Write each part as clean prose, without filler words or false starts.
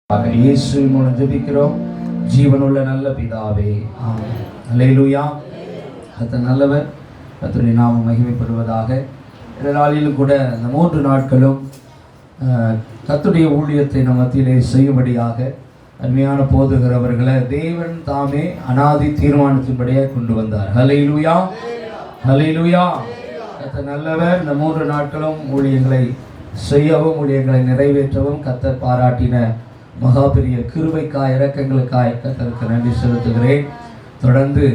இயேசுவின் மூலம் ஜெபிக்கிறோம் ஜீவனுள்ள நல்ல பிதாவே, ஆமென். அல்லேலூயா. கர்த்தர் நல்லவர், கர்த்தருடைய நாமம் மகிமைப்படுவதாக. இந்த நாளிலும் கூட இந்த 3 நாட்களும் கர்த்தருடைய ஊழியத்தை நம் மத்தியிலே செய்யும்படியாக அருமையான போதுகிறவர்களை தேவன் தாமே அனாதி தீர்மானத்தின்படியே கொண்டு வந்தார். அல்லேலூயா, அல்லேலூயா. கர்த்தர் நல்லவர். இந்த 3 நாட்களும் ஊழியங்களை செய்யவும் ஊழியங்களை நிறைவேற்றவும் கர்த்தர் பாராட்டின மகா பெரிய கிருபைக்காய் இரக்கங்களுக்காய் கர்த்தருக்கு நன்றி செலுத்துகிறேன். தொடர்ந்து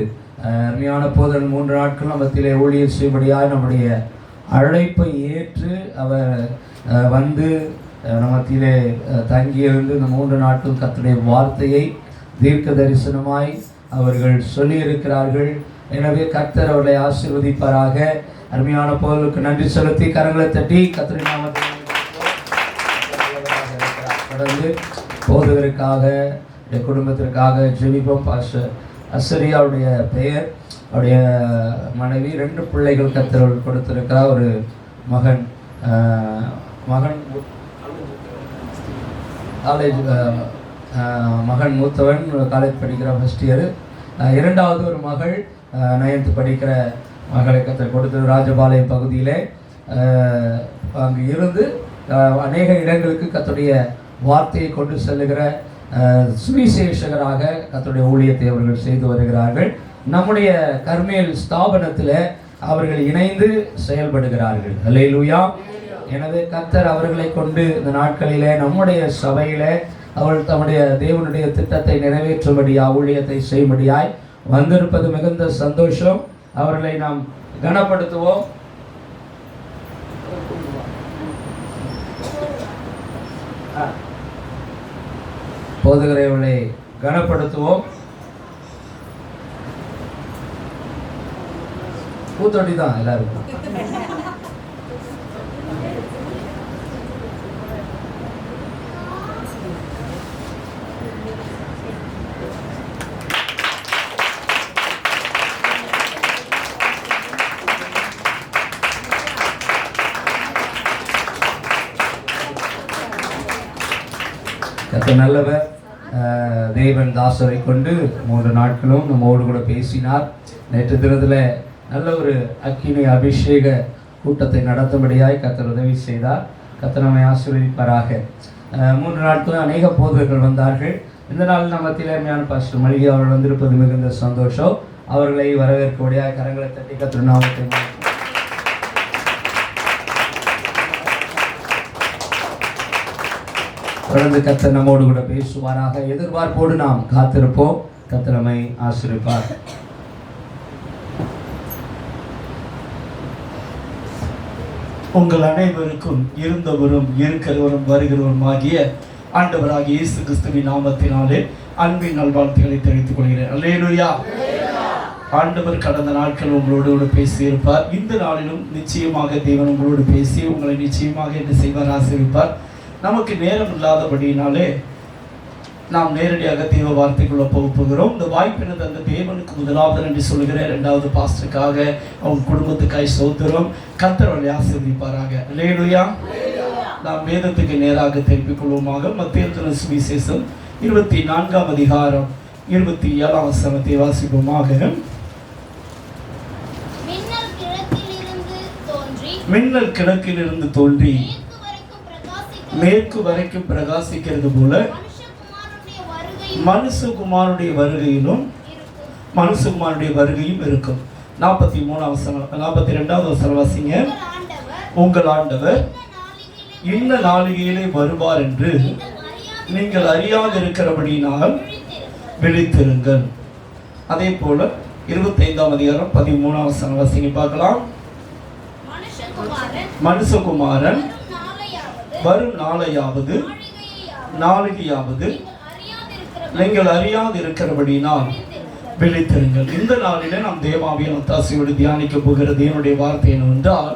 அருமையான போதன் 3 நாட்கள் மத்தியிலே ஊழியர் செய்யும்படியாக நம்முடைய அழைப்பை ஏற்று அவர் வந்து மத்தியிலே தங்கியிருந்து இந்த 3 நாட்கள் கர்த்தருடைய வார்த்தையை தீர்க்க தரிசனமாய் அவர்கள் சொல்லியிருக்கிறார்கள். எனவே கர்த்தர் அவர்களை ஆசீர்வதிப்பாராக. அருமையான போதலுக்கு நன்றி செலுத்தி கரங்களை தட்டி கர்த்தருடைய நாமத்தை தொடர்ந்து போதகருக்காக குடும்பத்திற்காக ஜெபிப்போம். பாஸ்டர் அசரியாவுடைய பெயர், அவருடைய மனைவி, 2 பிள்ளைகள் கர்த்தர் கொடுத்திருக்கிறார். ஒரு மகன் காலேஜ் மகன் மூத்தவன் காலேஜ் படிக்கிற ஃபர்ஸ்ட் இயர். 2வது ஒரு மகள் 9th படிக்கிற மகளை கர்த்தர் கொடுத்து ராஜபாளையம் பகுதியிலே அங்கு இருந்து அநேக இடங்களுக்கு கர்த்தருடைய வார்த்தையை கொண்டு செல்லுகிற சுவிசேஷகராக கர்த்தருடைய ஊழியத்தை அவர்கள் செய்து வருகிறார்கள். நம்முடைய கர்மேல் ஸ்தாபனத்தில் அவர்கள் இணைந்து செயல்படுகிறார்கள். அல்லேலூயா. எனவே கர்த்தர் அவர்களை கொண்டு இந்த நாட்களிலே நம்முடைய சபையிலே அவர்கள் தம்முடைய தேவனுடைய திட்டத்தை நிறைவேற்றும்படியாய் ஊழியத்தை செய்யும்படியாய் வந்திருப்பது மிகுந்த சந்தோஷம். அவர்களை நாம் கனப்படுத்துவோம். போதகரைகளை கனப்படுத்துவோம். பூத்தொட்டி தான் எல்லாருக்கும். கர்த்தர் நல்லவர். தேவன் தாசரை கொண்டு 3 நாட்களும் நம்மோடு கூட பேசினார். நேற்று தினத்தில் நல்ல ஒரு அக்கினி அபிஷேக கூட்டத்தை நடத்தும்படியாய் கர்த்தர் உதவி செய்தார். கர்த்தர் நம்மை ஆசீர்வதிப்பாராக. 3 நாட்களும் அநேக போதகர்கள் வந்தார்கள். இந்த நாள் நம்ம திறமையான பாஸ்டர் மளிகை அவர்கள் வந்திருப்பது மிகுந்த சந்தோஷம். அவர்களை வரவேற்கபடியாய் கரங்களை தட்டி கர்த்தர் நாமத்தை தொடர்ந்து கர்த்தர் நம்மோடு கூட பேசுவாராக. எதிர்பார்ப்போடு நாம் காத்திருப்போம். கர்த்தர் நம்மை ஆசீர்வதிப்பார். உங்கள் அனைவருக்கும் இருந்தவரும் இருக்கிறவரும் வருகிறவரும் ஆகிய ஆண்டவராகிய இயேசு கிறிஸ்துவின் நாமத்தினாலே அன்பின் நல்வாழ்த்துக்களை தெரிவித்துக் கொள்கிறேன். அல்லேலூயா. ஆண்டவர் கடந்த நாட்கள் உங்களோடு பேசியிருப்பார். இந்த நாளிலும் நிச்சயமாக தேவன் உங்களோடு பேசி உங்களை நிச்சயமாக என்ன செய்வார், ஆசீர்வதிப்பார். நமக்கு நேரம் இல்லாதபடியினாலே நாம் நேரடியாக தேவ வார்த்தைக்குள்ள போகிறோம். இந்த வாய்ப்பினை தந்த தேவனுக்கு முதலாவது நன்றி சொல்கிறேன். 2வது பாஸ்டருக்காக அவங்க குடும்பத்துக்காய் சோதரம். கர்த்தர் அவர்களை ஆசீர்வதிப்பாராக. அல்லேலூயா. நாம் வேதத்துக்கு நேராக திருப்பிக் கொள்வோமாக. மத்தேயு எழுதின சுவிசேஷம் 24ஆம் அதிகாரம் 27ஆம் வசனத்தை வாசிப்போமாக. மின்னல் கிழக்கிலிருந்து தோன்றி மேற்கு வரைக்கும் பிரகாசிக்கிறது போல மனுஷகுமாரனுடைய வருகையும் இருக்கும். 42வது வசனம் வாசிங்க. உங்கள் ஆண்டவர் இந்த நாளிகையிலே வருவார் என்று நீங்கள் அறியாது இருக்கிறபடியினால் விழித்திருங்கள். அதே போல 25ஆம் அதிகாரம் 13ஆம் வசனம் வாசிங்க பார்க்கலாம். மனுஷகுமாரன் வரும் நாளையாவது நாளிகையாவது நீங்கள் அறியாது இருக்கிறபடினால் விழித்திருங்கள். இந்த நாளிலே நாம் தேவாவிய ஒத்தாசையோடு தியானிக்க போகிற தேவனுடைய வார்த்தை என்னவென்றால்,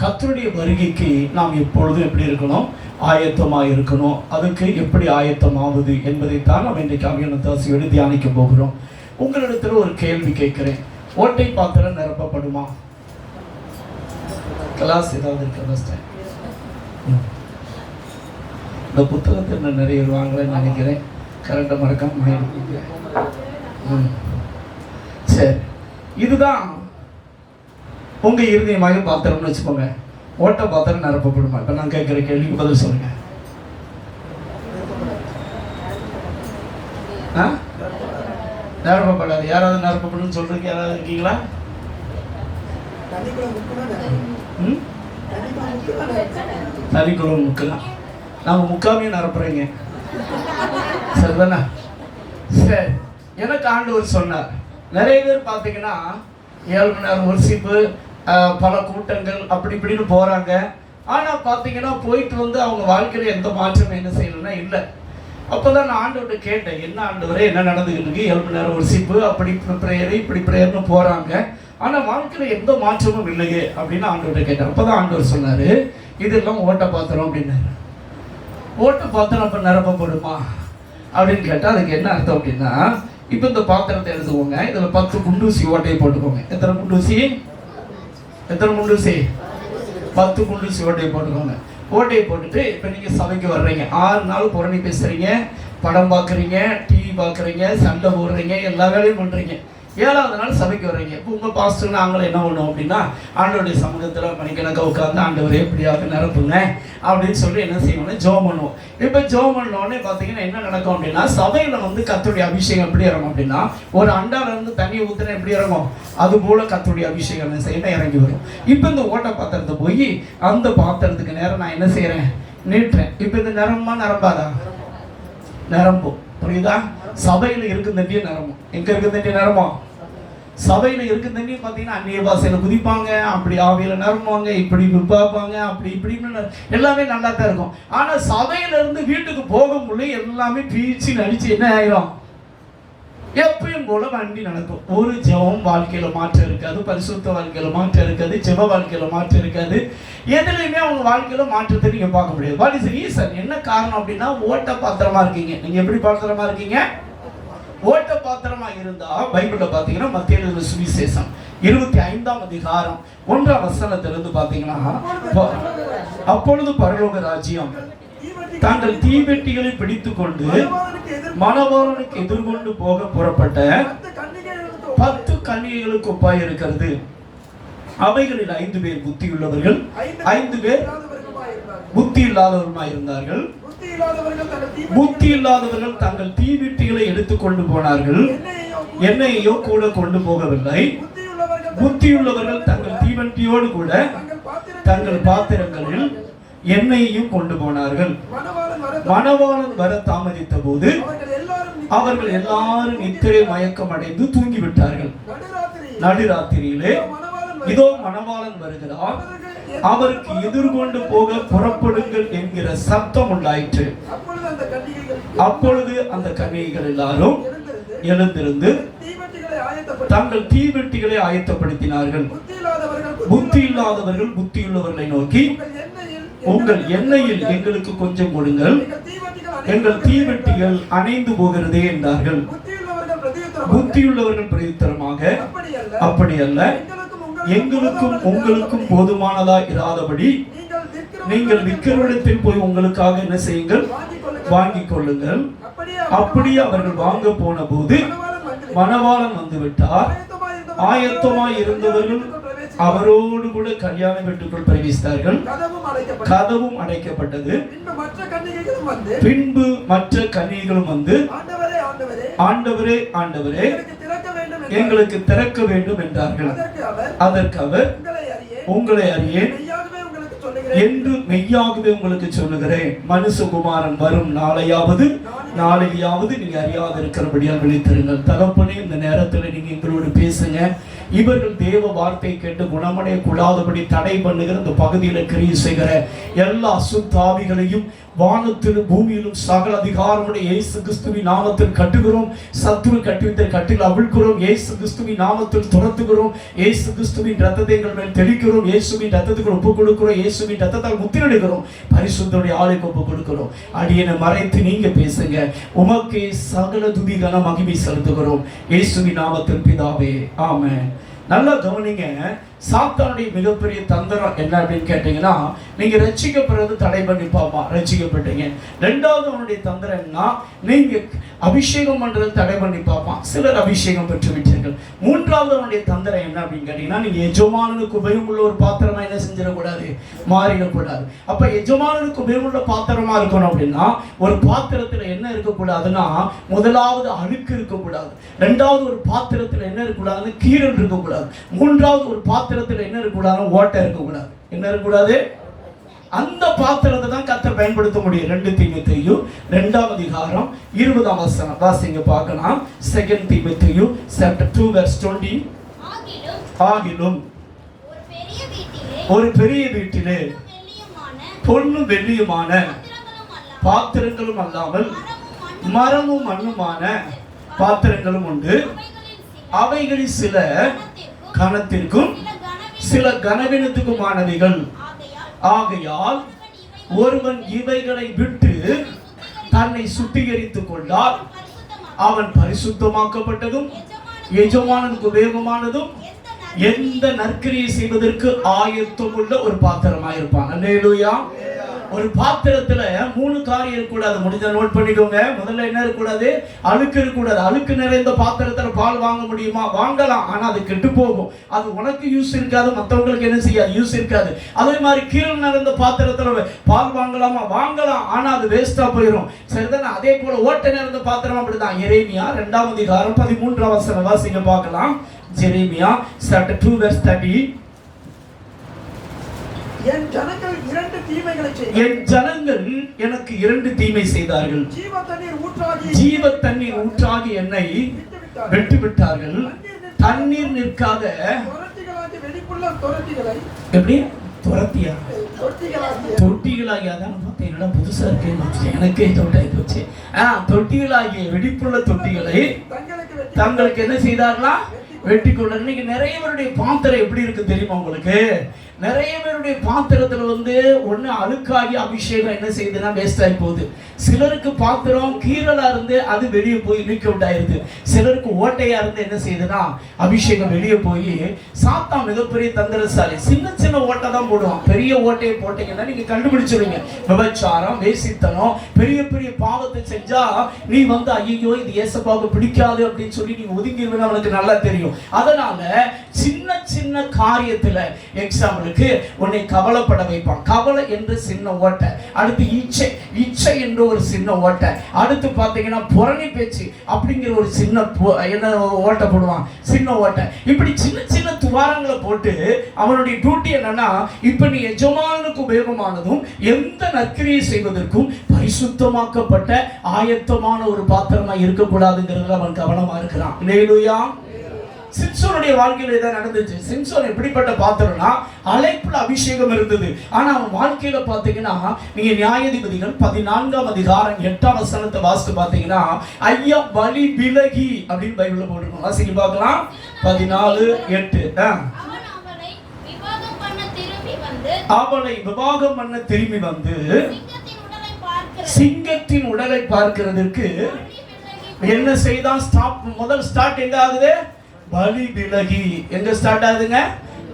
கர்த்தருடைய வருகைக்கு நாம் எப்பொழுதும் எப்படி இருக்கணும், ஆயத்தமாக இருக்கணும். அதுக்கு எப்படி ஆயத்தமாவது என்பதைத்தான் நாம் இன்றைக்கு ஆவியான ஒத்தாசையோடு தியானிக்க போகிறோம். உங்களிடத்தில் ஒரு கேள்வி கேட்கிறேன். ஓட்டை பாத்திரம் நிரப்பப்படுமா? கிளாஸ் ஏதாவது இருக்கு? இந்த புத்தகத்தை நான் நிறைய வாங்கலைன்னு நினைக்கிறேன். கரெக்டாக மறக்காம சரி, இதுதான் உங்கள் இருதயமாக பாத்திரம்னு வச்சுக்கோங்க. ஓட்ட பாத்திரம் நிரப்பப்படுமா? இப்போ நான் கேட்குற கேள்விக்கு பதில் சொல்லுங்க. நிரப்பப்படாது. யாராவது நிரப்பப்படும் சொல்றதுக்கு யாராவது இருக்கீங்களா? தனிக்குளம் முக்கலாம். நாங்கள் முக்காமையும் நிரப்புறீங்க, சரிதானே? சரி, எனக்கு ஆண்டவர் சொன்னார். நிறைய பேர் பார்த்தீங்கன்னா 7 மணி நேரம் ஒர்ஷிப்பு, பல கூட்டங்கள் அப்படி இப்படின்னு போகிறாங்க. ஆனால் பார்த்தீங்கன்னா போயிட்டு வந்து அவங்க வாழ்க்கையில் எந்த மாற்றமும் என்ன செய்யணும்னா இல்லை. அப்போ தான் நான் ஆண்டவர்கிட்ட கேட்டேன், என்ன ஆண்டவரே என்ன நடந்துக்கிட்டு இருக்கு? 7 மணி நேரம் ஒர்ஷிப்பு, அப்படி ப்ரேயரு இப்படி ப்ரேயர்னு போகிறாங்க, ஆனால் வாழ்க்கையில் எந்த மாற்றமும் இல்லையே அப்படின்னு ஆண்டவர்கிட்ட கேட்டேன். அப்போ தான் ஆண்டவர் சொன்னார், இதெல்லாம் ஓட்ட பாத்திரம் அப்படின்னாரு. ஓட்ட பாத்திரம் அப்போ நிரப்பப்படுமா அப்படின்னு கேட்டால் அதுக்கு என்ன அர்த்தம் அப்படின்னா, இப்போ இந்த பாத்திரத்தை எடுத்துக்கோங்க, இதில் 10 குண்டூசி ஓட்டையை போட்டுக்கோங்க. எத்தனை குண்டூசி? 10 குண்டூசி ஓட்டையை போட்டுக்கோங்க. ஓட்டையை போட்டுட்டு இப்போ நீங்கள் சபைக்கு வர்றீங்க. 6 நாள் புரணி பேசுகிறீங்க, படம் பார்க்குறீங்க, டிவி பார்க்குறீங்க, சண்டை போடுறீங்க, எல்லா வேலையும் பண்ணுறீங்க. 7ஆவது நாள் சபைக்கு வர்றீங்க. இப்போ உங்கள் பாஸ்டர் நாங்களும் என்ன பண்ணுவோம் அப்படின்னா, ஆண்டவருடைய சமூகத்தில் மணிக்கணக்காக உட்காந்து ஆண்டவரே எப்படியாவது நிரப்புங்க அப்படின்னு சொல்லி என்ன செய்வோம்னா ஜெபம் பண்ணுவோம். இப்போ ஜெபம் பண்ணோடனே பார்த்தீங்கன்னா என்ன நடக்கும் அப்படின்னா, சபையில் வந்து கர்த்தருடைய அபிஷேகம் எப்படி இறங்கும் அப்படின்னா, ஒரு அண்டாவிலேருந்து தண்ணி ஊற்றினா எப்படி இறங்கும், அது போல் கர்த்தருடைய அபிஷேகம் என்ன செய்யணும், இறங்கி வரும். இப்போ இந்த ஓட்ட பாத்திரத்தை போய் அந்த பாத்திரத்துக்கு நேரம் நான் என்ன செய்கிறேன், நீட்டுறேன். இப்போ இந்த நிரம்பாதா? நிரம்பும். புரியுதா? சபையில் இருக்கும் தண்ணியே நிரம்பும். எங்கே இருக்கும் தண்ணி நிரம்பும்? சபையில் இருக்க தண்ணி பார்த்தீங்கன்னா அந்நிய பாசையில் குதிப்பாங்க, அப்படி ஆவியில் நிரம்புவாங்க, இப்படி பார்ப்பாங்க, அப்படி இப்படின்னு எல்லாமே நல்லா தான் இருக்கும். ஆனால் சபையிலேருந்து வீட்டுக்கு போகும்போது எல்லாமே பீச்சு நடிச்சு என்ன ஆயிரும், எப்பயும் போல வண்டி நடக்கும். ஒரு ஜெபம் வாழ்க்கையில் மாற்றம் இருக்காது, பரிசுத்த வாழ்க்கையில் மாற்றம் இருக்காது, ஜெப வாழ்க்கையில் மாற்றம் இருக்காது. எதுலையுமே அவங்க வாழ்க்கையில் மாற்றத்தை நீங்கள் பார்க்க முடியாது. What is reason? என்ன காரணம் அப்படின்னா, ஓட்ட பாத்திரமா இருக்கீங்க. நீங்கள் எப்படி பாத்திரமா இருக்கீங்க? ஓட்ட பாத்திரமா இருந்தா பைபிள்ல பாத்தீங்கன்னா மத்தேயு எழுதின சுவிசேஷம் 25ஆம் அதிகாரம் 1ஆம் வசனத்திலிருந்து பாத்தீங்கன்னா, அப்பொழுது பரலோக ராஜ்யம் தாங்கள் தீவெட்டிகளை பிடித்துக் கொண்டு மணவாளனுக்கு எதிர்கொண்டு போக புறப்பட்ட 10 கன்னிகைகளுக்கு ஒப்பாய் இருக்கிறது. அவைகளில் 5 பேர் புத்தியுள்ளவர்கள், 5 பேர் புத்தி இல்லாதவருமாய் இருந்தார்கள். புத்தி இல்லாதவர்கள் தங்கள் தீவெட்டிகளை எடுத்துக்கொண்டு போனார்கள், எண்ணெயையோ கூட கொண்டு போகவில்லை. புத்தியுள்ளவர்கள் தங்கள் தீவெட்டியோடு கூட தங்கள் பாத்திரங்களில் எண்ணெயையும் கொண்டு போனார்கள். மணவாளன் வர தாமதித்த போது அவர்கள் எல்லாரும் நித்திரை மயக்கம் அடைந்து தூங்கிவிட்டார்கள். நடுராத்திரியிலே இதோ மணவாளன் வருகிறார், அவருக்கு எதிர்கொண்டு போக புறப்படுங்கள் என்கிற சத்தம் உண்டாயிற்று. அப்பொழுது அந்த கன்னிகைகள் எல்லாரும் எழுந்திருந்து தங்கள் தீவெட்டிகளை ஆயத்தப்படுத்தினார்கள். புத்தி இல்லாதவர்கள் புத்தியுள்ளவர்களை நோக்கி, உங்கள் எண்ணெயில் எங்களுக்கு கொஞ்சம் கொடுங்கள், எங்கள் தீவெட்டிகள் அணைந்து போகிறதே என்றார்கள். புத்தியுள்ளவர்கள் பிரதித்தரமாக, அப்படி அல்ல, எங்களுக்கும் உங்களுக்கும் போதுமானதா இராதபடி நீங்கள் விற்கிறவரிடத்தில் போய் உங்களுக்காக என்ன செய்யுங்கள், வாங்கிக் கொள்ளுங்கள். அப்படியே அவர்கள் வாங்க போன போது மணவாளன் வந்து விட்டார். ஆயத்தமாய் இருந்தவர்கள் அவரோடு கூட கல்யாண வீட்டுக்குள் பிரவேசித்தார்கள். கதவும் அடைக்கப்பட்டது. பின்பு மற்ற கன்னிகைகளும் வந்து, ஆண்டவரே ஆண்டவரே எங்களுக்கு திறக்க வேண்டும் என்றார்கள். அதற்கு அவர், உங்களை அறியேன் என்று மெய்யாகவே உங்களுக்கு சொல்லுகிறேன், மனுஷகுமாரன் வரும் நாளையாவது நீங்க அறியாது இருக்கிறபடியால் விழித்திருங்கள். தகப்பனே, இந்த நேரத்தில் நீங்க எங்களோடு பேசுங்க. இவர்கள் தேவ வார்த்தை கேட்டு குணமடைய கூடாதபடி தடை பண்ணுகிற இந்த பகுதியில் கிரியை செய்கிற எல்லா அசுத்தாவிகளையும் வானத்திலும் பூமியிலும் சகல அதிகாரமுடைய இயேசு கிறிஸ்துவின் நாமத்தில் கட்டுகிறோம். சத்துரு கட்டுவித்த கட்டில் அவிழ்க்கிறோம். இயேசு கிறிஸ்துவின் நாமத்தில் துரத்துகிறோம். இயேசு கிறிஸ்துவின் ரத்தத்தை எங்கள் மேல் தெளிக்கிறோம். இயேசுவின் ரத்தத்துக்கு ஒப்புக் கொடுக்கிறோம். இயேசுவின் ரத்தத்தால் முத்திரடுகிறோம். பரிசுத்தருடைய ஆளுக்கு ஒப்புக் கொடுக்கிறோம். அடியனை மறைத்து நீங்க பேசுங்க. உமக்கே சகல துதி கன மகிமை செலுத்துகிறோம். இயேசுவின் நாமத்தில் பிதாவே, ஆமென். நல்லா கவனிங்க. சாத்தானுடைய மிகப்பெரிய தந்திரம் என்ன அப்படின்னு கேட்டீங்கன்னா, நீங்க ரட்சிக்கப்படுறது தடை பண்ணி பார்ப்பான். ரட்சிக்கப்பட்டீங்க. ரெண்டாவது அவனுடைய தந்திரம் என்ன, நீங்க அபிஷேகம் பண்றது தடை பண்ணி பார்ப்பான். சிலர் அபிஷேகம் பெற்று விட்டீர்கள். மூன்றாவது அவனுடைய தந்திரம் என்ன அப்படின்னு கேட்டீங்கன்னா, நீங்க எஜமானனுக்கு உபயோகமுள்ள ஒரு பாத்திரமா என்ன செஞ்சிடக்கூடாது, மாறிடக்கூடாது. அப்ப எஜமானனுக்கு உபயோகமுள்ள பாத்திரமா இருக்கணும் அப்படின்னா, ஒரு பாத்திரத்துல என்ன இருக்கக்கூடாதுன்னா, முதலாவது அழுக்கு இருக்கக்கூடாது. ரெண்டாவது ஒரு பாத்திரத்துல என்ன இருக்கக்கூடாது, கீரல் இருக்கக்கூடாது. மூன்றாவது ஒரு பாத்திரத்துல என்ன இருக்கக்கூடாது, ஓட்டை இருக்கக்கூடாது. என்ன இருக்கக்கூடாது, அந்த பாத்திரத்தை தான் கர்த்தர் பயன்படுத்த முடியும். 2 தீமோத்தேயு 2ஆம் அதிகாரம் 20ஆம் வசனம் வாசிங்க பார்க்கலாம். 2 தீமோத்தேயு chapter 2 verse 20. ஆகிலும் ஒரு பெரிய வீட்டிலே பொன்னும் வெள்ளியுமான பாத்திரங்களும் அல்லாமல் மரமும் மண்ணுமான பாத்திரங்களும் உண்டு. அவைகளில் சில கனத்திற்கும் சில கனவீனத்துக்குமானவைகள். ஆகையால் ஒருவன் இவைகளை விட்டு தன்னை சுத்திகரித்துக் கொண்டால் அவன் பரிசுத்தமாக்கப்பட்டதும் எஜமானனுக்கு உபயோகமானதும் எந்த நற்கிரியை செய்வதற்கு ஆயத்தமுள்ள ஒரு பாத்திரமாயிருப்பான். அல்லேலூயா. ஒரு பாத்திரத்துல 3 காரியம் இருக்கக்கூடாது. முடிஞ்ச நோட் பண்ணிக்கோங்க. முதல்ல என்ன இருக்கக்கூடாது, அழுக்கு இருக்கக்கூடாது. அழுக்கு நிறைந்த பாத்திரத்துல பால் வாங்க முடியுமா, வாங்கலாம், ஆனா அது கெட்டு போகும். அது உனக்கு யூஸ் இருக்காது, மற்றவங்களுக்கு என்ன செய்யாது, யூஸ் இருக்காது. அதே மாதிரி கீழ் நிறைந்த பாத்திரத்துல பால் வாங்கலாமா, வாங்கலாம், ஆனா அது வேஸ்டா போயிடும். சரிதானே? அதே போல ஓட்டை நிறைந்த பாத்திரம் அப்படிதான். எரேமியா 2ஆம் அதிகாரம் 13ஆம் வசனம் வாசிங்க பார்க்கலாம். எரேமியா chapter 2 verse 30. என் ஜனங்கள் 2 தீமைகளை செய்தார்கள். என் ஜனங்கள் எனக்கு 2 தீமை செய்தார்கள். ஜீவ தண்ணீர் ஊற்றாகி என்னை வெட்டி விட்டார்கள். தண்ணீர் நிற்காத எப்படி துரத்தியா, தொட்டிகளாகிய, அதான் பார்த்தீங்கன்னா புதுசா இருக்கு, எனக்கே தொட்டாய் போச்சு. தொட்டிகளாகிய வெடிப்புள்ள தொட்டிகளை தங்களுக்கு என்ன செய்தார்களா, வெட்டி கொள்ள. இன்னைக்கு நிறைய பேருடைய பாத்திரம் எப்படி இருக்கு தெரியுமா உங்களுக்கு? நிறைய பேருடைய பாத்திரத்துல ஒண்ணு அழுக்காகி அபிஷேகம் என்ன செய்யுதுன்னா வேஸ்ட் ஆகி போகுது. சிலருக்கு பாத்திரம் கீரலா இருந்து அது வெளியே போய் லீக் அவுட் ஆயிருது. சிலருக்கு ஓட்டையா இருந்து என்ன செய்யுதுன்னா அபிஷேகம் வெளியே போய், சாத்தா மிகப்பெரிய தந்திரசாலி. சின்ன சின்ன ஓட்டை தான் போடுவான். பெரிய ஓட்டையை போட்டீங்கன்னா நீங்க கண்டுபிடிச்சிருவீங்க. விபச்சாரம், வேசித்தனம், பெரிய பெரிய பாவத்தை செஞ்சா நீ ஐயோ இது ஏசப்பாவுக்கு பிடிக்காது அப்படின்னு சொல்லி நீ ஒதுங்கிடுவேன்னு அவனுக்கு நல்லா தெரியும். அதனால சின்ன சின்ன காரியத்துல எக்ஸாம்பிளுக்கு உன்னை கவலைப்பட வைப்பான். கவலை என்று சின்ன ஓட்டை. அடுத்து இச்சை என்று ஒரு சின்ன ஓட்டை. அடுத்து பாத்தீங்கன்னா புரணி பேச்சு அப்படிங்கிற ஒரு சின்ன என்ன ஓட்டை போடுவான், சின்ன ஓட்டை. இப்படி சின்ன சின்ன துவாரங்களை போட்டு அவனுடைய டியூட்டி என்னன்னா, இப்ப நீ எஜமானுக்கு உபயோகமானதும் எந்த நற்கிரியை செய்வதற்கும் பரிசுத்தமாக்கப்பட்ட ஆயத்தமான ஒரு பாத்திரமா இருக்கக்கூடாதுங்கிறதுல அவன் கவனமா இருக்கிறான். அல்லேலூயா. சிம்சோனுடைய வாழ்க்கையில இதான் நடந்துச்சு. சிம்சோன் எப்படிப்பட்ட பாத்திரம்னா, அழைப்புல அபிஷேகம் இருந்தது. ஆனா அவன் வாழ்க்கையில பாத்தீங்கன்னா, நீங்க நியாயாதிபதிகள் 14ஆம் அதிகாரம் 8ஆம் வசனத்தை வாசித்து பாத்தீங்கன்னா, ஐயா பலி விலகி அப்படின்னு பைபிள்ல போட்டிருக்கோம். வாசிக்க பார்க்கலாம். 14:8. அவளை விவாகம் பண்ண திரும்பி வந்து சிங்கத்தின் உடலை பார்க்கிறதுக்கு என்ன செய்தான்? முதல் ஸ்டார்ட் எங்க ஆகுது? பலி விலகி. எங்க ஸ்டார்ட் ஆகுதுங்க?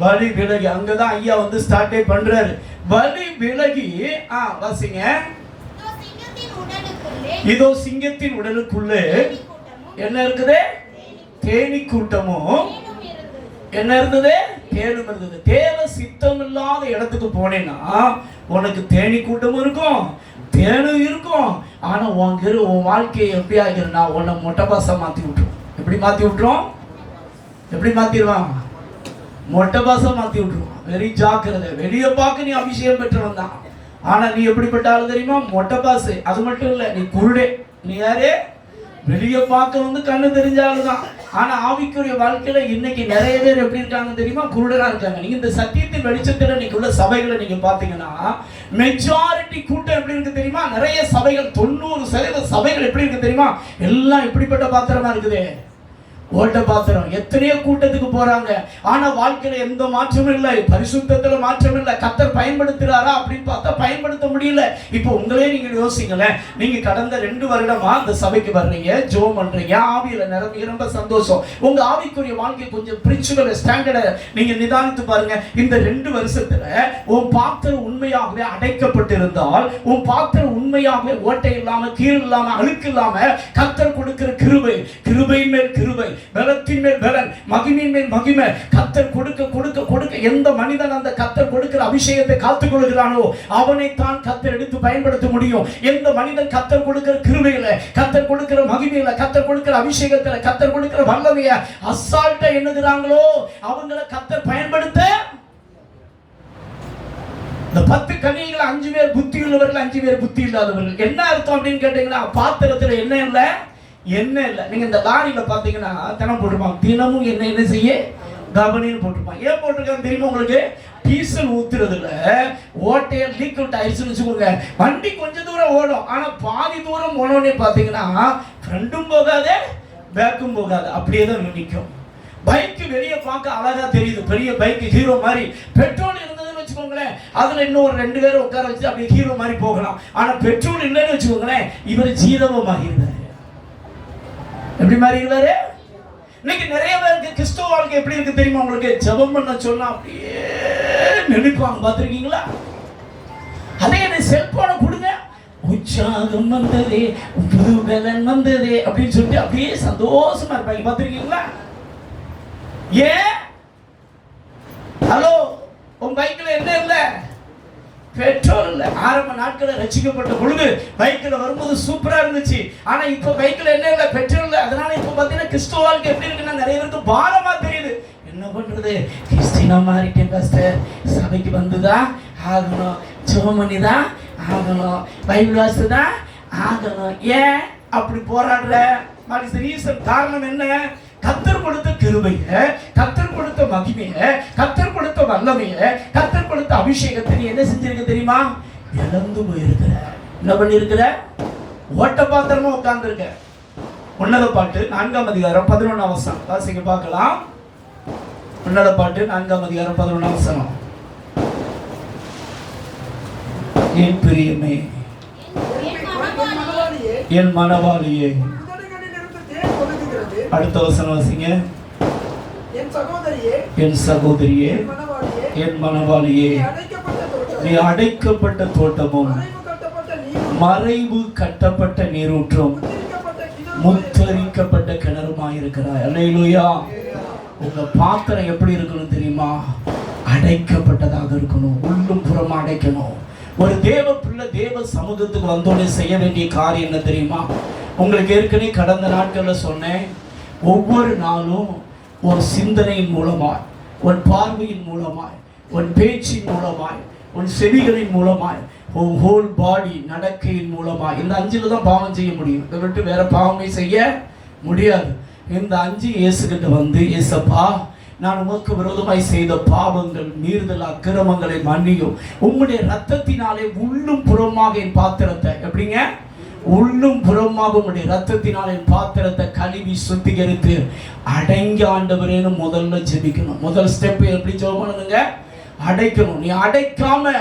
பலி விலகி. அங்கதான் ஐயா ஸ்டார்டே பண்றாரு. பலி விலகி. வாசிங்க. இதோ சிங்கத்தின் உடலுக்குள்ளே என்ன இருக்குது? தேனி கூட்டமும் என்ன இருந்தது? தேனும் இருந்தது. தேவ சித்தம் இல்லாத இடத்துக்கு போனேன்னா உனக்கு தேனி கூட்டமும் இருக்கும், தேனும் இருக்கும். ஆனா உன் வாழ்க்கையை எப்படி ஆகிறனா, உன்னை மொட்டை பாசா மாத்தி விட்டுரும். எப்படி மாத்தி விட்டுரும்? எப்படி மாத்திடுவான்? மொட்டை பாசா மாத்தி விட்டுருவான். வெரி ஜாக்கிரதை. வெளியே பார்க்க நீ அபிஷேகம் பெற்றவன் தான், ஆனா நீ எப்படிப்பட்ட ஆளு தெரியுமா? மொட்டை பாசு. அது மட்டும் இல்ல, நீ குருடே. நீ யாரு? வெளியே பார்க்க கண்ணு தெரிஞ்ச ஆளுதான், ஆனா ஆவிக்குரிய வாழ்க்கையில இன்னைக்கு நிறைய பேர் எப்படி இருக்காங்க தெரியுமா? குருடரா இருக்காங்க. நீங்க இந்த சத்தியத்தின் வெளிச்சத்துல இன்னைக்கு உள்ள சபைகளை நீங்க பாத்தீங்கன்னா, மெஜாரிட்டி கூட்டம் எப்படி இருக்கு தெரியுமா? நிறைய சபைகள் 90% சபைகள் எப்படி இருக்கு தெரியுமா? எல்லாம் இப்படிப்பட்ட பாத்திரமா இருக்குது. ஓட்ட பாத்திரம். எத்தனையோ கூட்டத்துக்கு போறாங்க, ஆனா வாழ்க்கையில எந்த மாற்றமும் இல்லை, பரிசுத்தத்துல மாற்றம் இல்லை. கர்த்தர் பயன்படுத்துறாரா அப்படின்னு பார்த்தா பயன்படுத்த முடியல. இப்போ உங்களே நீங்க யோசிங்களேன், நீங்க கடந்த 2 வருடமா அந்த சபைக்கு வர்றீங்க, ஜெபம் பண்றீங்க, ஆவியில நிரம்பி ரொம்ப சந்தோஷம். உங்க ஆவிக்குரிய வாழ்க்கை கொஞ்சம் பிரிச்சுவல் ஸ்டாண்டர்டை நீங்க நிதானித்து பாருங்க. இந்த 2 வருஷத்துல உன் பாத்திரம் உண்மையாகவே அடைக்கப்பட்டு இருந்தால், உன் பாத்திரம் உண்மையாகவே ஓட்டை இல்லாம, கீழ் இல்லாம, அழுக்கு இல்லாம, கர்த்தர் கொடுக்கிற கிருபை, கிருபையின் மேல் கிருபை, பலத்தின் மேல் பலன், மகிமையின் மேல் மகிமை, கர்த்தர் கொடுக்க கொடுக்க கொடுக்க எந்த மனிதன் அந்த கர்த்தர் கொடுக்கிற அபிஷேகத்தை காத்துக் கொள்கிறானோ அவனை தான் கர்த்தர் எடுத்து பயன்படுத்த முடியும். எந்த மனிதன் கர்த்தர் கொடுக்கிற கிருபையில, கர்த்தர் கொடுக்கிற மகிமையில, கர்த்தர் கொடுக்கிற அபிஷேகத்துல, கர்த்தர் கொடுக்கிற வல்லமைய அசால்ட்டா எண்ணுகிறாங்களோ அவங்களை கர்த்தர் பயன்படுத்த. இந்த 10 கன்னிகைகள் 5 பேர் புத்தி உள்ளவர்கள், 5 பேர் புத்தி இல்லாதவர்கள். என்ன அர்த்தம் அப்படின்னு கேட்டீங்கன்னா, பாத்திரத்துல என்ன இல்லை, என்ன இல்லை. நீங்க இந்த லாரியில பாத்தீங்கன்னா தினம் போட்டிருப்பாங்க, தினமும் என்ன செய்ய கவனின்னு போட்டிருப்பாங்க. ஏன் போட்டிருக்காங்க தெரியுமா உங்களுக்கு? டீசல் ஊத்துறதுல ஓட்டையை லீக் அவுட் ஆயிடுச்சுன்னு வச்சுக்கோங்க, வண்டி கொஞ்சம் தூரம் ஓடும், ஆனா பாதி தூரம் போனோடனே பாத்தீங்கன்னா ஃப்ரண்ட்டும் போகாது, பேக்கும் போகாது, அப்படியே தான் நிற்கும். பைக்கு வெளியே பார்க்க அழகா தெரியுது, பெரிய பைக் ஹீரோ மாதிரி. பெட்ரோல் இருந்ததுன்னு வச்சுக்கோங்களேன், அதுல இன்னும் ஒரு 2 பேரை உட்கார வச்சு அப்படியே ஹீரோ மாதிரி போகலாம். ஆனா பெட்ரோல் இல்லைன்னு வச்சுக்கோங்களேன், இவர் ஜீரவமாக இருந்தாரு. எப்படி மாறிடுவாரு? இன்னைக்கு நிறைய பேருக்கு கிறிஸ்துவ வாழ்க்கை எப்படி இருக்கு தெரியுமா உங்களுக்கு? ஜெபம் பண்ண சொன்னா அப்படியே நினைப்பாங்க, பார்த்திருக்கீங்களா? அதே செல்போனை கொடுங்க, உற்சாகம் வந்ததே, புதுபலன் வந்ததே அப்படின்னு சொல்லிட்டு அப்படியே சந்தோஷமா இருப்பாங்க, பார்த்திருக்கீங்களா? ஏன்? ஹலோ, உன் பைக்ல என்ன இல்லை? பெட்ரோல் இல்லை. ஆரம்ப நாட்களில் ரசிக்கப்பட்ட பொழுது பைக்கில் வரும்போது சூப்பரா இருந்துச்சு. ஆனா இப்ப பைக்கில் என்ன இல்லை? பெட்ரோல் இல்லை. அதனால இப்ப பாத்தீங்கன்னா கிறிஸ்துவ வாழ்க்கை எப்படி இருக்குன்னா நிறைய பேருக்கு பாரமா தெரியுது. என்ன பண்றது? கிறிஸ்டினா மாறிட்டேன் பாஸ்டர், சபைக்கு வந்துதான் ஆகணும், ஜெபம் பண்ணிதான் ஆகணும், பைபிள் வாசிதான் ஆகணும். ஏன் அப்படி போராடுற? காரணம் என்ன? கர்த்தர் கொடுத்த கிருபைய, கர்த்தர் கொடுத்த மகிமைய, கர்த்தர் கொடுத்த வல்லமைய, கர்த்தர் கொடுத்த அபிஷேகத்தை நீ என்ன செஞ்சிருக்க தெரியுமா? இழந்து போயிருக்கிற. என்ன பண்ணிருக்கிற? ஓட்ட பாத்திரமா உட்கார்ந்து இருக்க. உன்னத பாட்டு 4ஆம் அதிகாரம் 11ஆம் வசனம் வாசிக்க பார்க்கலாம். உன்னத பாட்டு 4ஆம் அதிகாரம் 11ஆம் வசனம். என் பிரியமே, என் மனவாளியே. அடுத்த வசனம் வாசிங்க. என் சகோதரியே, என் மனவாளியே, நீ அடைக்கப்பட்ட தோட்டமும் மறைவு கட்டப்பட்ட நீரூற்றும் முத்தரிக்கப்பட்ட கிணறுமாயிருக்கிறாய். அல்லேலூயா. உங்க பாத்திரம் எப்படி இருக்கணும் தெரியுமா? அடைக்கப்பட்டதாக இருக்கணும், உள்ளும் புறம் அடைக்கணும். ஒரு தேவ பிள்ளை தேவ சமூகத்துக்கு வந்தோடனே செய்ய வேண்டிய காரியம் என்ன தெரியுமா? உங்களுக்கு ஏற்கனவே கடந்த நாட்கள்ல சொன்னேன், ஒவ்வொரு நாளும் ஒரு சிந்தனையின் மூலமாய், ஒரு பார்வையின் மூலமாய், ஒரு பேச்சின் மூலமாய், ஒரு செவிகளின் மூலமாய், ஒரு ஹோல் பாடி நடக்கையின் மூலமாய், இந்த 5 தான் பாவம் செய்ய முடியும். இதை விட்டு வேற பாவமே செய்ய முடியாது. இந்த 5 இயேசுகிட்ட வந்து, இயேசப்பா, நான் உமக்கு விரோதமாய் செய்த பாவங்கள், மீறுதல், அக்கிரமங்களை மன்னியும். உம்முடைய ரத்தத்தினாலே உள்ளும் புறமாக என் பாத்திரத்தை, எப்படிங்க? உள்ளும் புறமாக உடைய ரத்தத்தினால் என் பாத்திரத்தை கழுவி சுத்திகரித்து அடங்கி ஆண்டவரேன்னு முதல்ல ஜெபிக்கணும். முதல் ஸ்டெப் எப்படி ஜெபம் பண்ணணுங்க? அடைக்கணும். நீ அடைக்காம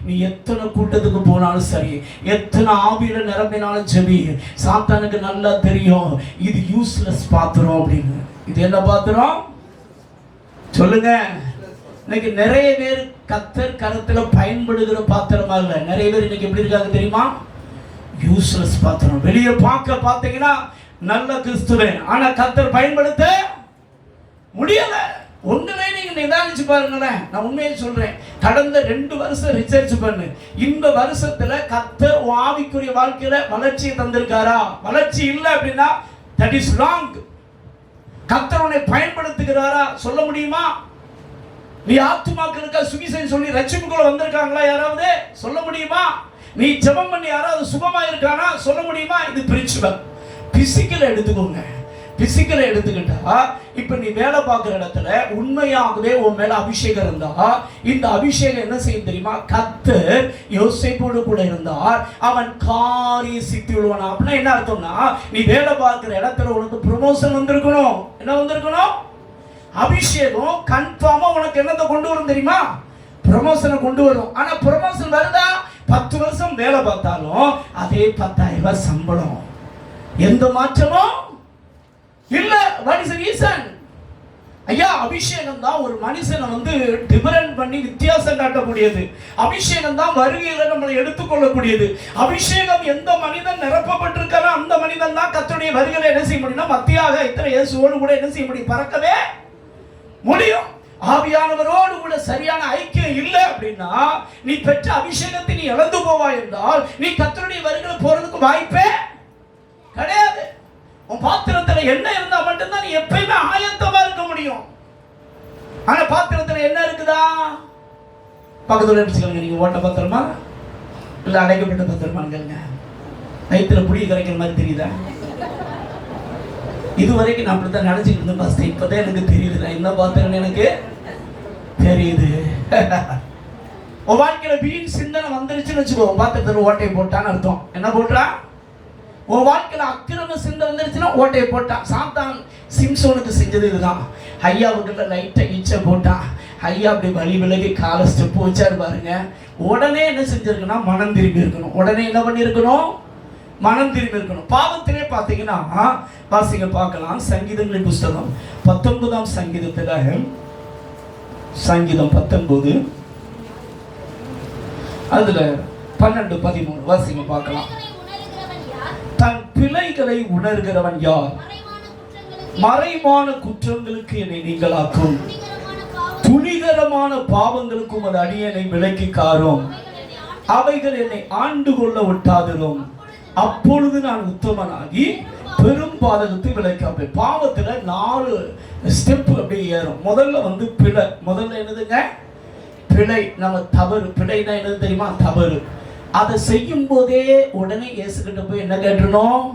நீ எத்தனை கூட்டத்துக்கு போனாலும் சரி, எத்தனை ஆவியில நிரம்பினாலும் சரி, சாத்தானுக்கு நல்லா தெரியும் இது யூஸ்லெஸ் பாத்திரம் அப்படின்னு. இது என்ன பாத்திரம் சொல்லுங்க? இன்னைக்கு நிறைய பேர் கர்த்தர் கரத்துல பயன்படுகிற பாத்திரமா இல்ல. நிறைய பேர் இன்னைக்கு எப்படி இருக்காங்க தெரியுமா? யூஸ்லெஸ் பாத்திரம். வெளியே பார்த்தீங்கன்னா நல்ல கிறிஸ்துவன், ஆனா கர்த்தர் பயன்படுத்த முடியல. உங்களே நீங்க நிதானிச்சு பாருங்களேன். நான் உண்மையை சொல்றேன், கடந்த 2 வருஷம் ரிசர்ச் பண்ணு. இந்த வருஷத்துல கர்த்தர் ஆவிக்குரிய வாழ்க்கையில வளர்ச்சியை தந்திருக்காரா? வளர்ச்சி இல்லை அப்படின்னா தட் இஸ் ராங். கர்த்தர் உன்னை பயன்படுத்துகிறாரா சொல்ல முடியுமா? நீ ஆத்துமாக்களுக்கு சுவிசேஷம் சொல்லி ரட்சிப்புக்குள்ள வந்திருக்காங்களா யாராவது சொல்ல முடியுமா? நீ ஜெபம் பண்ணி யாராவது சுகமா இருக்கானா சொல்ல முடியுமா? இது பிரிச்சுவல். பிசிக்கல் எடுத்துக்கோங்க. பிசிக்கலை எடுத்துக்கிட்டா, இப்ப நீ வேலை பார்க்குற இடத்துல உண்மையாகவே உன் மேல அபிஷேகம் இருந்தா, இந்த அபிஷேகம் என்ன செய்யும் தெரியுமா? கர்த்தர் யோசேப்போடு கூட இருந்தார், அவன் காரிய சித்தி உள்ளவன். அப்படின்னா என்ன அர்த்தம்னா, நீ வேலை பார்க்குற இடத்துல உனக்கு ப்ரொமோஷன் வந்திருக்கணும். என்ன வந்திருக்கணும்? அபிஷேகம் கன்ஃபார்மா உனக்கு என்னத்தை கொண்டு வரும் தெரியுமா? ப்ரொமோஷனை கொண்டு வரும். ஆனா ப்ரொமோஷன் வருதா? 10 வருஷம் வேலை பார்த்தாலும் அதே 10,000 ரூபாய் சம்பளம், எந்த மாற்றமும் இல்ல. What is the reason? ஐயா, அபிஷேகம் தான் ஒரு மனுஷனை வந்து டிஃபரண்ட் பண்ணி வித்தியாசம் காட்டக்கூடியது. அபிஷேகம் தான் வருகையில நம்மளை எடுத்துக்கொள்ளக்கூடியது. அபிஷேகம் எந்த மனிதன் நிரப்பப்பட்டிருக்காரோ அந்த மனிதன் தான் கர்த்தருடைய வருகையில என்ன செய்ய முடியும்னா, மத்தியாக இத்தனை இயேசுவோடு கூட என்ன செய்ய முடியும்? பறக்கவே முடியும். ஆவியானவரோடு கூட சரியான ஐக்கியம் இல்லை அப்படின்னா, நீ பெற்ற அபிஷேகத்தை நீ இழந்து போவாய் என்றால், நீ கர்த்தருடைய வருகையில போறதுக்கு வாய்ப்பே கிடையாது. உன் பாத்திரத்துல என்ன இருந்தா மட்டும்தான் நீ எப்பயுமே ஆயத்தமா இருக்க முடியும். ஆனா பாத்திரத்துல என்ன இருக்குதா? பக்கத்துல எடுத்துக்கோங்க. நீங்க ஓட்ட பாத்திரமா இல்ல அடைக்கப்பட்ட பாத்திரமான்னு கேளுங்க. நைத்துல புளி கரைக்கிற மாதிரி தெரியுதா? இதுவரைக்கும் நான் அப்படித்தான் நினைச்சிட்டு இருந்தேன். ஃபர்ஸ்ட் இப்பதான் எனக்கு தெரியுது நான் என்ன பாத்திரம்னு எனக்கு தெரியுது. உன் வாழ்க்கையில வீண் சிந்தனை வந்துருச்சுன்னு வச்சுக்கோ, பாத்திரத்துல ஓட்டையை போட்டான்னு அர்த்தம். என்ன போட்டா? உன் வாழ்க்கையில அக்கிரம சிந்தை வந்துருச்சுன்னா ஓட்டையை போட்டான். சாத்தான் சிம்சோனுக்கு செஞ்சது இதுதான். ஐயாவுக்குள்ள லைட்டை இச்சை போட்டான். ஐயா அப்படி வழி விலகி காலை ஸ்டெப் வச்சாரு பாருங்க. உடனே என்ன செஞ்சிருக்குன்னா, மனம் திரும்பி இருக்கணும். உடனே என்ன பண்ணிருக்கணும்? மனம் திரும்பி இருக்கணும். பாவத்திலே பார்த்தீங்கன்னா வாசிங்க பார்க்கலாம். சங்கீதங்களின் புஸ்தகம் 19ஆம் சங்கீதத்துல, சங்கீதம் 19 அதுல 12-13 வாசிங்க பார்க்கலாம். தன் பிழைகளை உணர்கிறவன் யார்? மறைவான குற்றங்களுக்கு என்னை நீங்களாக்கும், துணிகரமான பாவங்களுக்கும் அது அடியனை விலக்கி காரும், அவைகள் என்னை ஆண்டு கொள்ள ஒட்டாதிரும், அப்பொழுது நான் உத்தமனாகி பெரும் பாதகத்தை விலக்காப்பேன். பாவத்துல 4 ஸ்டெப் அப்படியே ஏறும். முதல்ல வந்து பிழை. முதல்ல என்னதுங்க? பிழை. நம்ம தவறு. பிழைனா என்னது தெரியுமா? தவறு. அதை செய்யும் போதே உடனே இயேசுகிட்ட போய் என்ன கேட்டணும்?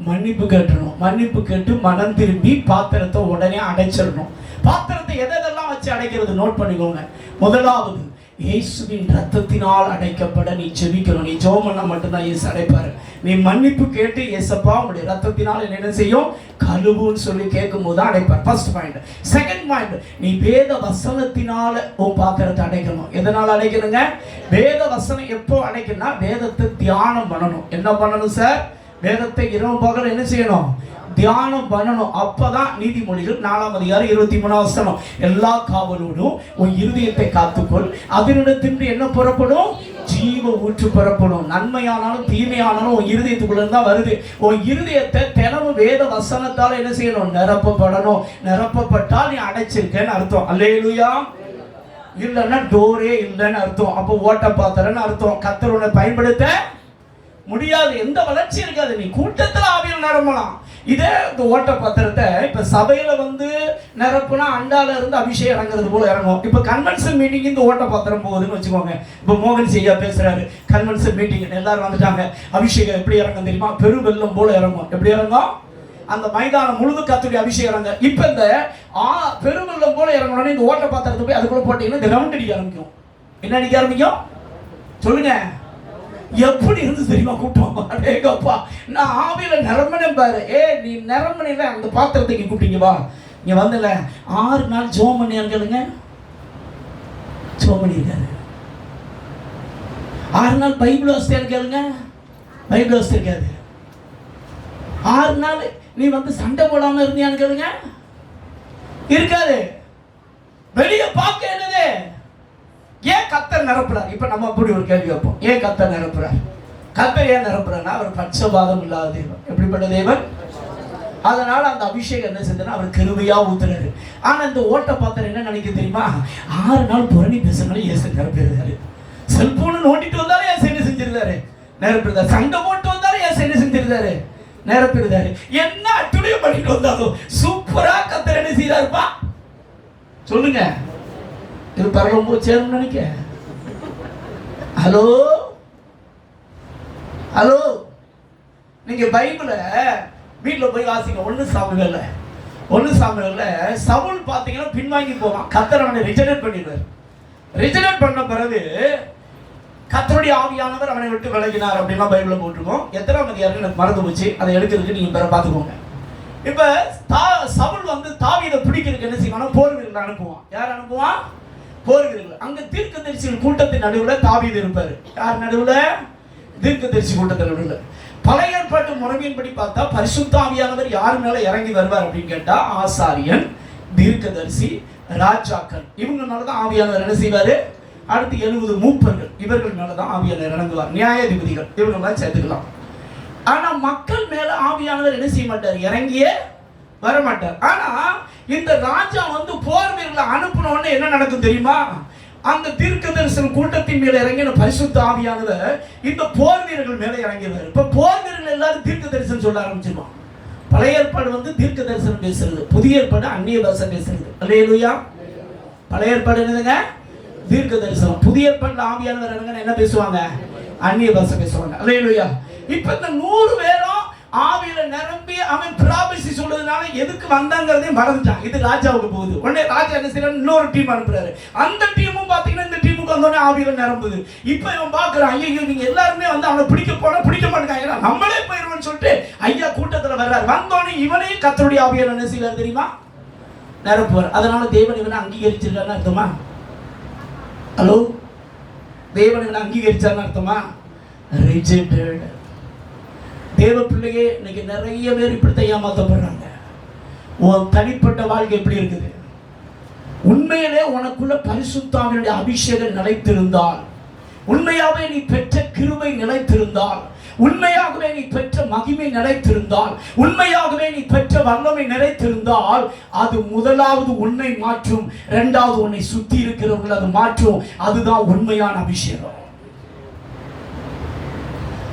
மன்னிப்பு கேட்டணும். மன்னிப்பு கேட்டு மனம் திரும்பி பாத்திரத்தை உடனே அடைச்சிடணும். பாத்திரத்தை எதெல்லாம் வச்சு அடைக்கிறது நோட் பண்ணிக்கோங்க. முதலாவது, இயேசுவின் ரத்தத்தினால் அடைக்கப்பட நீ ஜெபிக்கணும். நீ ஜெபம் பண்ணா மட்டும்தான் இயேசு அடைப்பாரு. நீ மன்னிப்பு கேட்டு, இயேசப்பா உடைய ரத்தத்தினால் என்ன செய்யும்? கழுவுன்னு சொல்லி கேட்கும் போது தான் அடைப்பார். First point. செகண்ட் பாயிண்ட், நீ வேத வசனத்தினால உன் பாத்திரத்தை அடைக்கணும். எதனால அடைக்கணுங்க? வேத வசனம் எப்போ அடைக்கணும்னா, வேதத்தை தியானம் பண்ணணும். என்ன பண்ணணும் சார்? வேதத்தை இரவு பகல் என்ன செய்யணும்? தியானம் பண்ணணும். அப்பதான் நீதிமொழிகள் 4ஆம் அதிகாரம் 23ஆம் வசனம், எல்லா காவலோடும் உன் இருதயத்தை காத்துக்கொள், அதனிடத்தின்று என்ன புறப்படும்? ஜீவ ஊற்று புறப்படும். நன்மையானாலும் தீமையானாலும் உன் இருதயத்துக்குள்ள தான் வருது. உன் இருதயத்தை தினமும் வேத வசனத்தால் என்ன செய்யணும்? நிரப்பப்படணும். நிரப்பப்பட்டால் நீ அடைச்சிருக்கேன்னு அர்த்தம். அல்லேலூயா. இல்லைன்னா டோரே இல்லைன்னு அர்த்தம். அப்போ ஓட்ட பாத்திரன்னு அர்த்தம். கர்த்தர் உன்னை பயன்படுத்த முடியாது. எந்த வளர்ச்சி இருக்காது. நீ கூட்டத்தில் ஆவியில் நிரம்பலாம். இதே இந்த ஓட்ட பத்திரத்தை இப்ப சபையில வந்து நிரப்புனா அண்டால இருந்து அபிஷேகம் இறங்குறது போல இறங்கும். இப்ப கன்வென்ஷன் மீட்டிங் இந்த ஓட்ட பத்திரம் போகுதுன்னு வச்சுக்கோங்க. இப்ப மோகன் செய்யா பேசுறாரு, கன்வென்ஷன் மீட்டிங் எல்லாரும் வந்துட்டாங்க. அபிஷேகம் எப்படி இறங்கும் தெரியுமா? பெரு வெள்ளம் போல இறங்கும். எப்படி இறங்கும்? அந்த மைதானம் முழுது கர்த்தருடைய அபிஷேகம் இறங்க. இப்ப இந்த பெருவெள்ளம் போல இறங்கணும்னு இந்த ஓட்ட பாத்திரத்தை போய் அதுக்குள்ள போட்டீங்கன்னா இந்த ரவுண்ட் அடிக்க ஆரம்பிக்கும். என்ன அடிக்க ஆரம்பிக்கும்? சொல்லுங்க. எப்படி இருந்து தெரியுமா கூட்டம்? அடேங்கப்பா, நான் ஆவியில நிரம்பினேன் பாரு. நீ நிரம்பின அந்த பாத்திரத்துக்கு கூப்பிட்டீங்க வா, இங்க வந்துல 6 நாள் ஜோம் பண்ணியான்னு கேளுங்க. ஜோம் பண்ணியிருக்காரு. 6 நாள் பைபிள் வாசித்தான்னு கேளுங்க. பைபிள் வாசித்திருக்காது. 6 நாள் நீ வந்து சண்டை போடாம இருந்தியான்னு கேளுங்க. இருக்காது. வெளியே பார்க்க என்னது? ஏன் கர்த்தர் நிரப்புறார்? இப்ப நம்ம அப்படி ஒரு கேள்வி வைப்போம். ஏன் கர்த்தர் நிரப்புறார்? கர்த்தர் ஏன் நிரப்புறார்னா, அவர் பட்சபாதம் இல்லாத தேவன். எப்படிப்பட்ட தேவன்? அதனால அந்த அபிஷேகம் என்ன செஞ்சா அவர் கிருபையா ஊத்துறாரு. ஆனா இந்த ஓட்ட பாத்திரம் என்ன நினைக்க தெரியுமா? 6 நாள் புரணி பேசுனாலும் ஏசு நிரப்பிடுறாரு. செல்போனு நோண்டிட்டு வந்தாலும் ஏசு என்ன செஞ்சிருந்தாரு? நிரப்பிடுறாரு. சண்டை போட்டு வந்தாலும் ஏசு என்ன செஞ்சிருந்தாரு? நிரப்பிடுறாரு. என்ன அட்டுழியம் பண்ணிட்டு வந்தாலும் சூப்பரா கர்த்தர் என்ன செய்யறாருப்பா? சொல்லுங்க. இது பரலோகம் போய் சேரும் நினைக்க. ஹலோ, நீங்க பைபிள வீட்டில் போய் வாசிங்க. 1 சாமுவேல்ல சவுல் பார்த்தீங்கன்னா பின்வாங்கி போவான். கர்த்தர் அவனை ரிஜெக்ட் பண்ணிடுவார். ரிஜெக்ட் பண்ண பிறகு கர்த்தருடைய ஆவியானவர் அவனை விட்டு விலகினார் அப்படின்னா பைபிளில் போட்டிருக்கோம். எத்தனாம் அதிகாரம் எனக்கு மறந்து போச்சு, அதை எடுக்கிறதுக்கு நீங்கள் பிற பார்த்துக்கோங்க. இப்போ சவுல் வந்து தாவீதை பிடிக்கிறதுக்கு என்ன செய்வானா, போர் வீரர்கள் அனுப்புவான். யார் அனுப்புவான்? போர் வீரர்கள். அங்கே தீர்க்கதரிசிகள் கூட்டத்தின் நடுவில் தாவீது இருப்பார். யார் நடுவில்? தீர்க்கதரிசி கூட்டத்தின் நடுவில். பழைய ஏற்பாட்டு முறைமையின்படி பார்த்தா பரிசுத்த ஆவியானவர் யார் மேல இறங்கி வருவார் அப்படின்னு கேட்டா ஆசாரியன், தீர்க்கதரிசி, ராஜாக்கள், இவங்க மேலதான் ஆவியானவர் என்ன செய்வாரு. அடுத்து 70 மூப்பர்கள், இவர்கள் மேலதான் ஆவியானவர் இறங்குவார். நியாயாதிபதிகள் இவங்க மேல சேர்த்துக்கலாம். ஆனா மக்கள் மேல ஆவியானவர் என்ன செய்ய மாட்டார், இறங்கியே வர மாட்டார். ஆனா இந்த ராஜா வந்து போர் வீரர்களை அனுப்பின உடனே என்ன நடக்கும் தெரியுமா? அந்த தீர்க்கதரிசன கூட்டத்தின் மேல இறங்கின பரிசுத்த ஆவியானவர் இந்த போர் வீரர்கள் மேல இறங்கிடுவார். இப்ப போர் வீரர்கள் எல்லாரும் தீர்க்க தரிசனம் சொல்ல ஆரம்பிச்சிருவான். பழைய ஏற்பாடு வந்து தீர்க்க தரிசனம் பேசுறது, புதிய ஏற்பாடு அந்நிய பாஷை பேசுறது. அல்லேலூயா. பழைய ஏற்பாடு என்னதுங்க? தீர்க்க தரிசனம். புதிய ஏற்பாடுல ஆவியானவர் இறங்கின என்ன பேசுவாங்க? அந்நிய பாஷை பேசுவாங்க. அல்லேலூயா. இப்ப இந்த 100 பேரும் ஆவியில நிரம்பி அவன் பிராபசி சொல்றதுனால எதுக்கு வந்தாங்கிறதே மறந்துட்டான். இது ராஜாவுக்கு போகுது. உடனே ராஜா என்ன செய்யறாரு, இன்னொரு டீம் அனுப்புறாரு. அந்த டீமும் பாத்தீங்கன்னா இந்த டீமுக்கு வந்தோடனே ஆவியில நிரம்புது. இப்ப இவன் பாக்குறான், ஐயோ நீங்க எல்லாருமே வந்து அவனை பிடிக்க மாட்டேங்கிறாங்க, நம்மளே போயிருவோம்னு சொல்லிட்டு ஐயா கூட்டத்துல வர்றாரு. வந்தோடனே இவனையும் கர்த்தருடைய ஆவியால என்ன செய்வார் தெரியுமா, நிரப்புவார். அதனால தேவன் இவனை அங்கீகரிச்சிருக்கான்னு அர்த்தமா? ஹலோ, தேவன் இவனை அங்கீகரிச்சான்னு அர்த்தமா? ரிஜெக்டட். தேவ பிள்ளையே, இன்னைக்கு நிறைய பேர் இப்படித்தான் ஏமாத்தப்படுறாங்க. உன் தனிப்பட்ட வாழ்க்கை எப்படி இருக்குது? உண்மையிலே உனக்குள்ள பரிசுத்த ஆவியினுடைய அபிஷேகம் நிலைத்திருந்தால், உண்மையாகவே நீ பெற்ற கிருபை நிலைத்திருந்தால், உண்மையாகவே நீ பெற்ற மகிமை நிலைத்திருந்தால், உண்மையாகவே நீ பெற்ற வல்லமை நிலைத்திருந்தால், அது முதலாவது உன்னை மாற்றும், இரண்டாவது உன்னை சுத்தி இருக்கிறவங்களை அது மாற்றும். அதுதான் உண்மையான அபிஷேகம்.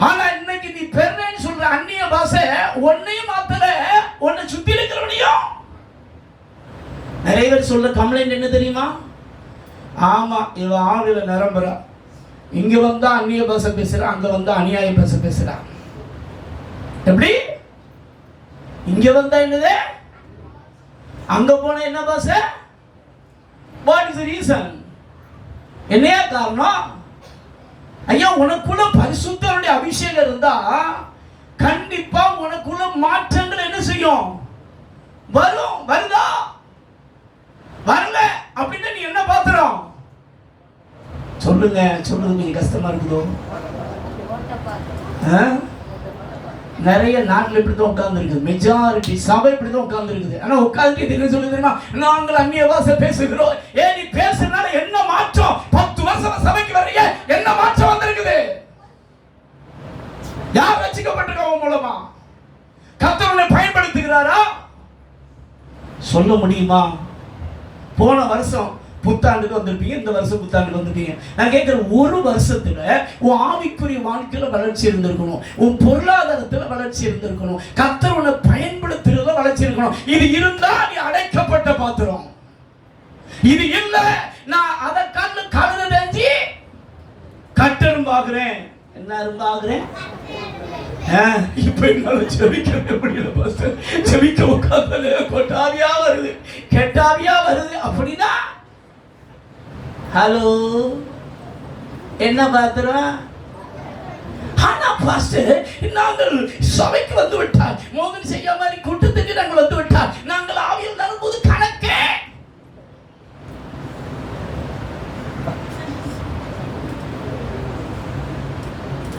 ஆனா இன்னைக்கு நீ பெறேன்னு சொல்ற அந்நிய பாஷை ஒன்னையும் மாத்தல, உன்னை சுத்தி இருக்கிறவனையும். நிறைய பேர் சொல்ற கம்ப்ளைண்ட் என்ன தெரியுமா? ஆமா, இவன் ஆவில நிரம்புறா, இங்க வந்தா அந்நிய பாஷை பேசுறா, அங்க வந்தா அநியாய பாஷை பேசுறா. எப்படி? இங்க வந்தா என்னது, அங்க போன என்ன பாஷை? What is the reason? என்னையா காரணம்? ஐயா, உனக்குள்ள பரிசுத்தருடைய அபிஷேகம் இருந்தா கண்டிப்பா உனக்குள்ள மாற்றங்கள் என்ன செய்யும்? வரும். வருதா? வரல அப்படின்னா நீ என்ன பாத்துறோம்? சொல்லுங்க. கொஞ்சம் கஷ்டமா இருக்குதோ? நிறைய நாட்டில் இப்படிதான் உட்கார்ந்து இருக்குது. மெஜாரிட்டி சபை இப்படிதான் உட்கார்ந்து இருக்குது. ஆனா உட்கார்ந்து என்ன சொல்லி தெரியுமா? நாங்கள் அந்நிய பாஷை பேசுகிறோம். நீ பேசுறதுனால என்ன மாற்றம்? 10 வருஷம் சபைக்கு வர்றீங்க, என்ன மாற்றம் வந்திருக்குது? யார் ரட்சிக்கப்பட்டிருக்கவங்க மூலமா? கர்த்தர் பயன்படுத்துகிறாரா? சொல்ல முடியுமா? போன வருஷம் புத்தாண்டுக்கு வந்திருப்பீங்க, இந்த வருஷம் புத்தாண்டுக்கு வந்திருப்பீங்க. நான் கேட்கிறேன், ஒரு வருஷத்துல உன் ஆவிக்குரிய வாழ்க்கையில வளர்ச்சி இருந்திருக்கணும், உன் பொருளாதாரத்துல வளர்ச்சி இருந்திருக்கணும், கர்த்தர் உன்னை பயன்படுத்துறதுல வளர்ச்சி இருக்கணும். இது இருந்தா நீ அடைக்கப்பட்ட பாத்திரம். இது இல்ல, நான் அதை கழுத தெரிஞ்சு கட்டரும் பாக்குறேன். என்ன அரும்பாகிறேன்? இப்ப என்னால செவிக்க முடியல பாஸ்டர். செவிக்க உட்கார்ந்தாலே கொட்டாவியா வருது, கெட்டாவியா வருது. அப்படின்னா ஹலோ, என்ன பாத்திரம்? ஆனா பாஸ்டர், நாங்கள் சபைக்கு வந்து விட்டால், மோகன் செய்ய மாதிரி கூட்டத்துக்கு நாங்கள் வந்து விட்டால், நாங்கள் ஆவியில் வரும்போது கணக்கே.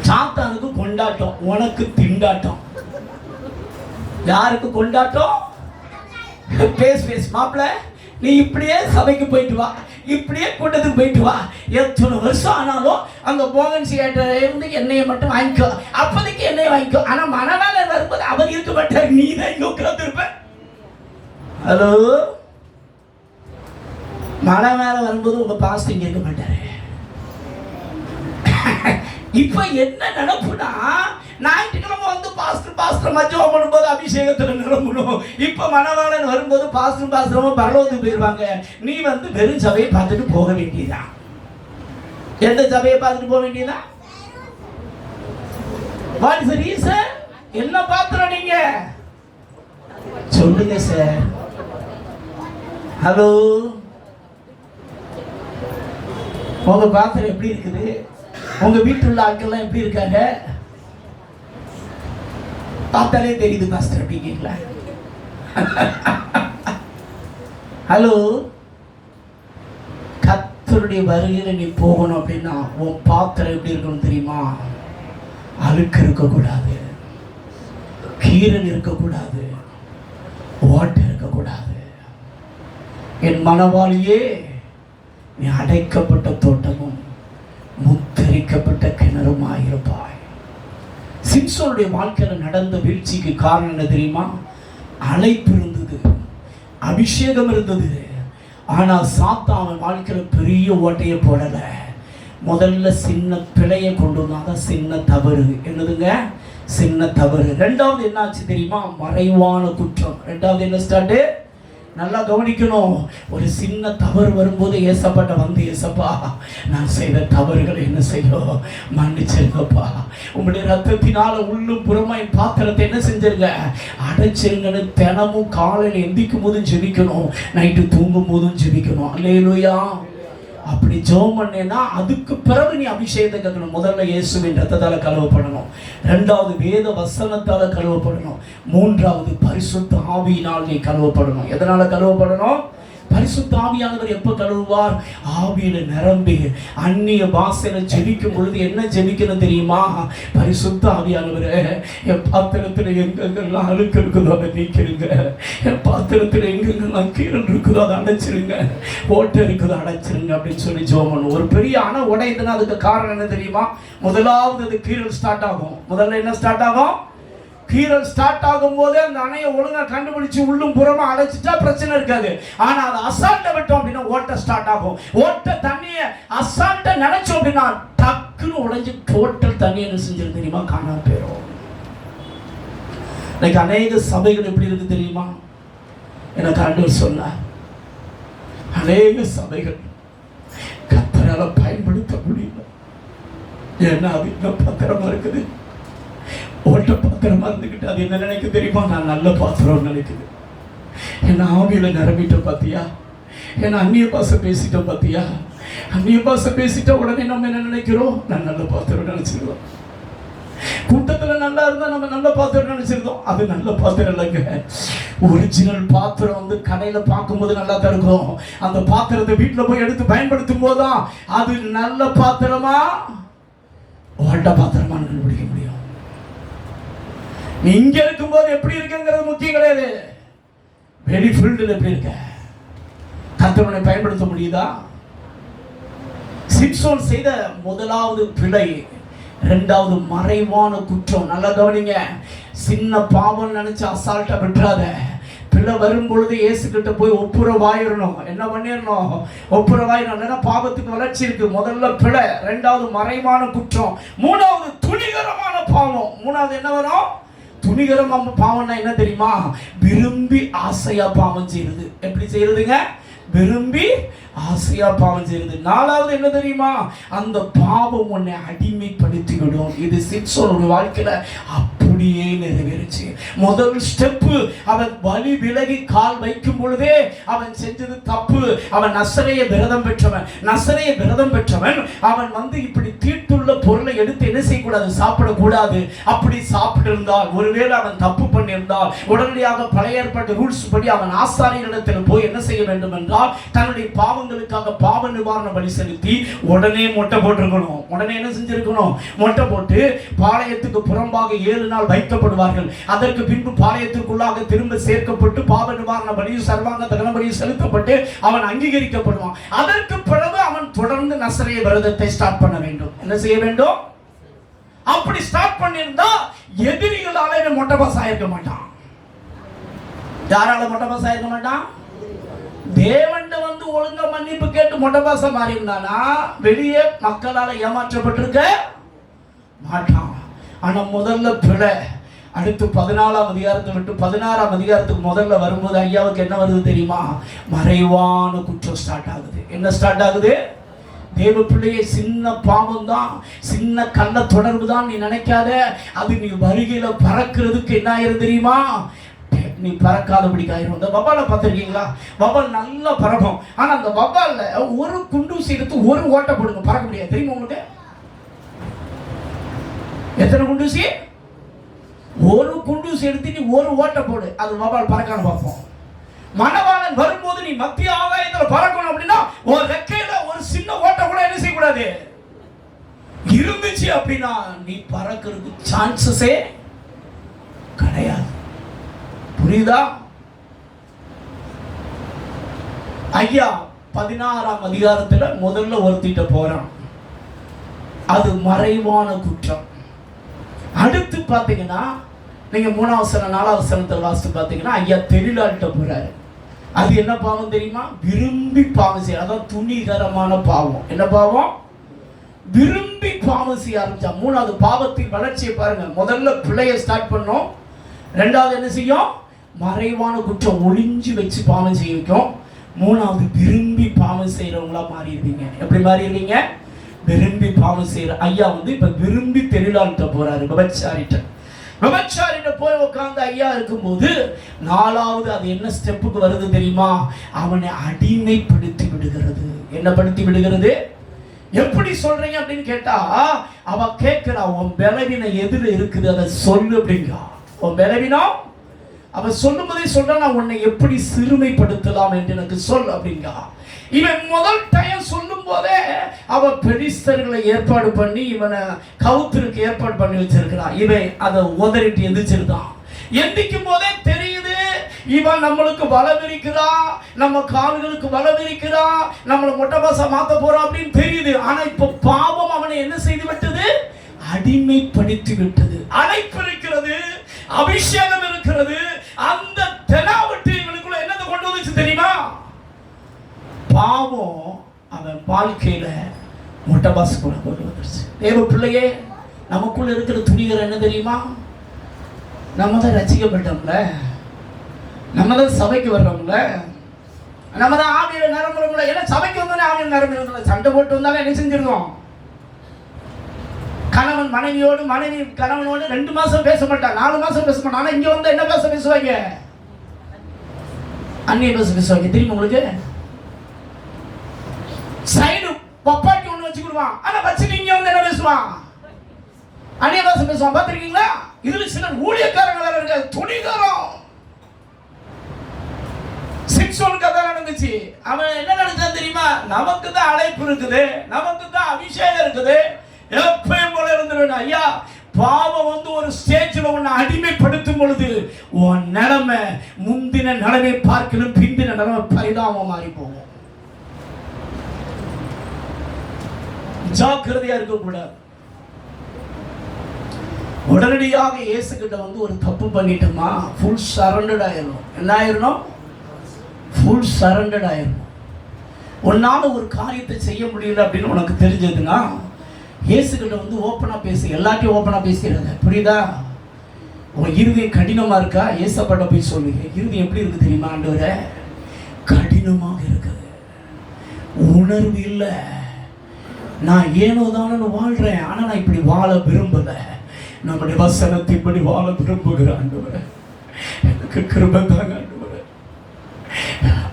சாத்தானுக்கு கொண்டாட்டம், உனக்கு திண்டாட்டம். யாருக்கு கொண்டாட்டம்? பேஸ் மாப்பிள்ள, நீ இப்படியே சபைக்கு போயிட்டு வா, இப்படியே கூட்டத்துக்கு போயிட்டு வா. எத்தனை வருஷம் ஆனாலும் அங்க மோகன் சியேட்டர் இருந்து எண்ணெயை மட்டும் வாங்கிக்கோ, அப்போதைக்கு எண்ணெயை வாங்கிக்கோ. ஆனா மனநாள வரும்போது அவர் இருக்க மாட்டார், நீ தான் இங்க உட்கார்ந்து இருப்ப. ஹலோ, மழை மேல வரும்போது உங்க பாஸ்ட் இங்க இருக்க மாட்டாரு. இப்ப என்ன நினைப்புனா, ஞாயிற்றுக்கிழமை வந்து பாஸ்டர் மஜ்ஜம் பண்ணும்போது அபிஷேகத்துல நிரம்பணும். இப்ப மணவாளன் வரும்போது பாஸ்டரும் பரலோகத்துக்கு போயிருவாங்க. நீ வந்து வெறும் சபையை பார்த்துட்டு போக வேண்டியதான். எந்த சபையை பார்த்துட்டு போக வேண்டியதான்? What is the reason? என்ன பாத்திரம் நீங்க? சொல்லுங்க சார். ஹலோ, உங்க பாத்திரம் எப்படி இருக்குது? உங்க வீட்டில் உள்ள ஆட்கள்லாம் எப்படி இருக்காங்க? பார்த்தாலே தெரியுது பாஸ்டர் அப்படிங்களா? ஹலோ, கர்த்தருடைய வருகையில நீ போகணும் அப்படின்னா உன் பாத்திரம் எப்படி இருக்கணும் தெரியுமா? அழுக்கு இருக்கக்கூடாது, கீரல் இருக்கக்கூடாது, ஓட்டை இருக்கக்கூடாது. என் மனவாளியே, நீ அடைக்கப்பட்ட தோட்டமும் முத்தரிக்கப்பட்ட கிணறுமாயிருப்பாய். சிம்சோனுடைய வாழ்க்கையில் நடந்த வீழ்ச்சிக்கு காரணம் என்ன தெரியுமா? அழைப்பு இருந்தது, அபிஷேகம் இருந்தது. ஆனால் சாத்தான் அவன் வாழ்க்கையில் பெரிய ஓட்டையை போடல. முதல்ல சின்ன பிழையை கொண்டு வந்தாதான் சின்ன தவறு. என்னதுங்க? சின்ன தவறு. ரெண்டாவது என்னாச்சு தெரியுமா? மறைவான குற்றம். ரெண்டாவது என்ன ஸ்டார்ட்? நல்லா கவனிக்கணும். ஒரு சின்ன தவறு வரும்போது ஏசப்பாட்ட வந்து, ஏசப்பா நான் செய்த தவறுகளை என்ன செய்யும், மன்னிச்சிருங்கப்பா. உங்களுடைய ரத்தத்தினால உள்ளும் புறமா என் பாத்திரத்தை என்ன செஞ்சிருங்க, அடைச்சிருங்கன்னு தினமும் காலையில் எந்திக்கும் போதும் ஜெபிக்கணும், நைட்டு தூங்கும் போதும் ஜெபிக்கணும். அல்லேலூயா. அப்படி ஜெபம் பண்ணேன்னா அதுக்கு பிறகு நீ அபிஷேகத்தை கேட்கணும். முதல்ல இயேசுவின் ரத்தத்தால் கழுவப்படணும், ரெண்டாவது வேத வசனத்தால் கழுவப்படணும், மூன்றாவது பரிசுத்த ஆவியினால் நீ கழுவப்படணும். எதனால கழுவப்படணும்? பரிசுத்த ஆவியானவர் எப்ப கழுவுவார்? ஆவியில நிரம்பி அந்நிய பாஷையில ஜெபிக்கும் பொழுது என்ன ஜெபிக்கணும் தெரியுமா? பரிசுத்த ஆவியானவரே, என் பாத்திரத்துல எங்கெங்கெல்லாம் அழுக்கு இருக்குதோ அதை நீக்கிருங்க, என் பாத்திரத்துல எங்கெங்கெல்லாம் கீரல் இருக்குதோ அதை அடைச்சிருங்க, ஓட்டை இருக்குதோ அடைச்சிருங்க அப்படின்னு சொல்லி ஜெபம். ஒரு பெரிய அணை உடையுதுன்னா அதுக்கு காரணம் என்ன தெரியுமா? முதலாவது அது கீரல் ஸ்டார்ட் ஆகும். முதல்ல என்ன ஸ்டார்ட் ஆகும்? கீரல் ஸ்டார்ட் ஆகும் போதே அந்த அணையை ஒழுங்கா கண்டுபிடிச்சு உள்ளும் புறமா அடைச்சிட்டா பிரச்சனை இருக்காது. ஆனா அதை அசால்ட்டை விட்டோம் அப்படின்னா ஓட்டை ஸ்டார்ட் ஆகும். ஓட்டை தண்ணியை அசால்ட்டை நினைச்சோம் அப்படின்னா டக்குன்னு உடைஞ்சு டோட்டல் தண்ணி என்ன செஞ்சிருக்கு தெரியுமா? காணாம போயிடும். இன்னைக்கு அநேக சபைகள் எப்படி இருக்கு தெரியுமா? எனக்கு ஆண்டவர் சொன்னார், அநேக சபைகள் கர்த்தரால பயன்படுத்த முடியல. ஏன்னா அது இன்னும் பத்திரமா இருக்குது, ஓட்ட பாத்திரமா இருந்துக்கிட்டு அது என்ன நினைக்க தெரியுமா? நான் நல்ல பாத்திரம் நினைக்குது. என்ன ஆவியில நிரம்பிட்ட பாத்தியா? என்ன அந்நிய பாசை பேசிட்ட பாத்தியா? அந்நிய பாசை பேசிட்ட உடனே நம்ம என்ன நினைக்கிறோம்? நான் நல்ல பாத்திரம் நினைச்சிருக்கோம். கூட்டத்துல நல்லா இருந்தா நம்ம நல்ல பாத்திரம் நினைச்சிருந்தோம். அது நல்ல பாத்திரம் இல்லைங்க. ஒரிஜினல் பாத்திரம் வந்து கடையில பார்க்கும்போது நல்லா தான் இருக்கும். அந்த பாத்திரத்தை வீட்டுல போய் எடுத்து பயன்படுத்தும் போதுதான் அது நல்ல பாத்திரமா ஓட்ட பாத்திரமா கண்டுபிடிக்க முடியும். நீ இங்க இருக்கும்போது எப்படி இருக்குங்கிறது முக்கியம் கிடையாது, வெளி ஃபீல்டில் எப்படி இருக்க, கர்த்தரை பயன்படுத்த முடியுதா? சிம்சோன் செய்த முதலாவது பிழை, இரண்டாவது மறைவான குற்றம். நல்லா கவனிங்க. சின்ன பாவம் நினைச்சு அசால்ட்டா விட்டுறாத. பிள்ளை வரும் பொழுது இயேசு கிட்ட போய் ஒப்புரவாயிரணும். என்ன பண்ணிடணும்? ஒப்புரவாயிரணும். பாவத்துக்கு வளர்ச்சி இருக்கு. முதல்ல பிழை, ரெண்டாவது மறைவான குற்றம், மூணாவது துணிகரமான பாவம். மூணாவது என்ன வரும்? துணிகரமான பாவம்னா என்ன தெரியுமா? விரும்பி ஆசையா பாவம் செய்யறது. எப்படி செய்யறதுங்க? விரும்பி ஆசையா பாவம் செய்யறது. நாலாவது என்ன தெரியுமா? அந்த பாவம் உன்னை அடிமைப்படுத்தி விடும். இது சிம்சோனுடைய வாழ்க்கையில அப்படியே நிறைவேறுச்சு. முதல் ஸ்டெப், அவன் வலி விலகி கால் வைக்கும் பொழுதே அவன் செஞ்சது தப்பு. அவன் நசரேய விரதம் பெற்றவன். நசரேய விரதம் பெற்றவன் அவன் வந்து இப்படி தீட்டுள்ள பொருளை எடுத்து என்ன செய்யக்கூடாது? சாப்பிடக்கூடாது. அப்படி சாப்பிட்டு இருந்தால், ஒருவேளை அவன் தப்பு பண்ணியிருந்தால் உடனடியாக பழைய ஏற்பாட்டு ரூல்ஸ் படி அவன் ஆசாரியனிடத்தில் போய் என்ன செய்ய வேண்டும் என்றால் தன்னுடைய பாவங்களுக்காக பாவ நிவாரண பலி செலுத்தி உடனே மொட்டை போட்டிருக்கணும். உடனே என்ன செஞ்சிருக்கணும்? மொட்டை போட்டு பாளையத்துக்கு புறம்பாக 7 நாள் வைக்கப்படுவார்கள். அதற்கு பின்பு பாளையத்திற்குள்ளாக திரும்ப சேர்க்கப்பட்டு பாவ நிவாரண பலியும் சர்வாங்க தகன பலியும் செலுத்தப்பட்டு அவன் அங்கீகரிக்கப்படுவான். அதற்கு பிறகு அவன் தொடர்ந்து நசரேய விரதத்தை ஸ்டார்ட் பண்ண வேண்டும். என்ன செய்ய வேண்டும்? அப்படி ஸ்டார்ட் பண்ணியிருந்தா எதிரிகளால மொட்டை பாஸ் ஆயிருக்க மாட்டான். யாரால மொட்டை பாஸ் ஆயிருக்க மாட்டான்? தேவன் வந்து ஒழுங்கா மன்னிப்பு கேட்டு மொட்டை பாச மாறி இருந்தானா வெளியே மக்களால ஏமாற்றப்பட்டிருக்க மாட்டான். ஆனா முதல்ல பிழை. அடுத்து 14ஆம் அதிகாரத்தை விட்டு 16ஆம் அதிகாரத்துக்கு முதல்ல வரும்போது ஐயாவுக்கு என்ன வருது தெரியுமா? மறைவான குற்றம் ஸ்டார்ட் ஆகுது. என்ன ஸ்டார்ட் ஆகுது? தேவ பிள்ளையை சின்ன பாவம் தான், சின்ன கள்ள தொடர்பு தான் நீ நினைக்காத. அது நீ வருகையில பறக்கிறதுக்கு என்ன ஆயிரும் தெரியுமா? நீ பறக்காதபடிக்காயிரும். அந்த வவ்வாலை பார்த்துருக்கீங்களா? வவ்வால் நல்லா பறக்கும். ஆனா அந்த வவ்வால்ல ஒரு குண்டூசி எடுத்து ஒரு ஓட்டை போடுங்க, பறக்க முடியாது. தெரியுமா உங்களுக்கு? எத்தனை குண்டூசி? ஒரு குண்டூசி எடுத்து நீ ஒரு ஓட்டை போடு, அது வவ்வால் பறக்கான்னு பார்ப்போம். மணவாளன் வரும்போது நீ மத்திய ஆகாயத்தில் பறக்கணும் அப்படின்னா ஒரு ரெக்கையில ஒரு சின்ன ஓட்டை கூட என்ன செய்யக்கூடாது இருந்துச்சு அப்படின்னா நீ பறக்கிறதுக்கு சான்சஸே கிடையாது. புரியுதா? ஐயா 16ஆம் அதிகாரத்துல முதல்ல ஒருத்திட்ட போறான். அது மறைவான குற்றம். அடுத்து பாத்தீங்கன்னா நீங்க 3ஆம் வசனம் 4ஆம் வசனத்தை வாசித்து பாத்தீங்கன்னா ஐயா தெளிலாட்ட போறாரு. அது என்ன பாவம் தெரியுமா? விரும்பி பாவம் செய்ய, அதான் துணிகரமான பாவம். என்ன பாவம்? விரும்பி பாவம் செய்ய ஆரம்பிச்சா. 3வது பாவத்தின் வளர்ச்சியை பாருங்க. முதல்ல பிள்ளைய ஸ்டார்ட் பண்ணோம். 2வது என்ன செய்யும்? மறைவான குற்றம் ஒளிஞ்சு வச்சு பாவம் செய்ய வைக்கும். 3வது விரும்பி பாவம் செய்யறவங்களா மாறி இருப்பீங்க. எப்படி மாறி இருக்கீங்க? விரும்பி பாவம் செய்யற ஐயா இப்ப விரும்பி தெளிலாட்ட போறாரு. விபச்சாரிட்ட போய் உட்கார்ந்து ஐயா இருக்கும்போது 4வது அது என்ன ஸ்டெப்புக்கு வருது தெரியுமா? அவனை அடிமைப்படுத்தி விடுகிறது. என்ன படுத்தி விடுகிறது? எப்படி சொல்றீங்க அப்படின்னு கேட்டா அவ கேட்கிறா, உன் பலவீனம் எதுல இருக்குது அதை சொல்லு அப்படிங்கா. உன் பலவீனம் அவ சொல்லும் போதே சொல்ற, நான் உன்னை எப்படி சிறுமைப்படுத்தலாம் என்று எனக்கு சொல் அப்படிங்கா. இவன் முதல் டைம் சொல்லும் போதே அவ பெலிஸ்தர்களை ஏற்பாடு பண்ணி இவனை கவுத்திற்கு ஏற்பாடு பண்ணி வச்சிருக்கிறான். இவன் அதை உதறிட்டு எந்திரிச்சிருக்கான். எந்திக்கும் போதே தெரியுது இவன் நம்மளுக்கு பலம் இருக்கிறா, நம்ம கால்களுக்கு பலம் இருக்கிறா, நம்மளை மொட்டை பாசா மாத்த போறான் அப்படின்னு தெரியுது. ஆனா இப்ப பாவம் அவனை என்ன செய்து விட்டது? அடிமைப்படுத்தி விட்டது. அழைப்பு இருக்கிறது, அபிஷேகம் இருக்கிறது. அந்த தெனாவட்டு இவனுக்குள்ள என்னதை கொண்டு வந்துச்சு தெரியுமா? பாவம் அவன் வாழ்க்கையில மொட்டை பாசு கூட கொண்டு வந்துருச்சு. தேவ பிள்ளையே, நமக்குள்ள இருக்கிற துணிகர் என்ன தெரியுமா? நம்ம தான் ரசிக்கப்பட்டோம்ல, நம்ம தான் சபைக்கு வர்றோம்ல, நம்ம தான் ஆவியில நிரம்புறோம்ல. ஏன்னா சபைக்கு வந்தோடனே ஆவியில் நிரம்புறோம்ல. சண்டை போட்டு வந்தாலும் என்ன செஞ்சிருக்கோம்? கணவன் மனைவியோடு, மனைவி கணவனோடு 2 மாசம் பேச மாட்டான், 4 மாசம் பேச மாட்டான். ஆனா இங்க வந்து என்ன பேசுவாங்க? அந்நிய பேசுவாங்க. தெரியுமா உங்களுக்கு? சைடு பப்பாட்டி ஒண்ணு வச்சுக்கிடுவான். ஆனா வச்சுட்டு இங்க வந்து என்ன பேசுவான்? அந்நிய பேசுவான். பார்த்திருக்கீங்களா? இதுல சிலர் ஊழியக்காரங்க வேற இருக்காது, துணிகரம். 6 கதை நடந்துச்சு. அவன் என்ன நினைச்சான் தெரியுமா? நமக்கு தான் அழைப்பு இருக்குது, நமக்கு தான் அபிஷேகம் இருக்குது, எப்பயும் போல இருந்துருவேன். ஐயா, பாவம் ஒரு ஸ்டேஜ்ல உன்னை அடிமைப்படுத்தும் பொழுது உன் நிலைமை முந்தின நிலைமை பார்க்கணும், பிந்தின நிலைமை பரிதாபம் மாறி போகும். ஜாக்கிரதையா இருக்கக்கூடாது. உடனடியாக இயேசு கிட்ட ஒரு தப்பு பண்ணிட்டோமா ஃபுல் சரண்டர்ட் ஆயிரும். என்ன ஆயிரணும்? ஃபுல் சரண்டர்ட் ஆயிரும். உன்னால ஒரு காரியத்தை செய்ய முடியல அப்படின்னு உனக்கு தெரிஞ்சதுன்னா இயேசு கிட்ட ஓப்பனா பேசு. எல்லாத்தையும் ஓப்பனா பேசிடுறது. புரியுதா? உன் இருதயம் கடினமா இருக்கா? ஏசப்பட்ட போய் சொல்லுங்க, இருதயம் எப்படி இருக்கு தெரியுமா? ஆண்டவரே, கடினமாக இருக்குது, உணர்வு இல்லை, நான் ஏனோ தானு வாழ்றேன், ஆனா நான் இப்படி வாழ விரும்பல, நம்முடைய வசனத்தை இப்படி வாழ விரும்புகிற ஆண்டவரே, எனக்கு கிருபை தாங்க ஆண்டவரே.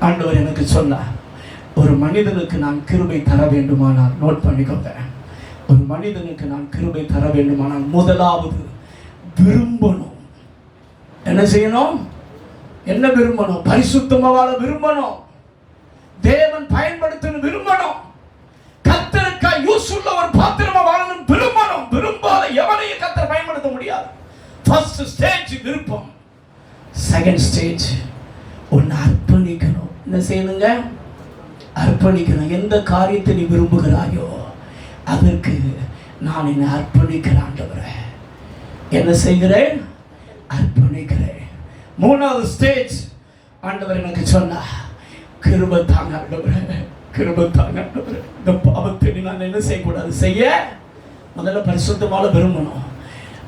ஆண்டவர் எனக்கு சொன்ன, ஒரு மனிதனுக்கு நான் கிருபை தர வேண்டுமானால், நோட் பண்ணிக்கோங்க, ஒரு மனிதனுக்கு நான் கிருபை தர வேண்டுமானால் முதலாவது விரும்பணும். என்ன செய்யணும்? என்ன விரும்பணும்? பரிசுத்தமா வாழ விரும்பணும், தேவன் பயன்படுத்தணும் விரும்பணும், கர்த்தருக்காய் யூஸ் உள்ள ஒரு பாத்திரமா வாழணும் விரும்பணும். விரும்பாத எவனையும் கர்த்தர் பயன்படுத்த முடியாது. ஃபர்ஸ்ட் ஸ்டேஜ் விருப்பம். செகண்ட் ஸ்டேஜ் ஒன்னு அர்ப்பணிக்கணும். என்ன செய்யணுங்க? அர்ப்பணிக்கணும். எந்த காரியத்தை நீ விரும்புகிறாயோ அதற்கு நான் என்னை அர்ப்பணிக்கிறேன் ஆண்டவரே. என்ன செய்கிறேன்? அர்ப்பணிக்கிறேன். மூணாவது ஸ்டேஜ் ஆண்டவர் எனக்கு சொன்னா, கிருபை தாங்க ஆண்டவரே, கிருபை தாங்க ஆண்டவரே. இந்த பாவத்தை நான் என்ன செய்யக்கூடாது? செய்ய முதல்ல பரிசுத்தமாக விரும்பணும்.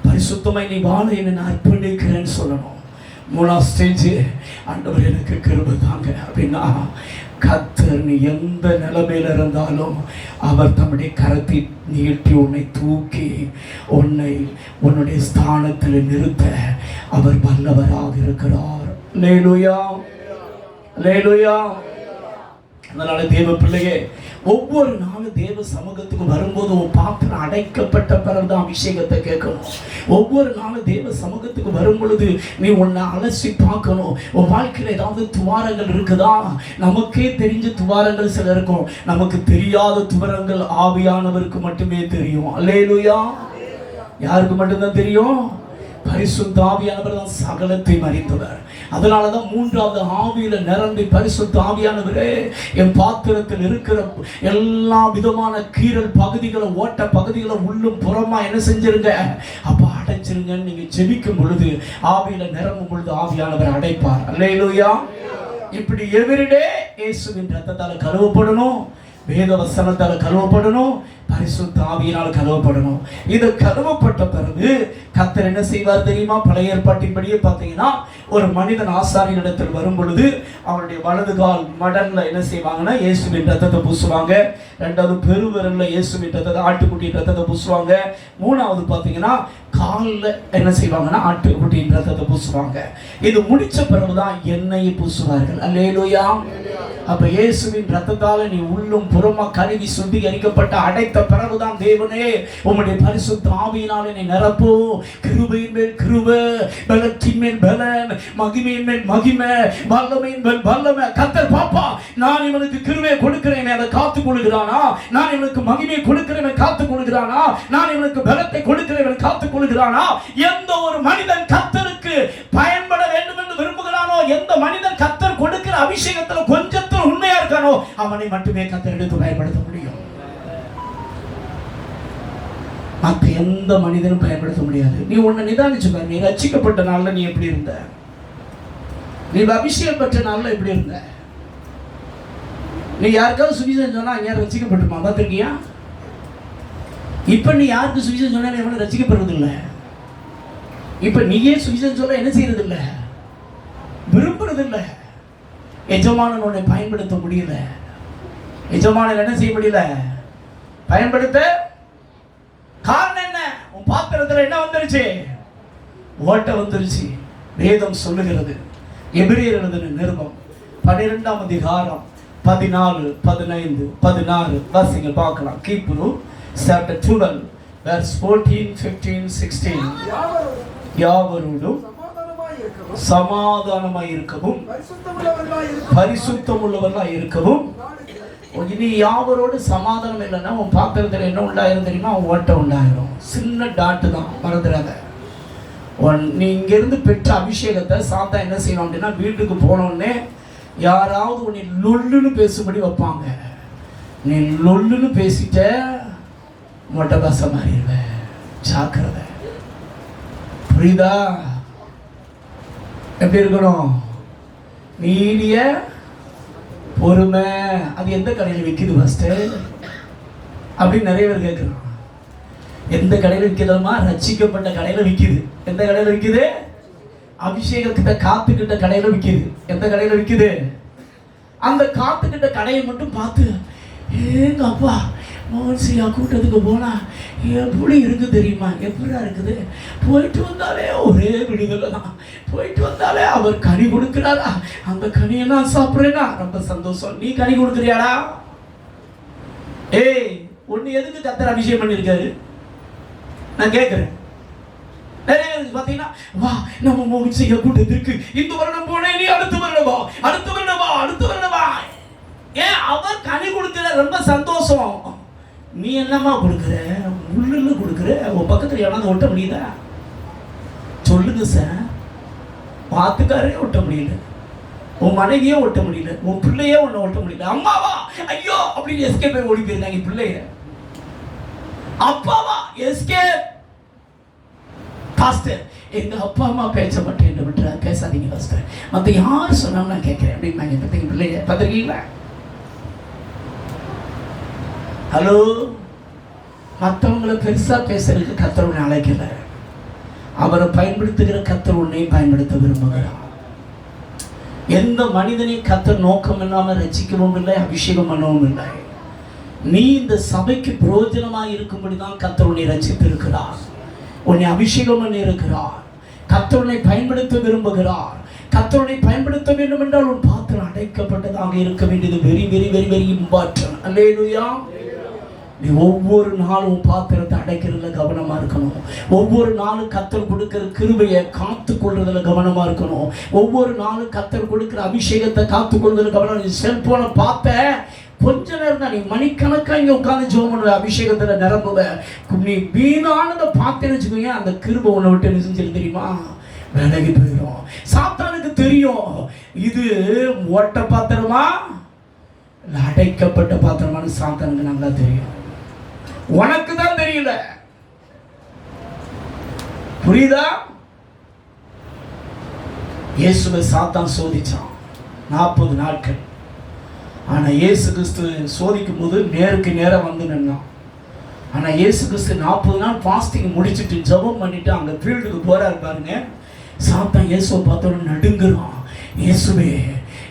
பரிசுத்தமாய் நீ வாழ என்னை அர்ப்பணிக்கிறேன்னு சொல்லணும். மூணாவது ஸ்டேஜ், ஆண்டவர் எனக்கு கிருபை தாங்க அப்படின்னா, கர்த்தர் நீ எந்த நிலைமையில இருந்தாலும் அவர் தம்முடைய கரத்தை நீட்டி உன்னை தூக்கி உன்னை உன்னுடைய ஸ்தானத்தில் நிறுத்த அவர் வல்லவராக இருக்கிறார். அல்லேலூயா, அல்லேலூயா. அதனால தேவ பிள்ளையே, ஒவ்வொரு நாளும் தேவ சமூகத்துக்கு வரும்போது உன் பாத்திரம் அடைக்கப்பட்ட பிறகுதான் அபிஷேகத்தை கேட்கணும். ஒவ்வொரு நாளும் தேவ சமூகத்துக்கு வரும் பொழுது நீ உன்னை அலசி பார்க்கணும். உன் வாழ்க்கையில் ஏதாவது துவாரங்கள் இருக்குதா? நமக்கே தெரிஞ்ச துவாரங்கள் சில இருக்கும், நமக்கு தெரியாத துவாரங்கள் ஆவியானவருக்கு மட்டுமே தெரியும். அல்லேலூயா. யாருக்கு மட்டும்தான் தெரியும்? பரிசுத்த ஆவியானவர் தான் சகலத்தை அறிந்தவர். அதனாலதான் மூன்றாவது ஆவியில நிரம்பி பரிசுத்த ஆவியானவரே என் பாத்திரத்தில் இருக்கிற எல்லா விதமான கீறல் பகுதிகளை, ஓட்ட பகுதிகளை உள்ளும் புறமா என்ன செஞ்சிருங்க, அப்ப அடைச்சிருங்கன்னு நீங்க ஜெபிக்கும் பொழுது, ஆவியில நிரம்பும் பொழுது ஆவியானவர் அடைப்பார். அல்லேலூயா. இப்படி எவ்ரிடே இயேசுவின் ரத்தத்தால கழுவப்படணும், வேத வசனத்தால கழுவப்படணும், பரிசுத்த ஆவியினால் கழுவப்படணும். இது கழுவப்பட்ட பிறகு கர்த்தர் என்ன செய்வார் தெரியுமா? பழைய ஏற்பாட்டின்படியே பார்த்தீங்கன்னா, ஒரு மனிதன் ஆசாரியனிடத்தில் வரும் பொழுது அவனுடைய வலது கால் மடல்ல என்ன செய்வாங்கன்னா இயேசுவின் ரத்தத்தை பூசுவாங்க. ரெண்டாவது பெருவிரல்ல இயேசுவின் ரத்தத்தை, ஆட்டுக்குட்டியின் ரத்தத்தை பூசுவாங்க. மூணாவது பார்த்தீங்கன்னா காலில் என்ன செய்வாங்கன்னா ஆட்டுக்குட்டியின் ரத்தத்தை பூசுவாங்க. இது முடிச்ச பிறகுதான் எண்ணெயை பூசுவார்கள். அல்லேலூயா. அப்ப இயேசுவின் ரத்தத்தால நீ உள்ளும் புறமா கழுவி சுத்திகரிக்கப்பட்ட அடைத்த பிறகுதான் தேவனே உம்முடைய பரிசுத்த ஆவியினாலே நீ நிரப்போ. கிருபையின் மேல் கிருபை, பலத்தின் மேல் பலன், மகிமையின் மேல் மகிமை, வல்லமையின் மேல் வல்லமை. கர்த்தர் பாப்பா, நான் இவனுக்கு கிருபையை கொடுக்கிறேன், அதை காத்துக் கொள்கிறானா? நான் இவனுக்கு மகிமையை கொடுக்கிறேன், காத்துக் கொள்கிறானா? நான் இவனுக்கு பலத்தை கொடுக்கிறேன், காத்துக் கொள்கிறானா? எந்த ஒரு மனிதன் கர்த்தருக்கு பயன்பட வேண்டும் என்று விரும்புகிறானோ, எந்த மனிதன் கர்த்தர் கொடுக்கிற அபிஷேகத்தில் கொஞ்சத்தில் உண்மையா இருக்கானோ, அவனை மட்டுமே கர்த்தர் எடுத்து பயன்படுத்த முடியும். மற்ற எந்த மனிதனும் பயன்படுத்த முடியாது. நீ உன்னை நிதானிச்சு பாரு. நீ ரட்சிக்கப்பட்ட நாள்ல நீ எப்படி இருந்த? நீ அபிஷேகம் பெற்ற நாள்ல எப்படி இருந்த? நீ யாருக்காவது சுவிசேஷம் சொன்னா யாரும் ரட்சிக்கப்பட்டுமா? பார்த்திருக்கியா? இப்ப நீ யாருக்கு சுவிசேஷம் சொன்னா எவனும் ரட்சிக்கப்படுறது இல்லை. இப்ப நீயே சுவிசேஷம் சொல்ல என்ன செய்யறது இல்லை, விரும்புறது இல்லை. எஜமானன் உன்னை பயன்படுத்த முடியல. எஜமானன் என்ன செய்ய முடியல? பயன்படுத்த. காரணம் என்ன? உன் பாத்திரத்துல என்ன வந்துருச்சு? ஓட்ட வந்துருச்சு. வேதம் சொல்லுகிறது, எபிரேயர் எழுதின நிருபம் 12ஆம் அதிகாரம் 14, 15, 16 வாசிங்க பார்க்கலாம். கீப்ரு chapter 12 verse 14, 15, 16. யாவரோடும் சமாதானமாய் இருக்கவும் பரிசுத்தமுள்ளவர்களாய் இருக்கவும். இனி யாவரோடு சமாதானம் இல்லைன்னா உன் பாத்திரத்தில் என்ன உண்டாயிரும் தெரியுமா? ஓட்ட உண்டாயிரும். சின்ன டாட்டு தான், மறந்துடாத. நீ இங்கிருந்து பெற்ற அபிஷேகத்தை சாத்தா என்ன செய்யணும் அப்படின்னா, வீட்டுக்கு போனோடனே யாராவது உன்னை லொல்லுன்னு பேசும்படி வைப்பாங்க. நீ லொல்லுன்னு பேசிட்ட மொட்டை பாச மாறிடுவ. ஜாக்கிரதை. புரியுதா? எப்படி இருக்கணும்? நீடிய பொறுமை. அது எந்த கடையில் விற்கிது ஃபர்ஸ்ட் அப்படின்னு நிறைய பேர் கேட்குறான். எந்த கடையில் விற்கிறதுமா? ரட்சிக்கப்பட்ட கடையில் விற்கிது. எந்த கடையில் விற்கிது? அபிஷேகத்திட்ட காத்துக்கிட்ட கடையில் விற்கிது. எந்த கடையில் விற்கிது? அந்த காத்துக்கிட்ட கடையை மட்டும் பார்த்து, ஏங்க அப்பா மோன்சியா கூட்டத்துக்கு போனா எப்படி இருக்கு தெரியுமா? எப்படா இருக்குது? போயிட்டு வந்தாலே ஒரே விடுதலை தான். போயிட்டு வந்தாலே அவர் கனி கொடுக்கிறாரா, அந்த கனியை நான் சாப்பிட்றேனா ரொம்ப சந்தோஷம். நீ கனி கொடுக்குறியாடா? ஏய், ஒன்னு எதுக்கு கர்த்தர் அபிஷேகம் பண்ணியிருக்காரு நான் கேட்கிறேன். நிறைய பேருக்கு பார்த்தீங்கன்னா, வா நம்ம மோன்சியா கூட்டத்திற்கு இந்த வருடம் போனேன், நீ அடுத்த வருடமா, அடுத்த வருடமா, அடுத்த வருடமா. ஏன் அவர் கனி கொடுக்கிற ரொம்ப சந்தோஷம். நீ என்னமா கொடுக்குற? முள்ளு கொடுக்குற. உன் பக்கத்தில் எவனாவது ஒட்ட முடியுதா? சொல்லுங்க சார். பார்த்துக்காரே ஒட்ட முடியல, உன் மனைவியே ஒட்ட முடியல, உன் பிள்ளையே ஒன்ன ஒட்ட முடியல. அம்மாவா ஐயோ அப்படின்னு எஸ்கேப் போய் ஓடி போயிருந்தாங்க பிள்ளைய. அப்பாவா எஸ்கேப். பாஸ்டர் எங்க அப்பா அம்மா பேச மாட்டேன் என்று விட்டுறா. பேசாதீங்க பாஸ்டர், மற்ற யார் சொன்னாலும் நான் கேட்கிறேன் அப்படின்னு பார்த்தீங்க பிள்ளைய. பார்த்துருக்கீங்களா? ஹலோ, மற்றவங்களை பெருசா பேசுறதுக்கு கர்த்தர் உன்னை அழைக்கல. அவரை பயன்படுத்துகிற கர்த்தர் உன்னையும் பயன்படுத்த விரும்புகிறார். எந்த மனிதனையும் கர்த்தர் நோக்கம் இல்லாமல் ரட்சிக்கவும் இல்லை, அபிஷேகம் பண்ணவும் இல்லை. நீ இந்த சபைக்கு பிரயோஜனமாக இருக்கும்படி தான் கர்த்தர் உன்னை ரட்சித்து இருக்கிறார், உன்னை அபிஷேகம் பண்ணி இருக்கிறார். கர்த்தர் உன்னை பயன்படுத்த விரும்புகிறார். கர்த்தரை பயன்படுத்த வேண்டும் என்றால் உன் பாத்திரம் அடைக்கப்பட்டதாக இருக்க வேண்டியது very very very very important. அல்லேலூயா. நீ ஒவ்வொரு நாளும் பாத்திரத்தை அடைக்கிறதுல கவனமா இருக்கணும். ஒவ்வொரு நாளும் கர்த்தர் கொடுக்கிற கிருபையை காத்து கொள்றதுல கவனமா இருக்கணும். ஒவ்வொரு நாளும் கர்த்தர் கொடுக்கிற அபிஷேகத்தை காத்து கொள்றதுல கவனம். நீ செல்போனை பார்த்த கொஞ்ச நேரம் தான், நீ மணிக்கணக்கா இங்க உட்கார்ந்து ஜெபம் பண்ணுவ, அபிஷேகத்துல நிரம்புவ. நீ வீணானதை பார்த்தேன்னு வச்சுக்கோங்க, அந்த கிருபை உன்னை விட்டு என்ன செஞ்சு தெரியுமா, விலகி போயிடும். சாத்தானுக்கு தெரியும் இது ஓட்ட பாத்திரமா இல்ல அடைக்கப்பட்ட பாத்திரமானு. சாத்தானுக்கு நல்லா தெரியும், உனக்கு தான் தெரியல. புரியுதா? இயேசுவை சாத்தான் சோதிச்சான் 40 நாட்கள். ஆனா இயேசு கிறிஸ்து சோதிக்கும் போது நேருக்கு நேரம் வந்து நின்னான். ஆனா இயேசு கிறிஸ்து 40 நாள் ஃபாஸ்டிங் முடிச்சுட்டு ஜெபம் பண்ணிட்டு அங்க ஃபீல்டுக்கு போறாரு பாருங்க. சாத்தான் இயேசுவை பார்த்தோன்னு நடுங்குறான். இயேசுவே,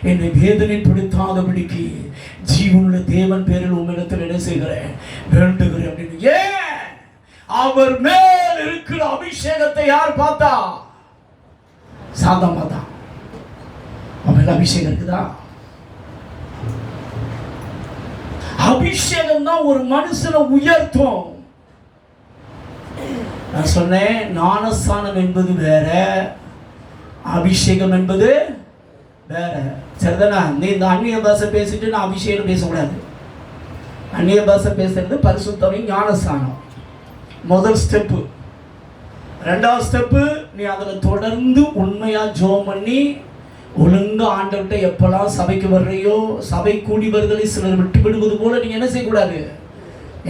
என்னை வேதனைப்படுத்தாதபடிக்கு ஜீவனுள்ள தேவன் பேரில் உங்களிடத்தில் என்ன செய்கிறேன், வேண்டுகிறேன் அப்படின்னு. ஏன்? அவர் மேல் இருக்கிற அபிஷேகத்தை யார் பார்த்தா? சாத்தான் பார்த்தா. அவன் அபிஷேகம் இருக்குதா? அபிஷேகம் தான் ஒரு மனுஷனை உயர்த்தும். நான் சொன்னேன், ஞானஸ்தானம் என்பது வேற, அபிஷேகம் என்பது வேற. சரிதானா? நீ இந்த அந்நிய பாஷை பேசிட்டு நான் அபிஷேகம் பேசக்கூடாது. அந்நிய பாஷை பேசுறது பரிசுத்தம் ஞானஸ்தானம் முதல் ஸ்டெப்பு. ரெண்டாவது ஸ்டெப்பு, நீ அதில் தொடர்ந்து உண்மையா ஜெபம் பண்ணி ஒழுங்கா ஆண்டவர்கிட்ட எப்பெல்லாம் சபைக்கு வர்றையோ, சபை கூடி வருதலை சிலர் விட்டு விடுவது போல நீங்க என்ன செய்யக்கூடாது.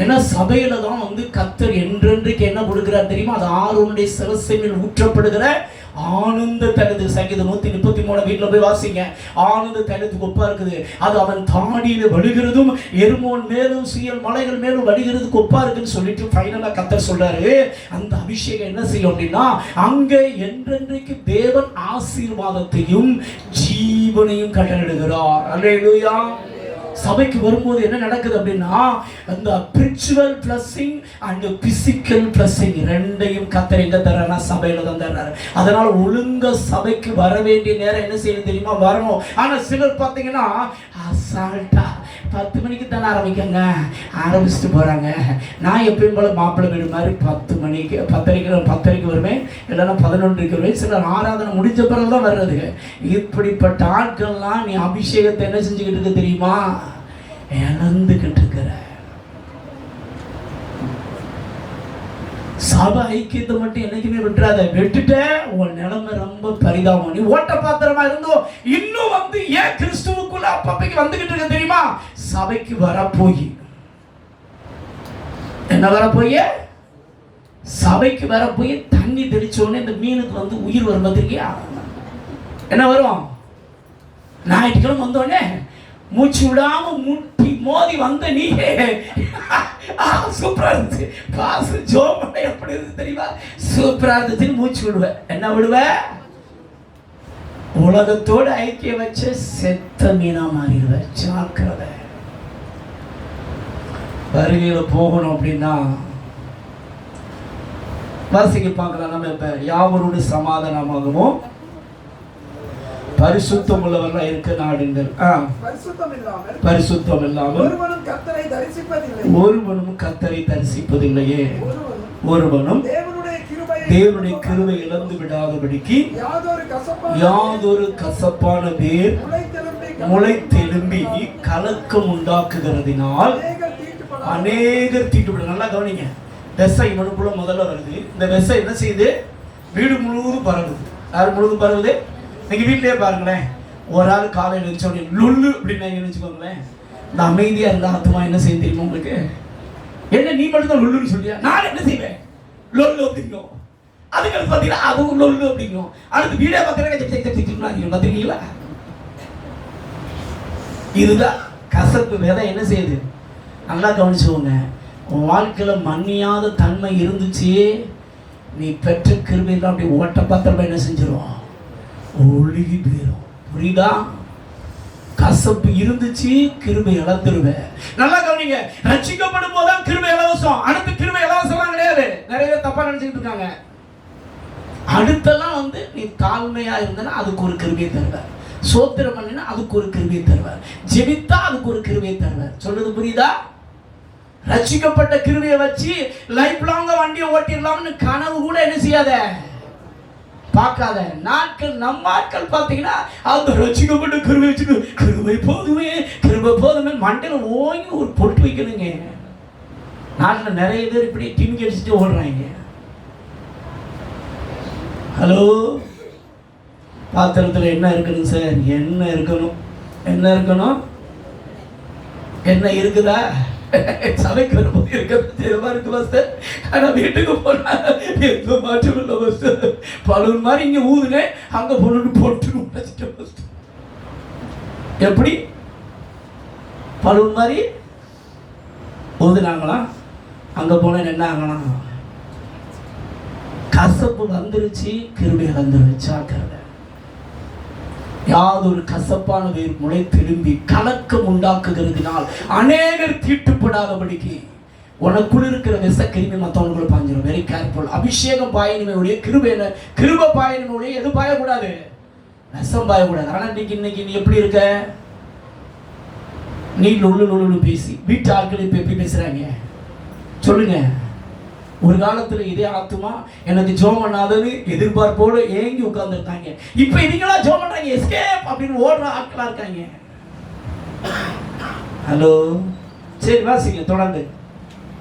ஏன்னா சபையில தான் கர்த்தர் என்றென்றைக்கு என்ன கொடுக்கிறார் தெரியுமா? அது ஆரோனுடைய சிரசை மேல் ஊற்றப்படுகிற ஆனந்த தைலத்துக்கு. சங்கீதம் 133 வீட்டில் போய் வாசிங்க. ஆனந்த தைலத்துக்கு ஒப்பா இருக்குது. அது அவன் தாடியில வடுகிறதும் எருமோன் மேலும் சீயல் மலைகள் மேலும் வடுகிறதுக்கு ஒப்பா இருக்குன்னு சொல்லிட்டு ஃபைனலா கர்த்தர் சொல்றாரு, அந்த அபிஷேகம் என்ன செய்யும் அப்படின்னா, அங்கே என்றென்றைக்கு தேவன் ஆசீர்வாதத்தையும் ஜீவனையும் கட்டளையிடுகிறார். அல்லேலூயா. சபைக்கு வரும்போது என்ன நடக்குது அப்படின்னா, அந்த spiritual blessing and physical blessing ரெண்டையும் கர்த்தர் எங்க தர்றாருன்னா சபையில தான் தர்றாரு. அதனால ஒழுங்கா சபைக்கு வர வேண்டிய நேரம் என்ன செய்யணும் தெரியுமா, வரணும். ஆனா சிலர் பார்த்தீங்கன்னா அசால்ட்டா 10 மணிக்கு தானே ஆரம்பிக்கங்க, ஆரம்பிச்சுட்டு போறாங்க. நான் எப்பயும் போல மாப்பிள்ளை வீடு மாதிரி 10 மணிக்கு 10:30 வருவேன், இல்லைன்னா 11 வருவேன். சிலர் ஆராதனை முடிஞ்ச பிறகு தான் வர்றது. இப்படிப்பட்ட ஆட்கள்லாம் நீ அபிஷேகத்தை என்ன செஞ்சுக்கிட்டு இருக்க தெரியுமா, இழந்துகிட்டு இருக்கிற. சபை ஐக்கியத்தை மட்டும் என்னைக்குமே விட்டுறாத. விட்டுட்ட உன் நிலைமை ரொம்ப பரிதாபம். நீ ஓட்ட பாத்திரமா இருந்தோம் இன்னும் ஏன் கிறிஸ்துவுக்குள்ள அப்பப்பைக்கு வந்துகிட்டு இருக்க தெரியுமா, சபைக்கு வரப்போய் என்ன வரப்போய், சபைக்கு வரப்போய் தண்ணி தெளிச்சோடனே இந்த மீனுக்கு உயிர் வரும். பார்த்திருக்கியா? என்ன வரும்? ஞாயிற்றுக்கிழமை வந்தோடனே மூச்சு விடாம முட்டி மோதி வந்த நீ சூப்பரா இருந்துச்சு. பாச ஜோமனை எப்படி இருந்து தெரியுமா, சூப்பரா இருந்துச்சுன்னு மூச்சு விடுவ. என்ன விடுவ? உலகத்தோடு ஐக்கியம் வச்ச செத்த மீனா மாறிடுவ. ஜாக்கிரதை. வருகையில போகணும் அப்படின்னா வாசிக்க பார்க்கலாம். நம்ம இப்ப யாவரோடு சமாதானமாகவும் பரிசுத்தம் உள்ளவர்களாக இருக்க நாடுங்கள். பரிசுத்தம் இல்லாமல் ஒருவனும் கர்த்தரை தரிசிப்பதில்லையே. ஒருவனும் தேவனுடைய கிருபை இழந்து விடாதபடிக்கு யாதொரு கசப்பான வேர் முளைத்தெலும்பி கலக்கம் உண்டாக்குகிறதினால் அநேகர் தீட்டுப்படும். நல்லா கவனிங்க. வெசை மனுக்குள்ள முதல்ல வருது. இந்த வெசை என்ன செய்யுது? வீடு முழுவதும் பரவுது. யார் முழுவதும் பரவுது? நீங்க வீட்டிலேயே பாருங்களேன். ஒரு ஆள் காலையில் எழுந்தோடனே லொல்லு அப்படின்னு நினைச்சுக்கோங்களேன். இந்த அமைதியா இருந்த ஆத்மா என்ன செய்ய தெரியுமா உங்களுக்கு? என்ன நீ மட்டும் தான் லொல்லுன்னு சொல்லியா? நான் என்ன செய்வேன்? லொல்லு அப்படிங்கும். அதுக்கு பார்த்தீங்கன்னா அதுவும் லொல்லு அப்படிங்கும். அடுத்து வீடே பார்த்தீங்கன்னா பார்த்துருக்கீங்களா? இதுதான் கசப்பு விதை. என்ன செய்யுது? நல்லா கவனிச்சுக்கோங்க. உன் வாழ்க்கையில மன்னியாத தன்மை இருந்துச்சு, நீ பெற்ற கிருபையெல்லாம் அப்படி ஓட்ட பாத்திரமா என்ன செஞ்சிடும்? ஒழுகி போயிடும். புரியுதா? கசப்பு இருந்துச்சு, கிருபை இழந்துருவேன். நல்லா கவனிங்க. ரட்சிக்கப்படும் போதுதான் கிருபை இலவசம். அடுத்து கிருபை இலவசம்லாம் கிடையாது. நிறைய பேர் தப்பா நினைச்சுக்கிட்டு இருக்காங்க. அடுத்தெல்லாம் வந்து நீ தாழ்மையா இருந்தனா அதுக்கு ஒரு கிருபையை தருவார், சோத்திரம் பண்ணினா அதுக்கு ஒரு கிருபையை தருவார், ஜெபித்தா அதுக்கு ஒரு கிருபையை தருவார். சொல்றது புரியுதா? ரட்சிக்கப்பட்ட கிருபையை வச்சு லைஃப் லாங்கா வண்டியை ஓட்டிடலாம்னு கனவு கூட என்ன செய்யாத, பார்க்காத. நாட்கள் நம்ம ஆட்கள் பார்த்தீங்கன்னா அந்த ரட்சிக்கப்பட்ட கிருபை வச்சுட்டு கிருபை போதுமே கிருபை போதுமே மண்டையில ஓங்கி ஒரு பொட்டு வைக்கணுங்க. நாட்டில் நிறைய பேர் இப்படி டிம் அடிச்சுட்டு ஓடுறாங்க. ஹலோ, பாத்திரத்தில் என்ன இருக்கணும் சார்? என்ன இருக்கணும்? என்ன இருக்கணும்? என்ன இருக்குதா? சமைக்கிற போது இருக்கிறதா இருக்கு மாஸ்டர். ஆனால் வீட்டுக்கு போனா எந்த மாற்றம் இல்லை மாஸ்டர். பலூன் மாதிரி இங்கே ஊதுனேன், அங்கே பொண்ணு போட்டு மாஸ்டர். எப்படி பலூன் மாதிரி ஊதுனாங்களாம், அங்கே போனேன் என்ன ஆகலாம்? கசப்பு வந்துருச்சு, கிருபை வந்துருச்சா? கருத யாதொரு கசப்பான வேர் முளை திரும்பி கலக்கம் உண்டாக்குகிறதுனால் அநேகர் தீட்டுப்படாதபடிக்கு உனக்குள் இருக்கிற விஷ கிருமி மற்றவங்களுக்குள்ள பாஞ்சிடும். Very careful. அபிஷேகம் பாயணுமே, கிருபை பாயணுமே, எது பாயக்கூடாது? விஷம் பாயக்கூடாது. ஆனால் இன்னைக்கு நீ எப்படி இருக்க? நீ நுள்ளு பேசி வீட்டு ஆட்கள் இப்ப எப்படி பேசுறாங்க சொல்லுங்க. ஒரு காலத்துல இதே ஆத்துமா எனக்கு ஜோம் பண்ணாதது எதிர்பார்ப்போடு ஏங்கி உட்கார்ந்துருக்காங்க. இப்ப இதுங்களா ஜோம் பண்றாங்க, எஸ்கேப் அப்படின்னு ஓடுற ஆட்களா இருக்காங்க. ஹலோ, சரி வாசிங்க தொடர்ந்து.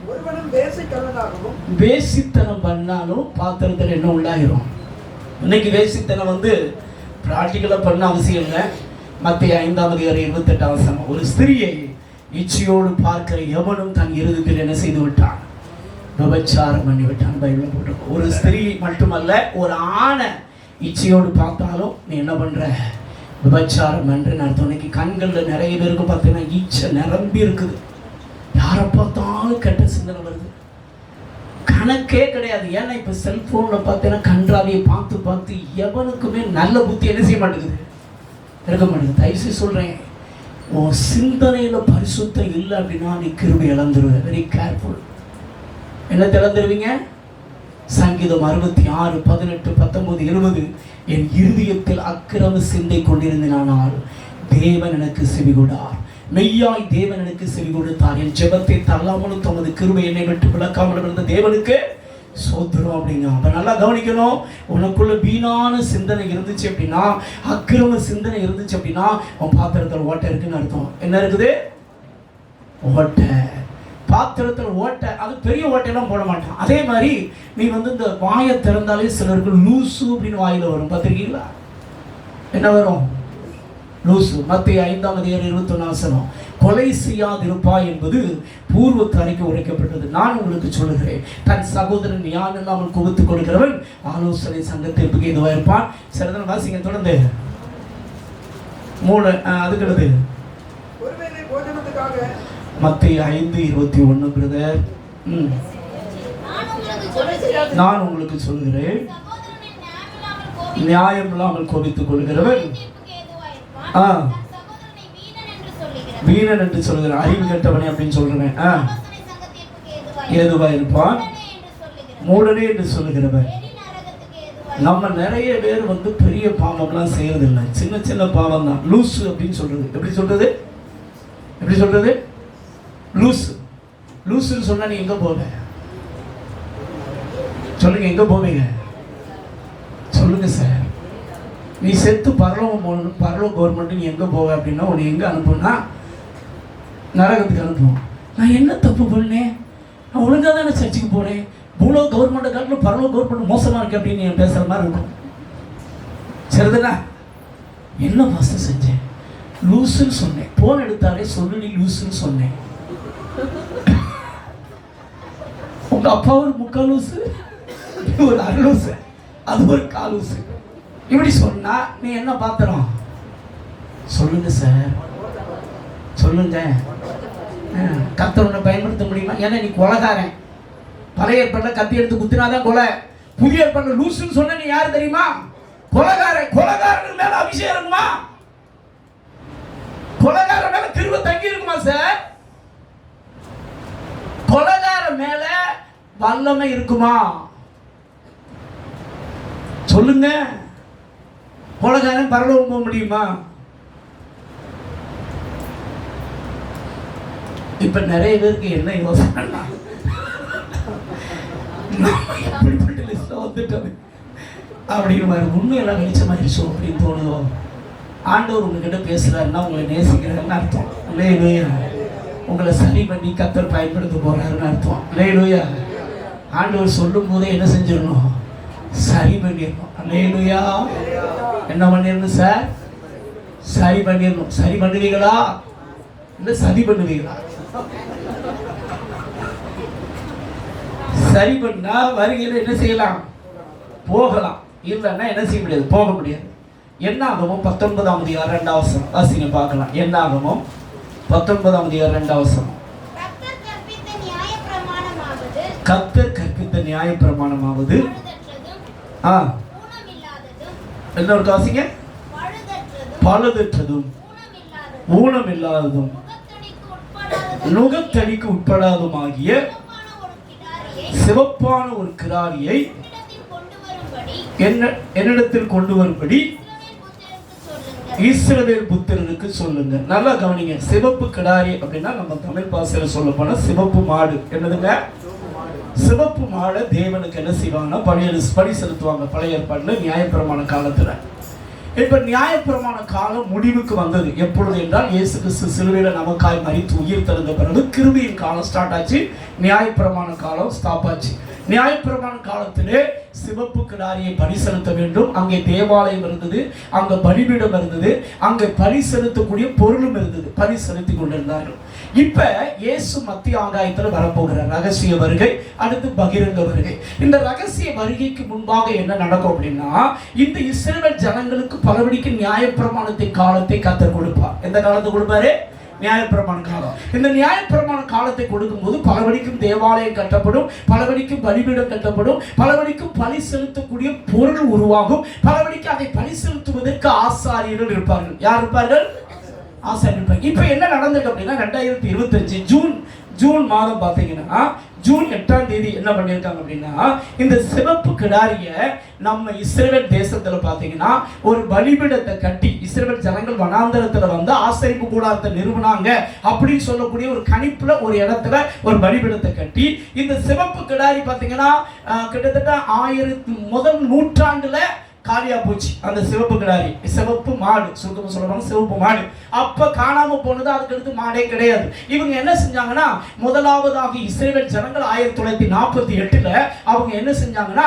ஒருவனும் வேசிக்கல்லனாகவும் வேசித்தனம் பண்ணாலும் பாத்திரத்தில் என்ன உண்டாயிரும்? இன்னைக்கு வேசித்தனம் வந்து பிராக்டிக்கலா பண்ண அவசியம் இல்லை. மத்திய 5:28 ஒரு ஸ்திரியை இச்சையோடு பார்க்கிற எவனும் தன் இருதயத்தில் என்ன செய்து விட்டான்? விபச்சாரம் பண்ணி விட்டான். பைபிள் போட்டிருக்கோம். ஒரு ஸ்திரீ மட்டுமல்ல, ஒரு ஆணை இச்சையோடு பார்த்தாலும் நீ என்ன பண்ற? விபச்சாரம் என்று அர்த்தம். இன்னைக்கு கண்களில் நிறைய பேருக்கு பார்த்தீங்கன்னா ஈச்சை நிரம்பி இருக்குது. யாரை பார்த்தாலும் கெட்ட சிந்தனை வருது, கணக்கே கிடையாது. ஏன்னா இப்போ செல்போனில் பார்த்தீங்கன்னா கன்றாவியை பார்த்து பார்த்து எவனுக்குமே நல்ல புத்தி என்ன செய்ய மாட்டேங்குது, இருக்க மாட்டேங்குது. தயவுசெய்து சொல்கிறேன், உன் சிந்தனையில் பரிசுத்தம் இல்லை அப்படின்னா நீ கிருபை இழந்துருவ. Very careful. என்ன திறந்துருவீங்க? சங்கீதம் 66, 18, 19, 20 என் இருதயத்தில் அக்கிரம சிந்தை கொண்டிருந்தேனானால் தேவன் எனக்கு செவி கொடார். மெய்யாய் தேவன் எனக்கு செவி கொடுத்தார். என் ஜெபத்தை தள்ளாமலும் தமது கிருபை என்னை விட்டு விளக்காமல் இருந்த தேவனுக்கு சோத்திரம் அப்படிங்க. அப்ப நல்லா கவனிக்கணும். உனக்குள்ள வீணான சிந்தனை இருந்துச்சு அப்படின்னா, அக்கிரம சிந்தனை இருந்துச்சு அப்படின்னா உன் பாத்திரத்தில் ஓட்டை இருக்குன்னு அர்த்தம். என்ன இருக்குது? ஓட்டை. பாத்திரத்தில் ஓட்டை. அது பெரிய ஓட்டையெல்லாம் போட மாட்டான். அதே மாதிரி நீ வந்து இந்த வாயை திறந்தாலே சிலருக்கு லூசு அப்படின்னு வாயில வரும். பார்த்துருக்கீங்களா? என்ன வரும்? லூசு. மத்திய 5:21 கொலை செய்யாதிருப்பா என்பது பூர்வ அறிக்கை உரைக்கப்பட்டது. நான் உங்களுக்கு சொல்லுகிறேன், தன் சகோதரன் யான் இல்லாமல் குவித்துக் கொடுக்கிறவன் ஆலோசனை சங்கத்திற்கு இதுவாக இருப்பான். சரிதான? வாசிங்க தொடர்ந்து. அதுக்கிறது ஒருவேளை போஜனத்துக்காக மத்திய 5:21 பிரதர். நான் உங்களுக்கு சொல்கிறேன், நியாயம் இல்லாமல் கோபித்துக் கொள்கிறவன் வீணன் என்று சொல்கிறேன், அறிவு கெட்டவனே அப்படின்னு சொல்றேன். ஏதுவா இருப்பான்? மூடனே என்று சொல்லுகிறவன். நம்ம நிறைய பேர் வந்து பெரிய பாவம்லாம் செய்யறதில்லை, சின்ன சின்ன பாவம் தான். லூசு அப்படின்னு சொல்றது. எப்படி சொல்றது? எப்படி சொல்றது? லூசு. லூசுன்னு சொன்னா நீ எங்க போவ? சொல்லுங்க, எங்க போவீங்க? சொல்லுங்க சார். நீ செத்து பரலோகம் போகணும், பரலோக கவர்மெண்ட் நீ எங்க போவ அப்படின்னா உன்னை எங்க அனுப்புனா நரகத்துக்கு அனுப்புவோம். நான் என்ன தப்பு பண்ணேன்? நான் ஒழுங்காக தானே சர்ச்சுக்கு போனேன். பூலோக கவர்மெண்ட்டை காட்டிலும் பரலோக கவர்மெண்ட் மோசமாக இருக்கு அப்படின்னு நீ பேசுகிற மாதிரி இருக்கும். சரிதானா? என்ன பாஸ்டர் செஞ்சேன்? லூசுன்னு சொன்னேன். போன் எடுத்தாலே சொல்லு நீ லூசுன்னு சொன்னேன். உங்க அப்பா ஒரு முக்கால் லூசு, ஒரு அரை லூசு, அது ஒரு கால் லூசு. இப்படி சொன்னா நீ என்ன பாத்திரம்? சொல்லுங்க சார், சொல்லுங்க. கர்த்தர் உன்னை பயன்படுத்த முடியுமா? ஏன்னா நீ கொலைகாரன். பழைய ஏற்பாட்டில் கத்தி எடுத்து குத்தினாதான் கொலை. புதிய ஏற்பாட்டில் லூசுன்னு சொன்ன நீ யாரு தெரியுமா? கொலைகாரன். கொலைகாரனுக்கு மேல அபிஷேகம் இருக்குமா? கொலைகாரன் மேல கிருபை தங்கி இருக்குமா சார்? கொலைகாரன் மேல வல்லமை இருக்குமா? சொல்லுங்க, கொலைகாரன் பரலோகம் போக முடியுமா? இப்ப நிறைய பேருக்கு என்ன யோசனை, எப்படிப்பட்ட லிஸ்ட்ல வந்துட்டோம் அப்படிங்கிற மாதிரி உண்மையெல்லாம் வெளிச்சமாயிருச்சோ அப்படின்னு தோணுதோ. ஆண்டவர் உங்ககிட்ட பேசுறாருன்னா உங்களை நேசிக்கிறாருன்னு அர்த்தம். அல்லேலூயா. உங்களை சரி பண்ணி கர்த்தர் பயன்படுத்த போறாருன்னு அர்த்தம். அல்லேலூயா. ஆண்டவர் சொல்லும் போதே என்ன செஞ்சிடணும்? சரி பண்ணிடணும். அல்லேலூயா. என்ன பண்ணிடணும் சார்? சரி பண்ணிடணும். சரி பண்ணுவீங்களா இல்லை சரி பண்ணுவீங்களா? சரி பண்ணா வருகையில் என்ன செய்யலாம்? போகலாம். இல்லைன்னா என்ன செய்ய முடியாது? போக முடியாது. என்னாகமோ 19ஆம் அதிகாரம் 2ஆம் வசனம் வாசிங்க பார்க்கலாம். என்னாகமோ 19ஆம் அதிகாரம் 2ஆம் வசனம். கர்த்தர் கற்பித்த நியாயப்பிரமாணமாவது இன்னொரு வாசிங்க. பழுதற்றதும் ஊனமில்லாததும் நுகத்தடிக்கு உட்படாதுமாகிய சிவப்பான ஒரு கிடாரியை என்னிடத்தில் கொண்டு வரும்படி இஸ்ரவேல் புத்திரருக்கு சொல்லுங்க. நல்லா கவனிங்க. சிவப்பு கிடாரி அப்படின்னா நம்ம தமிழ் பாசையில சொல்ல போனா சிவப்பு மாடு. என்னதுங்க? சிவப்பு மாடை தேவனுக்கு என்ன செய்வாங்கன்னா பலி செலுத்துவாங்க. பழைய ஏற்பாடுல நியாயப்பிரமாண காலத்துல. இப்ப நியாயப்பிரமாண காலம் முடிவுக்கு வந்தது. எப்பொழுது என்றால் இயேசு கிறிஸ்து சிலுவையில நமக்காய் மரித்து உயிர் தெழுந்த பிறகு கிருபையின் காலம் ஸ்டார்ட் ஆச்சு. நியாயப்பிரமாண காலம் ஸ்டாப் ஆச்சு. நியாயப்பிரமாண காலத்திலே சிவப்பு கிடாரியை பலி செலுத்த வேண்டும். அங்கே தேவாலயம் இருந்தது, அங்க பலிபீடம் இருந்தது, அங்கே பலி செலுத்தக்கூடிய பொருளும் இருந்தது. பலி செலுத்தி கொண்டிருந்தார்கள். இப்ப இயேசு மத்திய ஆகாயத்துல வரப்போகிறார். ரகசிய வருகை, அடுத்து பகிரங்க வருகை. இந்த ரகசிய வருகைக்கு முன்பாக என்ன நடக்கும் அப்படின்னா, இந்த இஸ்ரவேல் ஜனங்களுக்கு பலபடிக்கு நியாயப்பிரமாணத்தின் காலத்தை கர்த்தர் கொடுப்பார். எந்த காலத்தை கொடுப்பாரு? நியாயப்பிரமாண காலம். இந்த நியாயப்பிரமாண காலத்தை கொடுக்கும்போது பலபடிக்கும் தேவாலயம் கட்டப்படும், பலபடிக்கும் பலிபீடம் கட்டப்படும், பலபடிக்கும் பலி செலுத்தக்கூடிய பொருள் உருவாகும், பலபடிக்கு அதை பலி செலுத்துவதற்கு ஆசாரியர்கள் இருப்பார்கள். யார் இருப்பார்கள்? ஆசாரியர்கள் இருப்பாங்க. இப்ப என்ன நடந்தது அப்படின்னா 2025 ஜூன் மாதம் பார்த்தீங்கன்னா ஜூன் 8ஆம் தேதி என்ன பண்ணியிருக்காங்க அப்படின்னா, இந்த சிவப்பு கிடாரிய நம்ம இஸ்ரவேல் தேசத்துல பார்த்தீங்கன்னா ஒரு பலிபீடத்தை கட்டி இஸ்ரவேல் ஜனங்கள் வனாந்தரத்துல வந்து ஆசரிப்பு கூடாரத்தை நிறுவனாங்க அப்படின்னு சொல்லக்கூடிய ஒரு கணிப்புல ஒரு இடத்துல ஒரு பலிபீடத்தை கட்டி இந்த சிவப்பு கிடாரி பார்த்தீங்கன்னா கிட்டத்தட்ட முதல் நூற்றாண்டுல காலியா போச்சு. அந்த சிவப்பு கிடாரி, சிவப்பு மாடு, சுருக்கமா சொல்றாங்க சிவப்பு மாடு அப்ப காணாம போனது. அதுக்கு அடுத்து மாடே கிடையாது. இவங்க என்ன செஞ்சாங்கன்னா, முதலாவதாக இஸ்ரவேல் ஜனங்கள் 1948ல அவங்க என்ன செஞ்சாங்கன்னா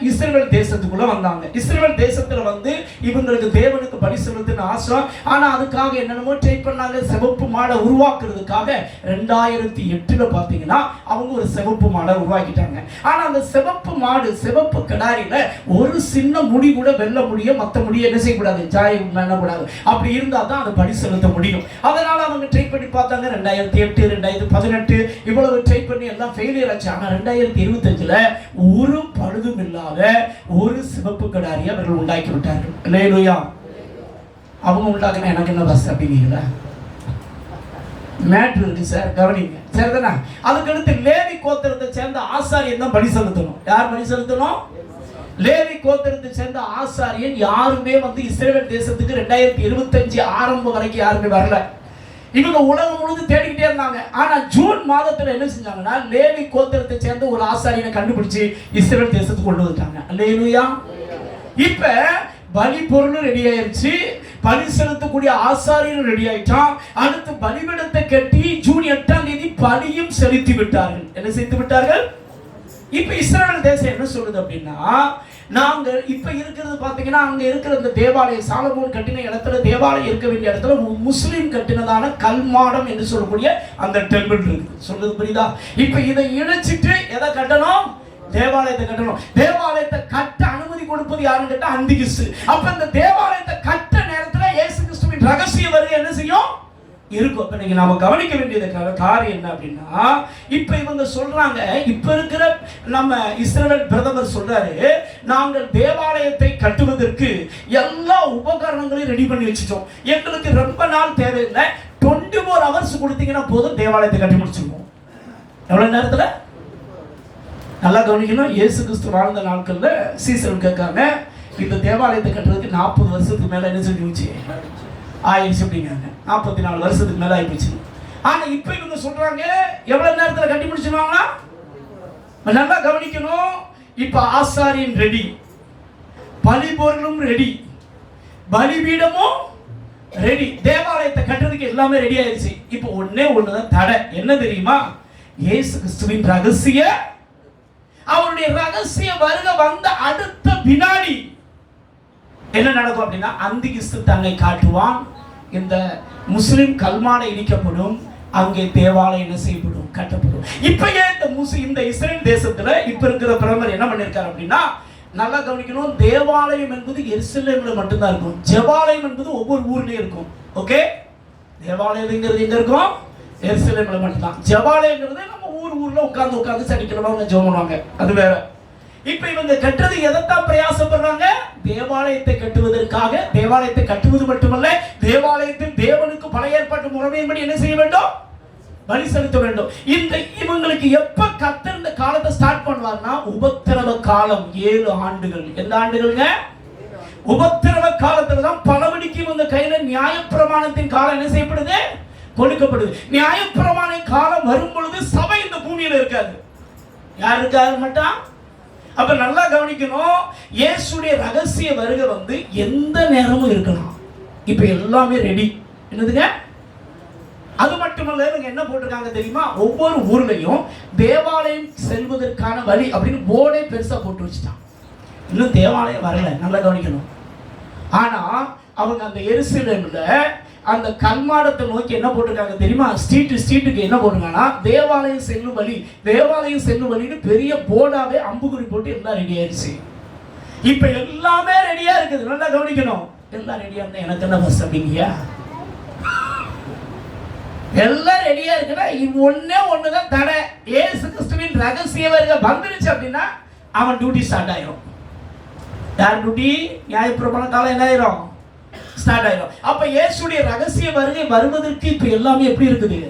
இஸ்ரவேல் தேசத்துக்குள்ள வந்தாங்க. இஸ்ரவேல் தேசத்துல வந்து இவங்களுக்கு தேவனுக்கு பலி செலுத்தின ஆசை. ஆனா அதுக்காக என்னென்னமோ ட்ரை பண்ணாங்க. சிவப்பு மாடை உருவாக்குறதுக்காக 2008ல பாத்தீங்கன்னா அவங்க ஒரு சிவப்பு மாடை உருவாக்கிட்டாங்க. ஆனா அந்த சிவப்பு மாடு, சிவப்பு கிடாரியில ஒரு சின்ன முடி கூட வெல்ல முடியும், மற்ற முடிய என்ன செய்யக்கூடாது? ஜாயம் பண்ணக்கூடாது. அப்படி இருந்தா தான் அதை பலி செலுத்த முடியும். அதனால அவங்க ட்ரை பண்ணி பார்த்தாங்க. 2008 2018 இவ்வளவு ட்ரை பண்ணி எல்லாம் ஃபெயிலியர் ஆச்சு. ஆனா 2025ல ஒரு பழுதும் இல்லாத ஒரு சிவப்பு கிடாரியை அவர்கள் உண்டாக்கி விட்டார்கள். அல்லேலூயா. அவங்க உண்டாக்குனா எனக்கு என்ன பஸ் அப்படிங்களா? மேட்ரு இருக்கு சார், கவனிங்க. சரிதானா? அதுக்கடுத்து லேவி கோத்திரத்தை சேர்ந்த ஆசாரியன் தான் பலி செலுத்தணும். யார் பலி செலுத்தணும்? லேவி கோத்திரத்தை சேர்ந்த ஆசாரியன். யாருமே வந்து இஸ்ரவேல் தேசத்துக்கு 2025 ஆரம்பம் வரைக்கும் யாருமே வரல. இவங்க உலகம் முழுது தேடிக்கிட்டே இருந்தாங்க. ஆனா ஜூன் மாதத்துல என்ன செஞ்சாங்கன்னா, லேவி கோத்திரத்தை சேர்ந்த ஒரு ஆசாரியனை கண்டுபிடிச்சு இஸ்ரவேல் தேசத்துக்கு கொண்டு வந்துட்டாங்க. அல்லேலூயா. இப்ப பலி பொருளும் ரெடி ஆயிருச்சு, பலி செலுத்தக்கூடிய ஆசாரியரும் ரெடி ஆயிட்டான். அடுத்து பலிபீடத்தை கட்டி ஜூன் 8ஆம் தேதி பலியும் செலுத்தி விட்டார்கள். என்ன செய்து விட்டார்கள்? இப்ப இஸ்ரவேல் தேசம் என்ன சொல்லுது அப்படின்னா, நாங்க இப்ப இருக்கிறது பாத்தீங்கன்னா அங்க இருக்கிற இந்த தேவாலயம், சாலமோன் கட்டின இடத்துல தேவாலயம் இருக்க வேண்டிய இடத்துல முஸ்லிம் கட்டினதான கல்மாடம் என்று சொல்லக்கூடிய அந்த டெம்பிள் இருக்கு. சொல்றது புரியுதா? இப்ப இதை இணைச்சிட்டு எதை கட்டணும்? தேவாலயத்தை கட்டணும். தேவாலயத்தை கட்ட அனுமதி கொடுப்பது யாருன்னு கேட்டா அந்திகிறிஸ்து. அப்ப இந்த தேவாலயத்தை கட்ட நேரத்துல இயேசு கிறிஸ்துவின் ரகசிய வருகை என்ன செய்யும்? இருக்கும். இப்ப நீங்க நாம கவனிக்க வேண்டியது காரியம் என்ன அப்படின்னா, இப்ப இவங்க சொல்றாங்க, இப்ப இருக்கிற நம்ம இஸ்ரவேல் பிரதமர் சொல்றாரு, நாங்கள் தேவாலயத்தை கட்டுவதற்கு எல்லா உபகரணங்களையும் ரெடி பண்ணி வச்சுட்டோம், எங்களுக்கு ரொம்ப நாள் தேவையில்லை, 24 hours கொடுத்தீங்கன்னா போதும் தேவாலயத்தை கட்டி முடிச்சிருவோம். எவ்வளவு நேரத்துல? நல்லா கவனிக்கணும். இயேசு கிறிஸ்து வாழ்ந்த நாட்கள்ல சீசர்கள் கேட்காங்க, இந்த தேவாலயத்தை கட்டுறதுக்கு 40 வருஷத்துக்கு மேல என்ன செஞ்சு ஆயிடுச்சு அப்படிங்காங்க. 44 வருஷத்துக்கு மேல ஆயிடுச்சு. ஆனா இப்ப இவங்க சொல்றாங்க எவ்வளவு நேரத்துல கட்டி முடிச்சிருவாங்கன்னா, நல்லா கவனிக்கணும். இப்ப ஆசாரியன் ரெடி, பலிபொருளும் ரெடி, பலிபீடமும் ரெடி, தேவாலயத்தை கட்டுறதுக்கு எல்லாமே ரெடி ஆயிடுச்சு. இப்போ ஒண்ணே ஒண்ணுதான் தடை. என்ன தெரியுமா? இயேசு கிறிஸ்துவின் ரகசிய, அவருடைய ரகசிய வருகை வந்த அடுத்த வினாடி என்ன நடக்கும் அப்படின்னா, அந்தி கிறிஸ்து தன்னை காட்டுவான். இந்த முஸ்லிம் கல்மானை இடிக்கப்படும், அங்கே தேவாலயம் என்ன செய்யப்படும்? கட்டப்படும். இப்பயே இந்த இஸ்ரேல் தேசத்துல இப்ப இருக்கிற பிரதமர் என்ன பண்ணிருக்காரு அப்படின்னா, நல்லா கவனிக்கணும். தேவாலயம் என்பது எருசலேம்ல மட்டும்தான் இருக்கும். ஜெபாலயம் என்பது ஒவ்வொரு ஊர்லயும் இருக்கும். ஓகே, தேவாலயம்ங்கிறது எங்க இருக்கும்? எருசலேம்ல மட்டும்தான். ஜெபாலயம்ங்கிறது நம்ம ஊர்ல உட்கார்ந்து சனிக்கிழமை ஜெபம் பண்ணுவாங்க, அது வேற. இப்ப இவங்க கட்டுறது எதைத்தான் பிரயாசப்படுறாங்க? தேவாலயத்தை கட்டுவதற்காக. தேவாலயத்தை கட்டுவது மட்டுமல்ல, தேவாலயத்தில் தேவனுக்கு பழைய ஏற்பாட்டு முறைமையின்படி என்ன செய்ய வேண்டும்? பலி செலுத்த வேண்டும். இந்த இவங்களுக்கு எப்ப கர்த்தர் இந்த காலத்தை ஸ்டார்ட் பண்ணுவார்னா, உபத்திரவ காலம் 7 ஆண்டுகள். எந்த ஆண்டுகள்ங்க? உபத்திரவ காலத்துல தான் பலபடிக்கு இவங்க கையில நியாயப்பிரமாணத்தின் காலம் என்ன செய்யப்படுது? கொடுக்கப்படுது. நியாயப்பிரமாண காலம் வரும் பொழுது சபை இந்த பூமியில இருக்காது. யார் இருக்காது மாட்டான்? அப்ப நல்லா கவனிக்கணும். இயேசுடைய ரகசிய வருகை வந்து எந்த நேரமும் இருக்கலாம். இப்ப எல்லாமே ரெடி. என்னதுங்க? அது மட்டுமல்ல, இவங்க என்ன போட்டிருக்காங்க தெரியுமா? ஒவ்வொரு ஊர்லயும் தேவாலயம் செல்வதற்கான வழி அப்படின்னு போர்டே பெருசா போட்டு வச்சுட்டான். இன்னும் தேவாலயம் வரல, நல்லா கவனிக்கணும். ஆனா அவங்க அந்த எருசலேம்ல அந்த கல்மாடத்தை நோக்கி என்ன போட்டிருக்காங்க தெரியுமா? ஸ்ட்ரீட்டுக்கு என்ன போட்டிருக்காங்கன்னா, தேவாலயம் செல்லும் வழி, தேவாலயம் செல்லும் வழின்னு பெரிய போர்டாவே அம்புக்குறி போட்டு எல்லாம் ரெடி ஆயிடுச்சு. இப்ப எல்லாமே ரெடியா இருக்குது. நல்லா கவனிக்கணும். எல்லாம் ரெடியா இருந்தா எனக்கு என்ன பஸ் அப்படிங்கயா? எல்லாம் ரெடியா இருக்குன்னா ஒன்னே ஒண்ணுதான் தடை. இயேசு கிறிஸ்துவின் ரகசிய வருகை வந்துருச்சு அப்படின்னா அவன் டியூட்டி ஸ்டார்ட் ஆயிரும். யார் டியூட்டி? நியாயப்பிரமாண காலம் என்ன ஆயிரும்? ஸ்டார்ட் ஆயிரும். அப்ப இயேசுடைய ரகசிய வருகை வருவதற்கு இப்ப எல்லாமே எப்படி இருக்குது?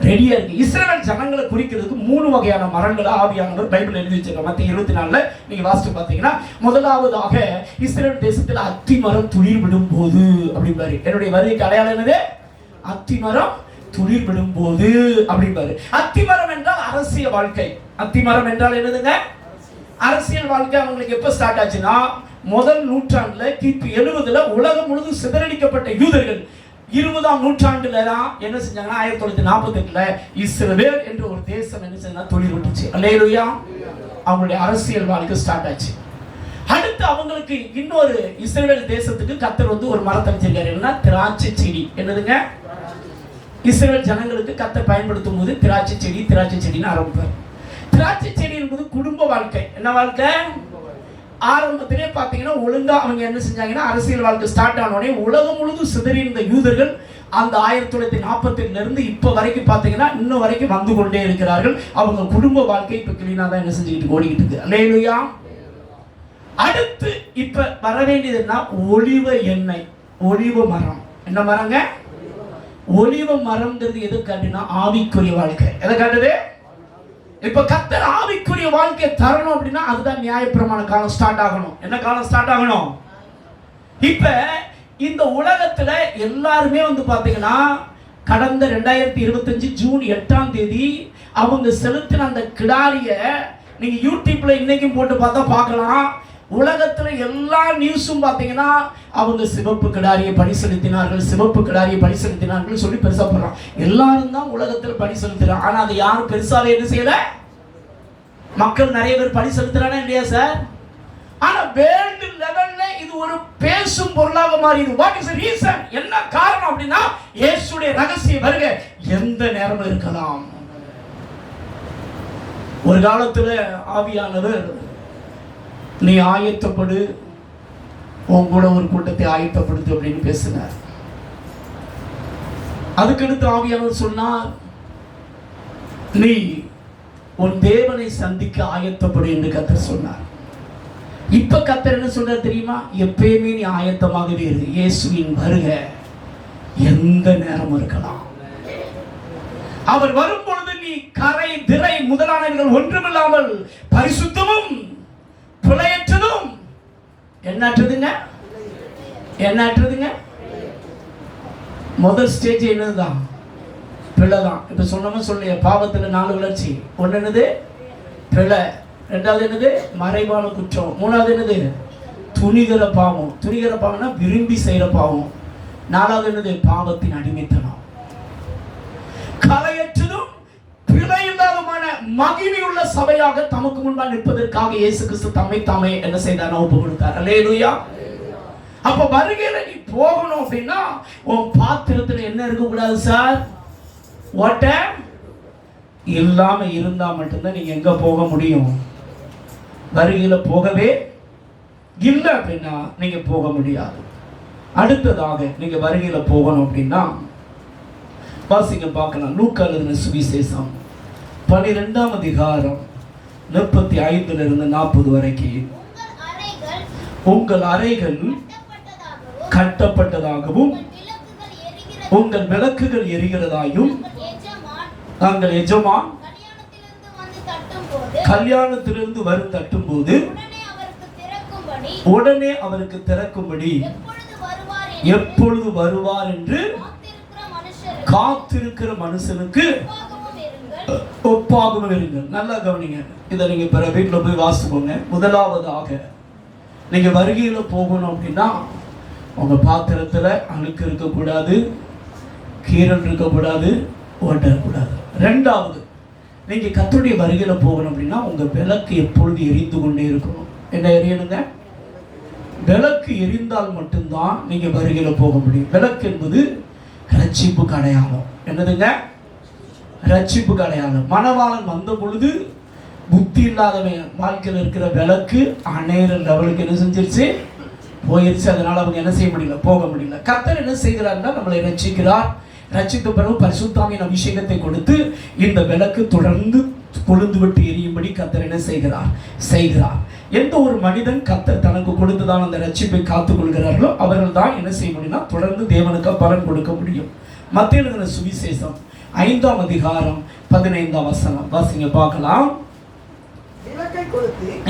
ரெடியா இருக்கு. இஸ்ரவேல் ஜனங்களை குறிக்கிறதுக்கு 3 வகையான மரங்களை ஆவியானவர் பைபிள் எழுதி வச்சிருக்காங்க. மத்திய 24 நீங்க வாசித்து பார்த்தீங்கன்னா, முதலாவதாக இஸ்ரவேல் தேசத்தில் அத்தி மரம் துளிர் விடும் போது அப்படிம்பாரு. என்னுடைய வருகைக்கு அடையாளம் என்னது? அத்தி மரம் துளிர் விடும் போது அப்படிம்பாரு. அத்தி மரம் என்றால் அரசியல் வாழ்க்கை. அத்தி மரம் என்றால் என்னதுங்க? அரசியல் வாழ்க்கை. அவங்களுக்கு எப்ப ஸ்டார்ட் ஆச்சுன்னா, முதல் நூற்றாண்டுல கிபி 70ல உலகம் முழுவதும் சிதறடிக்கப்பட்ட யூதர்கள் 20ஆம் நூற்றாண்டுல தான் என்ன செஞ்சாங்கன்னா, 1948ல இஸ்ரவேல் என்ற ஒரு தேசம் என்ன செஞ்சா தொழில் விட்டுச்சு. அல்லேலூயா. அவங்களுடைய அரசியல் வாழ்க்கை ஸ்டார்ட் ஆச்சு. அடுத்து அவங்களுக்கு இன்னொரு இஸ்ரவேல் தேசத்துக்கு கர்த்தர் வந்து ஒரு மரத்தை வச்சிருக்காரு. என்ன? திராட்சை செடி. என்னதுங்க? இஸ்ரவேல் ஜனங்களுக்கு கர்த்தர் பயன்படுத்தும் போது திராட்சை செடின்னு ஆரம்பிப்பார். திராட்சை செடி என்பது குடும்ப வாழ்க்கை. என்ன வாழ்க்கை? ஆரம்பத்திலே பார்த்தீங்கன்னா ஒழுங்கா அவங்க என்ன செஞ்சாங்கன்னா, அரசியல் வாழ்க்கை ஸ்டார்ட் ஆன உடனே உலகம் முழுவதும் சிதறியிருந்த யூதர்கள் அந்த 1948 இருந்து இப்ப வரைக்கும் பார்த்தீங்கன்னா இன்னும் வரைக்கும் வந்து கொண்டே இருக்கிறார்கள். அவங்க குடும்ப வாழ்க்கை இப்ப கிளீனா தான் என்ன செஞ்சுக்கிட்டு ஓடிக்கிட்டு இருக்கு. அல்லேலூயா. அடுத்து இப்ப வர வேண்டியதுன்னா ஒலிவ எண்ணெய், ஒலிவ மரம். என்ன மரங்க? ஒலிவ மரம்ங்கிறது எது காட்டுனா? ஆவிக்குரிய வாழ்க்கை. எதை காட்டுது? இப்ப கர்த்தர் ஆவிக்குரிய வாழ்க்கை தரணும் அப்படின்னா அதுதான் நியாயப்பிரமாண காலம் ஸ்டார்ட் ஆகணும். என்ன காலம் ஸ்டார்ட் ஆகணும்? இப்ப இந்த உலகத்துல எல்லாருமே வந்து பாத்தீங்கன்னா, கடந்த 2025 ஜூன் 8ஆம் தேதி அவங்க செலுத்தின அந்த கிடாரிய நீங்க யூடியூப்ல இன்னைக்கும் போட்டு பார்த்தா பார்க்கலாம். உலகத்துல எல்லா நியூஸும் பாத்தீங்கன்னா அவங்க சிவப்பு கிடாரியை பலி செலுத்தினார்கள் சொல்லி பெருசா போடுறான். எல்லாரும் தான் உலகத்துல பலி செலுத்துறாங்க. ஆனா அதை யாரும் பெருசாவே என்ன செய்யல. மக்கள் நிறைய பேர் பலி செலுத்துறானே இல்லையா சார்? ஆனா வேர்ல்டு லெவல்ல இது ஒரு பேசும் பொருளாக மாறிது. What is the reason? என்ன காரணம் அப்படின்னா, இயேசுடைய ரகசிய வருகை எந்த நேரமும் இருக்கலாம். ஒரு காலத்துல ஆவியானவர், நீ ஆயத்தப்படு, உங்களோட ஒரு கூட்டத்தை ஆயத்தப்படுத்து அப்படின்னு பேசினார். அதுக்கடுத்து ஆவியானவர் சொன்னார், நீ உன் தேவனை சந்திக்க ஆயத்தப்படு என்று கர்த்தர் சொன்னார். இப்ப கர்த்தர் என்ன சொல்றார் தெரியுமா? எப்பயுமே நீ ஆயத்தமாகவே இரு. இயேசுவின் வருகை எந்த நேரம் இருக்கலாம். அவர் வரும் பொழுது கேள்வி, கரை, திரை முதலானவர்கள் ஒன்றுமில்லாமல் பரிசுத்தமும் பிழையற்றதும் என்னற்றதுங்க? என்னற்றதுங்க? முதல் ஸ்டேஜ் என்னதுதான்? பிழைதான். இப்ப சொன்னோமா சொல்லிய பாவத்துல 4 வளர்ச்சி. ஒன்னு என்னது? பிழை. ரெண்டாவது என்னது? மறைவான குற்றம். மூணாவது என்னது? துணிகர பாவம். துணிகர பாவம்னா விரும்பி செய்யற பாவம். நாலாவது என்னது? பாவத்தின் அடிமைத்தனம். கலையற்றதும் பிழை இல்லாதமான மகிமையுள்ள சபையாக தமக்கு முன்பாக நிற்பதற்காக இயேசு கிறிஸ்து தம்மை தாமே என்ன செய்தார்? ஒப்பு கொடுத்தார். அல்லேலூயா. அப்ப வருகையில நீ போகணும் அப்படின்னா உன் பாத்திரத்துல என்ன இருக்க கூடாது சார்? ஓட்ட இல்லாம இருந்தா மட்டும்தான் நீங்க எங்க போக முடியும்? வருகையில போகவே இல்லை அப்படின்னா நீங்க போக முடியாது. அடுத்ததாக நீங்க வருகையில போகணும் அப்படின்னா வாசிங்க பார்க்கலாம். லூக்கா எழுதின சுவிசேஷம் 12ஆம் அதிகாரம் 35 40 வரைக்கும். உங்கள் அறைகள் கட்டப்பட்டதாகவும் உங்கள் விளக்குகள் எரிகிறதாயும் தங்கள் எஜமான் கல்யாணத்திலிருந்து வரும் தட்டும் போது உடனே அவருக்கு திறக்கும்படி எப்பொழுது வருவார் என்று காத்திருக்கிற மனுஷனுக்கு ஒப்பாகவும் இருங்கள். நல்லா கவனிங்க. இதை நீங்க பிற வீட்டில் போய் வாசிக்கோங்க. முதலாவதாக நீங்க வருகையில போகணும் அப்படின்னா உங்க பாத்திரத்துல அழுக்கு இருக்கக்கூடாது, கீரல் இருக்கக்கூடாது, ஓட்ட இருக்கக்கூடாது. ரெண்டாவது, நீங்க கர்த்தருடைய வருகையில போகணும் அப்படின்னா உங்க விளக்கு எப்பொழுது எரிந்து கொண்டே இருக்கணும். என்ன எரியணுங்க? விளக்கு எரிந்தால் மட்டும்தான் நீங்க வருகையில போக முடியும். விளக்கு என்பது ரட்சிப்புக்கு அடையாளம். என்னதுங்க? ரட்சிப்புக்கு அடையாளம். மணவாளன் வந்த பொழுது புத்தி இல்லாதவன் வாழ்க்கையில் இருக்கிற விளக்கு அநேர லெவலுக்கு என்ன செஞ்சிருச்சு? போயிருச்சு. அதனால அவங்க என்ன செய்ய முடியல? போக முடியல. கர்த்தர் என்ன செய்கிறார்னா நம்மளை ரட்சிக்கிறார். ரட்சித்த பிறகு பரிசுத்தாவின் அபிஷேகத்தை கொடுத்து இந்த விளக்கு தொடர்ந்து கொழுந்து விட்டு எரியும்படி கர்த்தர் என்ன செய்கிறார். எந்த ஒரு மனிதன் கர்த்தர் தனக்கு கொடுத்துதான் அந்த ரட்சிப்பை காத்துக் கொள்கிறார்களோ அவர்கள் தான் என்ன செய்ய முடியும்னா தொடர்ந்து தேவனுக்கு பலன் கொடுக்க முடியும். மத்தேயு எழுதின சுவிசேஷம் 5ஆம் அதிகாரம் 15ஆம் வசனம் வாசிங்க பார்க்கலாம்.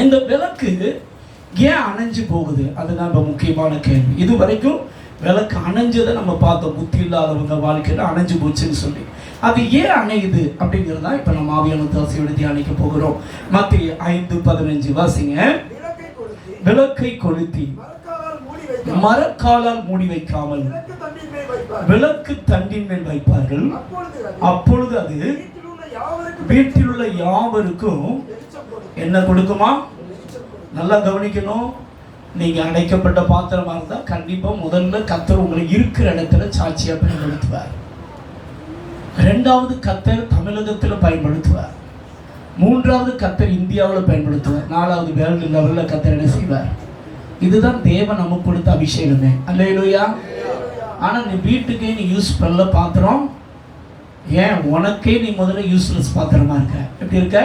இந்த விளக்கு ஏன் அணைஞ்சு போகுது? அதுதான் ரொம்ப முக்கியமான கேள்வி. இது வரைக்கும் விளக்கு அணைஞ்சதை நம்ம பார்த்தோம். புத்தி இல்லாதவங்க வாழ்க்கையில் அணைஞ்சு போச்சுன்னு சொல்லி. அது ஏன் அணையுது அப்படிங்கிறதா இப்ப நம்ம ஆவியான தாசியோட தியானிக்க போகிறோம். மத்தேயு 5:15 வாசிங்க. விளக்கை கொளுத்தி மரக்காலால் மூடி வைக்காமல் விளக்கு தண்டின் மேல் வைப்பார்கள். அப்பொழுது அது வீட்டில் உள்ள யாவருக்கும் என்ன கொடுக்குமா? நல்லா கவனிக்கணும். நீங்க அடைக்கப்பட்ட பாத்திரமா இருந்தா கண்டிப்பா முதல்ல கர்த்தர் உங்களை இருக்கிற இடத்துல சாட்சியா பயன்படுத்துவார். இரண்டாவது கர்த்தர் தமிழகத்துல பயன்படுத்துவார். மூன்றாவது கர்த்தர் இந்தியாவில் பயன்படுத்துவார். நாலாவது வேர்ல்டு லெவல்ல கர்த்தர் என்ன செய்வார்? இதுதான் தேவன் நமக்கு கொடுத்த அபிஷேகமே. அல்லேலூயா. ஆனா நீ வீட்டுக்கே நீ யூஸ் பண்ணல பாத்திரம். ஏன் உனக்கே நீ முதல்ல யூஸ்லெஸ் பாத்திரமா இருக்க. எப்படி இருக்க?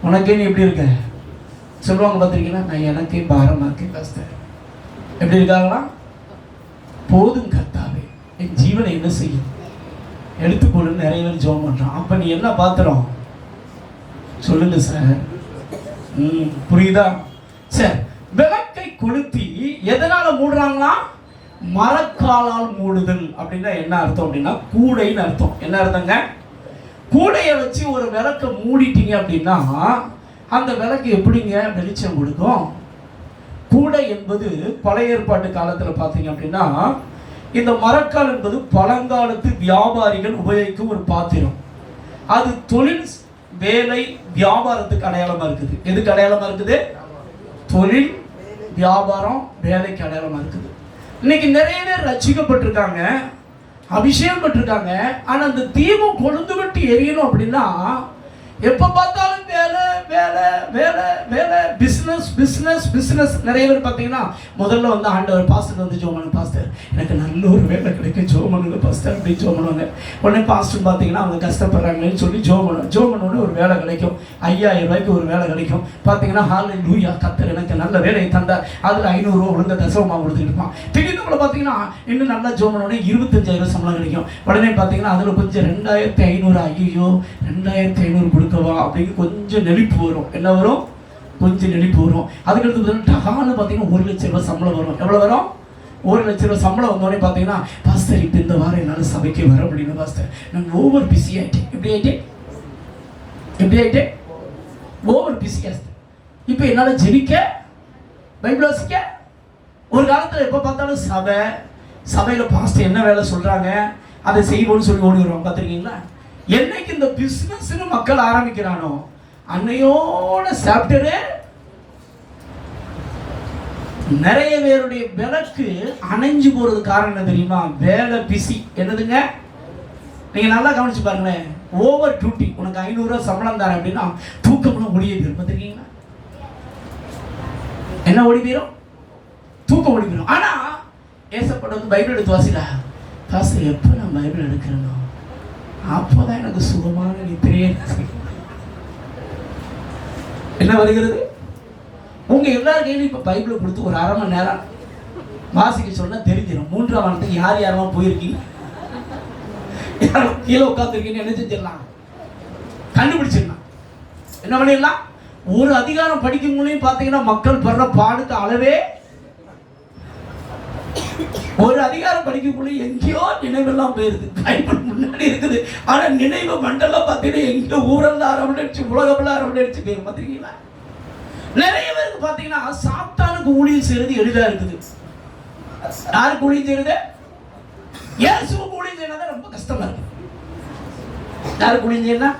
உனக்கே நீ எப்படி இருக்க? சொல்லுவாங்க பார்த்திருக்கீங்களா? நான் எனக்கே பாரமா இருக்கேன் பாஸ்டர். எப்படி இருக்காங்களா? போதும் கர்த்தாவே, என் ஜீவனை என்ன செய்யும் எடுத்துக்கொள்ளுன்னு நிறைய பேர் ஜெபம் பண்றான். அப்ப நீ என்ன பாத்திரம்? சொல்லுங்க சார். புரியுதா? சரி, விளக்கை கொளுத்தி எதனால மூடுறாங்களா? மரக்காலால் மூடுதல் அப்படின்னா என்ன அர்த்தம் அப்படின்னா கூடைன்னு அர்த்தம். என்ன அர்த்தங்க? கூடையை வச்சு ஒரு விளக்கை மூடிட்டீங்க அப்படின்னா அந்த விளக்கு எப்படிங்க வெளிச்சம் கொடுக்கும்? கூடை என்பது பழைய ஏற்பாட்டு காலத்தில் பார்த்தீங்க அப்படின்னா இந்த மரக்கால் என்பது பழங்காலத்து வியாபாரிகள் உபயோகிக்கும் ஒரு பாத்திரம். அது தொழில், வேலை, வியாபாரத்துக்கு அடையாளமா இருக்குது. எதுக்கு அடையாளமா இருக்குது? தொழில், வியாபாரம், வேலைக்கு அடையாளமா இருக்குது. இன்னைக்கு நிறைய பேர் ரட்சிக்கப்பட்டிருக்காங்க, அபிஷேகம் பட்டிருக்காங்க. ஆனா அந்த தீபம் கொழுந்து விட்டு எரியணும் அப்படின்னா எப்ப பார்த்தாலும் வேலை வேலை வேலை வேலை, பிஸ்னஸ் பிஸ்னஸ் பிஸ்னஸ். நிறைய பேர் பார்த்தீங்கன்னா முதல்ல வந்து ஆண்டவர் பாஸ்டர் வந்து ஜோம் பண்ணுங்க பாஸ்டர், எனக்கு நல்ல ஒரு வேலை கிடைக்கும் ஜோம் பண்ணுங்க பாஸ்டர் அப்படின்னு ஜோம் பண்ணுவாங்க. உடனே பாஸ்டர் பார்த்தீங்கன்னா அவங்க கஷ்டப்படுறாங்களேன்னு சொல்லி ஜோம் பண்ணுவோன்னு ஒரு வேலை கிடைக்கும். 5000 ரூபாய்க்கு ஒரு வேலை கிடைக்கும். பார்த்தீங்கன்னா ஹல்லேலூயா கர்த்தர் எனக்கு நல்ல வேலையை தந்தார், அதில் 500 ரூபா ஒழுங்காக தசமமாக கொடுத்துட்டு இருப்பான். திடீர்னு கூட பார்த்தீங்கன்னா இன்னும் நல்லா ஜோம் பண்ணோடனே 25,000 சம்பளம் கிடைக்கும். உடனே பார்த்தீங்கன்னா அதில் கொஞ்சம் 2500, ஐயோ 2500 கொடுக்கவா அப்படின்னு கொஞ்சம் நெளிப்பு வரும். என்ன வரும்? கொஞ்சம் நெளிப்பு வரும். அதுக்கடுத்து டகான்னு பார்த்தீங்கன்னா 1 லட்சம் ரூபாய் சம்பளம் வரும். எவ்வளோ வரும்? 1 லட்சம் ரூபாய் சம்பளம் வந்தோடனே பார்த்தீங்கன்னா பாஸ்டர் இப்போ இந்த வாரம் என்னால் சபைக்கு வர முடியல பாஸ்டர், நான் ஓவர் பிஸி ஆகிட்டேன். எப்படி ஆகிட்டேன்? ஓவர் பிஸி ஆகிட்டேன். இப்போ என்னால் ஜெபிக்க பைபிள் வாசிக்க. ஒரு காலத்தில் எப்போ பார்த்தாலும் சபையில் பாஸ்டர் என்ன வேலை சொல்கிறாங்க அதை செய்வோன்னு சொல்லி ஓடி வருவாங்க. பார்த்துருக்கீங்களா? என்னைக்கு இந்த பிஸ்னஸ்ன்னு மக்கள் ஆரம்பிக்கிறானோ அன்னையோட சாப்டரு நிறைய பேருடைய விளக்கு அணைஞ்சு போறது காரணம் என்ன தெரியுமா? வேலை பிஸி. என்னதுங்க? நீங்க நல்லா கவனிச்சு பாருங்களேன். Over duty. உனக்கு 500 ரூபாய் சம்பளம் தரேன் அப்படின்னா தூக்கம்னா ஓடி போயிடும். பார்த்துருக்கீங்களா? என்ன ஓடி போயிடும்? தூக்கம் ஓடி போயிடும். ஆனா ஏசப்பட்ட பைபிள் எடுத்து வாசிடா பாஸ்டர், எப்போ நான் பைபிள் எடுக்கிறேனோ அப்போதான் எனக்கு சுகமான நித்திரையே. என்ன வருகிறது? உங்க எல்லார் கையிலும் இப்ப பைபிளை கொடுத்து ஒரு 1/2 மணி நேரம் வாசிக்க சொன்னா தெரிஞ்சிடும் 3ஆம் வாரத்துக்கு யார் யாரெல்லாம் போயிருக்கீங்க, கீழே உட்காந்துருக்கீங்கன்னு என்ன செஞ்சிடலாம்? கண்டுபிடிச்சிடலாம். என்ன பண்ணிடலாம்? ஒரு அதிகாரம் படிக்கும் மூலியம் பார்த்தீங்கன்னா மக்கள் படுற பாடுக்கு அளவே. ஒரு அதிகாரம் படிக்கக்குள்ள எங்கேயோ நினைவெல்லாம் போயிருது. பைபிள் முன்னாடி இருக்குது, ஆனா நினைவு மண்டலம் பார்த்தீங்கன்னா எங்கேயோ ஊரெல்லாம் அரவணைச்சு உலகமெல்லாம் அரவணைச்சு போயிரும். பார்த்துருக்கீங்களா? நிறைய பேருக்கு பார்த்தீங்கன்னா சாத்தானுக்கு ஊழியம் செய்யறது எளிதா இருக்குது. யாருக்கு ஊழியம் செய்யறது? இயேசுவுக்கு ஊழியம் செய்யறது ரொம்ப கஷ்டமா இருக்கு. யாருக்கு ஊழியம் செய்யலாம்?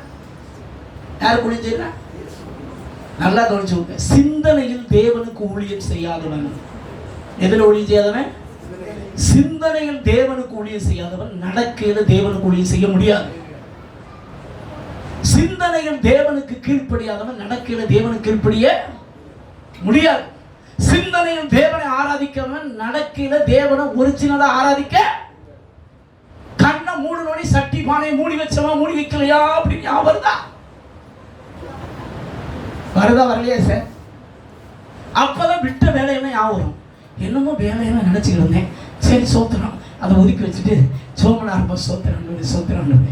யாருக்கு ஊழியம் செய்யலாம்? நல்லா கவனிச்சுக்கோங்க. சிந்தனையில் தேவனுக்கு ஊழியம் செய்யாதவன். எதில் ஊழியம் செய்யாதவன்? சிந்தனையில் தேவனுக்கு ஊழியம் செய்யாதவன் நடக்கையில தேவனுக்கு ஊழியம் செய்ய முடியாது. சிந்தனையில் தேவனுக்கு கீழ்ப்படியாதவன் நடக்கையில தேவனுக்கு கீழ்ப்படிய முடியாது. சிந்தனையில் தேவனை ஆராதிக்கவன் நடக்கையில தேவனை ஒரிஜினலா ஆராதிக்க. கண்ணை மூடுனோடி சட்டி பானை மூடி வச்சவா மூடி வைக்கலையா அப்படின்னு வருதா வரலையா சார்? அப்பதான் விட்ட வேலையெல்லாம் ஞாபகம். என்னமோ வேலையெல்லாம் நினைச்சுக்கிட்டு இருந்தேன். சரி சோத்திரம் அதை ஒதுக்கி வச்சுட்டு சோமன ஆரம்ப சோத்திரம்.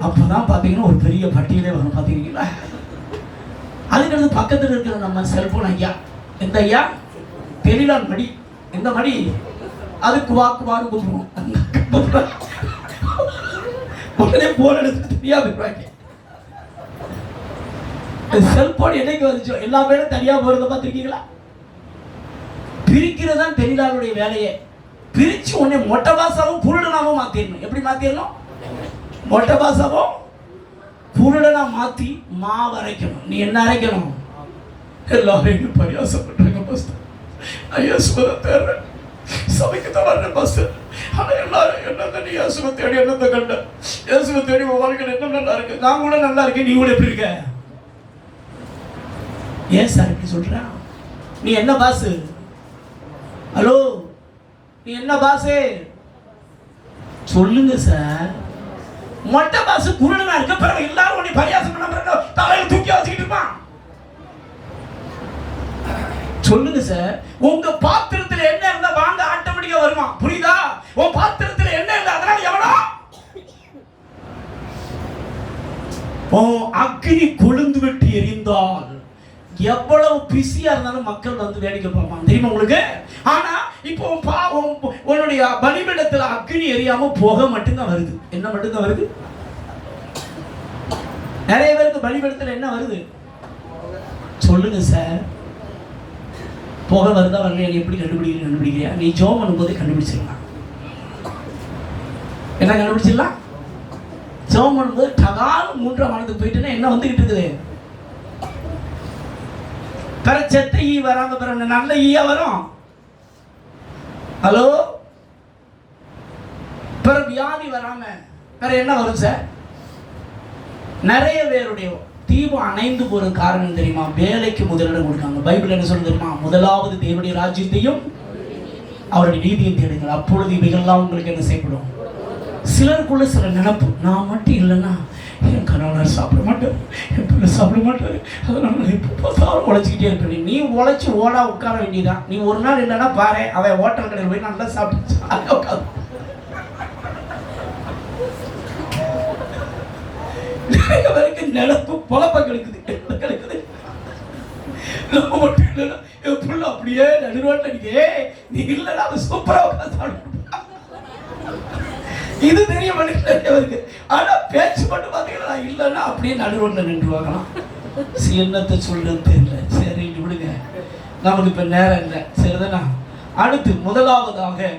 அப்போதான் பார்த்தீங்கன்னா ஒரு பெரிய பட்டியலே வரும். பார்த்தீங்களா? அதுக்கடுத்து பக்கத்தில் இருக்கிற நம்ம செல்போன் ஐயா. எந்த ஐயா? தெரியலான் மடி. எந்த மடி? அதுக்கு வாக்கு கொடுத்துருவோம். உடனே போன் எடுத்து தெரியாம செல்போன் என்னைக்கு வந்துச்சோ எல்லா பேரும் தனியா போறத பார்த்துருக்கீங்களா? பிரிக்கிறதான் தெரியலாளுடைய வேலையே. பிரிச்சு உடனே மொட்டை பாசாவும் புருடனாவும் மாத்திரணும். எப்படி மாத்திரணும்? மொட்டை பாசாவும் புருடனா மாத்தி மாவு அரைக்கணும். நீ என்ன அரைக்கணும்? எல்லாரும் எங்க பரியாசப்பட்டாங்க பாஸ்டர். ஐயா சுமத சபைக்கு தான் வர்றேன் பாஸ்டர். ஆனா எல்லாரும் என்ன நீ இயேசுவை தேடி என்னத்தை கண்ட? இயேசுவை தேடி உன் வாழ்க்கை என்ன நல்லா இருக்கு? நான் கூட நல்லா இருக்கேன், நீ கூட எப்படி இருக்க? ஏன் சார் இப்படி சொல்ற? நீ என்ன பாசு? ஹலோ, நீ என்ன பாசு? சொல்லுங்க சார். மொட்டை பாசு குருடனா இருக்க பிறகு எல்லாரும் உன்னை பரியாசம் பண்ண தலையில தூக்கி வச்சுக்கிட்டு இருப்பான். சொல்லுங்க சார். உங்க பாத்திரத்துல என்ன இருந்தா வாங்க ஆட்டோமேட்டிக்கா வருமா? புரியுதா? உன் பாத்திரத்துல என்ன இல்ல அதனால எவனோ அக்னி கொழுந்து விட்டு எரிந்தால் எவ்வளவு பிஸியா இருந்தாலும் மக்கள் வந்து வேடிக்கை பார்ப்பாங்க. தெரியுமா உங்களுக்கு? ஆனா இப்போ உன்னுடைய பலிபீடத்துல அக்னி எரியாம புகை மட்டும்தான் வருது. என்ன மட்டும்தான் வருது? நிறைய பேருக்கு பலிபீடத்துல என்ன வருது? சொல்லுங்க சார். புகை வருதா வரலையா? நீ எப்படி கண்டுபிடிக்கிறியா? நீ ஜோம் பண்ணும்போதே கண்டுபிடிச்சிடலாம். என்ன கண்டுபிடிச்சிடலாம்? ஜோம் பண்ணும்போது டகாலும் 3ஆம் வாரத்துக்கு போயிட்டுன்னா என்ன வந்துகிட்டு இருக்குது? பிற செத்த ஈ வராம பிற நல்ல ஈயா வரும். ஹலோ, பிற வியாதி வராம வேற என்ன வரும் சார்? நிறைய பேருடைய தீபம் அணைந்து போற காரணம் தெரியுமா? வேலைக்கு முதலிடம் கொடுக்காங்க. பைபிள் என்ன சொல்லுது தெரியுமா? முதலாவது தேவனுடைய ராஜ்யத்தையும் அவருடைய நீதியை தேடுங்கள், அப்பொழுது இவைகள்லாம் உங்களுக்கு என்ன செய்யப்படும். சிலருக்குள்ள சில நினைப்பு, நான் மட்டும் இல்லைன்னா என் கணவனார் சாப்பிட மாட்டார், என் பிள்ளை சாப்பிட மாட்டார், அதனால எப்போ பார்த்தாலும் உழைச்சிக்கிட்டே இருப்பேன். நீ உழைச்சி ஓடா உட்கார வேண்டியதான். நீ ஒரு நாள் இல்லைன்னா பாரு, அவன் ஹோட்டல் கடையில் போய் நல்லா சாப்பிட்டு உட்காந்து வரைக்கும் நினைப்பு பொழப்ப கிடைக்குது. நம்ம மட்டும் இல்லைன்னா என் பிள்ளை அப்படியே நடுவாட்டில் நீ இல்லைன்னா அவன் சூப்பராக உட்காந்து. இது தெரிய மாட்டேங்குது. ஆனா பேச்சு மட்டும் பாத்தீங்கன்னா இல்லைன்னா அப்படியே நடுரோட்ல நின்றுவாங்களாம். என்னத்தை சொல்றது தெரியல. சரி விடுங்க, நமக்கு இப்ப நேரம் இல்லை. சரிதானா? அடுத்து முதலாவதாக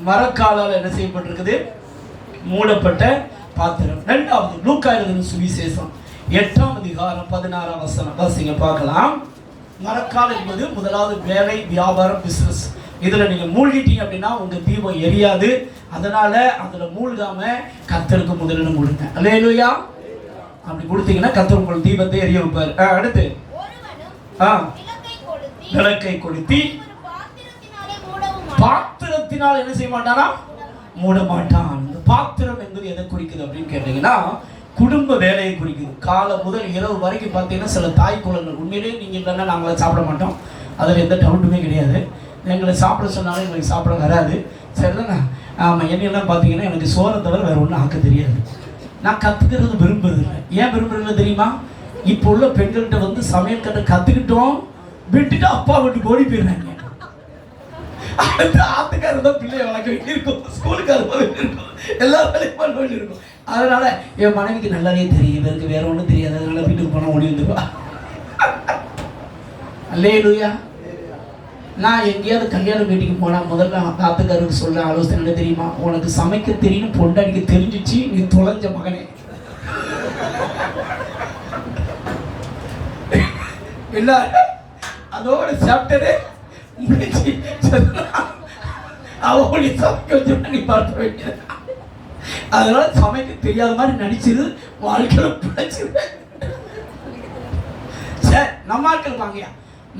மரக்காலால் என்ன செய்யப்பட்டிருக்குது? மூடப்பட்ட பாத்திரம். இரண்டாவது லூக்கா எழுதின சுவிசேஷம் 8ஆம் அதிகாரம் 16ஆம் வசனம் வாசிங்க பார்க்கலாம். மரக்கால் என்பது முதலாவது வேலை, வியாபாரம், பிசினஸ். இதுல நீங்க மூழ்கிட்டீங்க அப்படின்னா உங்க தீபம் எரியாது. அதனால அதுல மூழ்காம கர்த்தருக்கு முதலிடம் கொடுங்க. அல்லேலூயா. அப்படி கொடுத்தீங்கன்னா கர்த்தர் உங்கள் தீபத்தை எரிய வைப்பார். அடுத்து விளக்கை கொளுத்தி பாத்திரத்தினால் என்ன செய்ய மாட்டானா? மூட மாட்டான். இந்த பாத்திரம் என்பது எதை குறிக்குது அப்படின்னு கேட்டீங்கன்னா குடும்ப வேலையை குறிக்குது. காலை முதல் இரவு வரைக்கும் பார்த்தீங்கன்னா சில தாய் குழந்தைகள் உண்மையிலேயே நீங்க இல்லைன்னா நாங்கள் சாப்பிட மாட்டோம், அதில் எந்த டவுட்டுமே கிடையாது. எங்களை சாப்பிட சொன்னாலும் எங்களுக்கு சாப்பிட வராது. சரிதானே? ஆமாம். என்னெல்லாம் பார்த்தீங்கன்னா எனக்கு சோறை தவிர வேறு ஒன்றும் ஆக்க தெரியாது. நான் கற்றுக்கிறது விரும்புறதில்லை. ஏன் விரும்புறதில்லை தெரியுமா? இப்போ உள்ள பெண்கள்கிட்ட வந்து சமையல் கட்ட கற்றுக்கிட்டோம், விட்டுட்டு அப்பா வீட்டுக்கு ஓடி போயிடுறாங்க. ஆத்துக்காரர் தான் பிள்ளைய வளர்க்க வேண்டியிருக்கும், ஸ்கூலுக்கு அது வேண்டியிருக்கும், எல்லா வேலையும் பண்ண வேண்டியிருக்கும். அதனால என் மனைவிக்கு நல்லாவே தெரியும், இவருக்கு வேற ஒன்றும் தெரியாது, அதனால வீட்டுக்கு போனால் ஓடி வந்துருவா. அல்லேலூயா. நான் எங்கேயாவது கல்யாணம் வீட்டுக்கு போனால் முதல்ல ஆத்துக்காரருக்கு சொல்ல ஆலோசனை என்ன தெரியுமா? உனக்கு சமைக்க தெரியும், பொண்டாடிக்கு தெரிஞ்சிச்சு, நீ தொலைஞ்ச மகனே. என்ன அதோட சாப்பிட்டதே முடிச்சு அவங்களுடைய சமைக்க வச்சு நீ பார்க்க வேண்டியது. அதனால சமைக்க தெரியாத மாதிரி நடிச்சிரு, வாழ்க்கையில பிழைச்சிரு. சரி, நம்ம ஆட்கள் வாங்கயா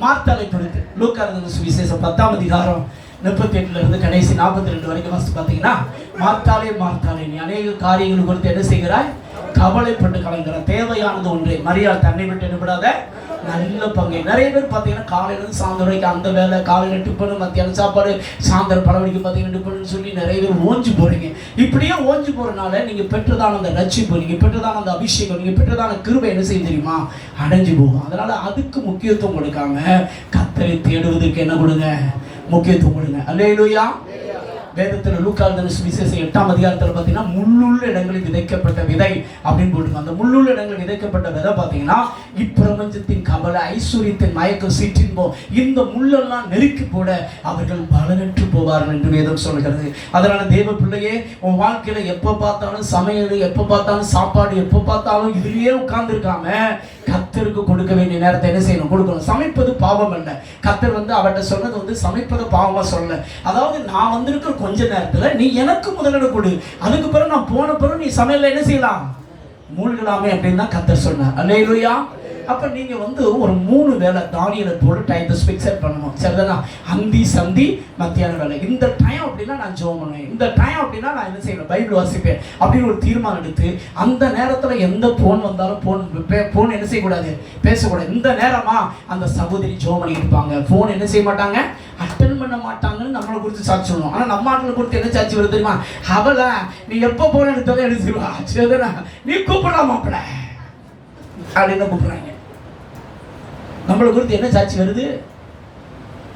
மார்த்தாலை குறித்து லூக்கா எழுதின சுவிசேஷம் 10ஆம் அதிகாரம் 38 இருந்து கடைசி 42 வரைக்கும் வாசித்து பார்த்தீங்கன்னா, மார்த்தாலே நீ அநேக காரியங்கள் குறித்து என்ன செய்கிறாய்? கவலைப்பட்டு கலங்குற. தேவையானது ஒன்றே, மரியாள் தன்னை விட்டு எடுபடாத நல்ல பங்கை. நிறைய பேர் பார்த்தீங்கன்னா காலையிலேருந்து சாயந்தரம் வரைக்கும் அந்த வேலை, காலையில் டிஃபனு, மத்தியானம் சாப்பாடு, சாயந்தரம் பழவடிக்கு பார்த்தீங்கன்னா டிஃபனுன்னு சொல்லி நிறைய பேர் ஓஞ்சி போகிறீங்க. இப்படியே ஓஞ்சி போகிறனால நீங்கள் பெற்றதான அந்த ரட்சிப்பு, நீங்கள் பெற்றதான அந்த அபிஷேகம், நீங்கள் பெற்றதான கிருபை என்ன செய்ய தெரியுமா? அடைஞ்சு போகும். அதனால அதுக்கு முக்கியத்துவம் கொடுக்காம கர்த்தரை தேடுவதற்கு என்ன கொடுங்க? முக்கியத்துவம் கொடுங்க. அல்லேலூயா. வேதத்தில் லூக்கா எழுதின சுவிசேஷம் 8ஆம் அதிகாரத்தில் பார்த்தீங்கன்னா முள்ளுள்ள இடங்களில் விதைக்கப்பட்ட விதை அப்படின்னு போட்டுருக்கோம். அந்த முள்ளுள்ள இடங்களில் விதைக்கப்பட்ட விதை பார்த்தீங்கன்னா இப்பிரபஞ்சத்தின் கவலை, ஐஸ்வர்யத்தின் மயக்கம், சிற்றின்போ, இந்த முள்ளெல்லாம் நெருக்கி போட அவர்கள் பலனற்று போவார்கள் என்று வேதம் சொல்கிறது. அதனால தேவ பிள்ளையே, உன் வாழ்க்கையில எப்போ பார்த்தாலும் சமையல், எப்போ பார்த்தாலும் சாப்பாடு, எப்போ பார்த்தாலும் இதுலயே உட்கார்ந்து இருக்காம கர்த்தருக்கு கொடுக்க வேண்டிய நேரத்தை என்ன செய்யணும்? கொடுக்கணும். சமைப்பது பாவம் அல்ல. கர்த்தர் வந்து அவர்கிட்ட சொன்னது வந்து சமைப்பது பாவமா சொல்லல. அதாவது நான் வந்திருக்கிற கொஞ்ச நேரத்துல நீ எனக்கு முதலிடம் கொடு, அதுக்கு பிறகு நான் போன பிறகு நீ சமையல்ல என்ன செய்யலாம்? மூழ்கலாமே அப்படின்னு தான் கர்த்தர் சொன்னார். அல்லேலூயா. அப்ப நீங்க வந்து ஒரு 3 வேளை தானியலை போட்டு டைத்தை ஃபிக்ஸட் பண்ணணும். சரிதானா? அந்தி சந்தி மத்தியான வேலை. இந்த டைம் அப்படின்னா நான் ஜெபம் பண்ணுவேன், இந்த டைம் அப்படின்னா நான் என்ன செய்வேன்? பைபிள் வாசிப்பேன் அப்படின்னு ஒரு தீர்மானம் எடுத்து அந்த நேரத்துல எந்த போன் வந்தாலும் போன் என்ன செய்யக்கூடாது? பேசக்கூடாது. இந்த நேரமா அந்த சகோதரி ஜெபம் பண்ணி இருப்பாங்க, போன் என்ன செய்ய மாட்டாங்க? அட்டன் பண்ண மாட்டாங்கன்னு நம்மளை குறித்து சாட்சி சொல்லணும். ஆனா நம்ம ஆட்களை குறித்து என்ன சாட்சி வருது தெரியுமா? அவள நீ எப்ப போன எடுத்தாலும் எடுத்துருவா, சரிதானா? நீ கூப்பிடலாம் மாப்பிள அப்படின்னு கூப்பிடுறாங்க. நம்மளை குறித்து என்ன சாட்சி வருது?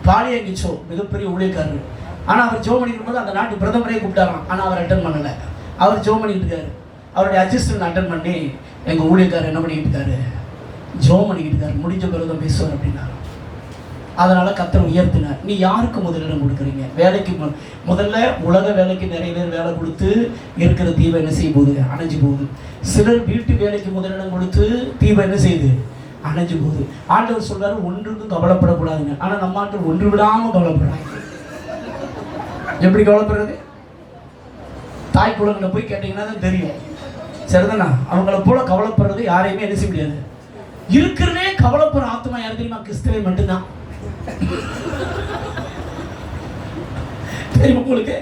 பாலியங்கிச்சோ மிகப்பெரிய ஊழியக்காரர். ஆனால் அவர் ஜெபம் பண்ணிக்கும் போது அந்த நாட்டு பிரதமரே கூப்பிட்டாராம், ஆனால் அவர் அட்டன் பண்ணலை. அவர் ஜெபம் பண்ணிக்கிட்டு இருக்காரு. அவருடைய அசிஸ்டன்ட் அட்டன் பண்ணி எங்கள் ஊழியக்காரர் என்ன பண்ணிக்கிட்டு இருக்காரு? ஜெபம் பண்ணிக்கிட்டு இருக்காரு. முடிஞ்ச பிறகு தான் பேசுவார் அப்படின்னாரு. அதனால கர்த்தர் உயர்த்தினார். நீ யாருக்கு முதலிடம் கொடுக்குறீங்க? வேலைக்கு முதல்ல உலக வேலைக்கு நிறைய பேர் வேலை கொடுத்து இருக்கிற தீபம் என்ன செய்ய போகுது? அணைஞ்சு போகுது. சிலர் வீட்டு வேலைக்கு முதலிடம் கொடுத்து தீபம் என்ன செய்யுது? அணைஞ்சு போகுது. ஆண்டவர் சொல்றாரு ஒன்றுக்கும் கவலைப்படக்கூடாதுங்க. ஆனா நம்ம ஆண்டவர் ஒன்று விடாம கவலைப்படுறாங்க. எப்படி கவலைப்படுறது? தாய் குழந்தைகளை போய் கேட்டீங்கன்னா தான் தெரியும். சரிதானா? அவங்கள போல கவலைப்படுறது யாரையுமே என்ன செய்ய முடியாது? இருக்கிறதே கவலைப்படுற ஆத்மா யார் தெரியுமா? கிறிஸ்தவை மட்டும்தான். தெரியுமா உங்களுக்கு?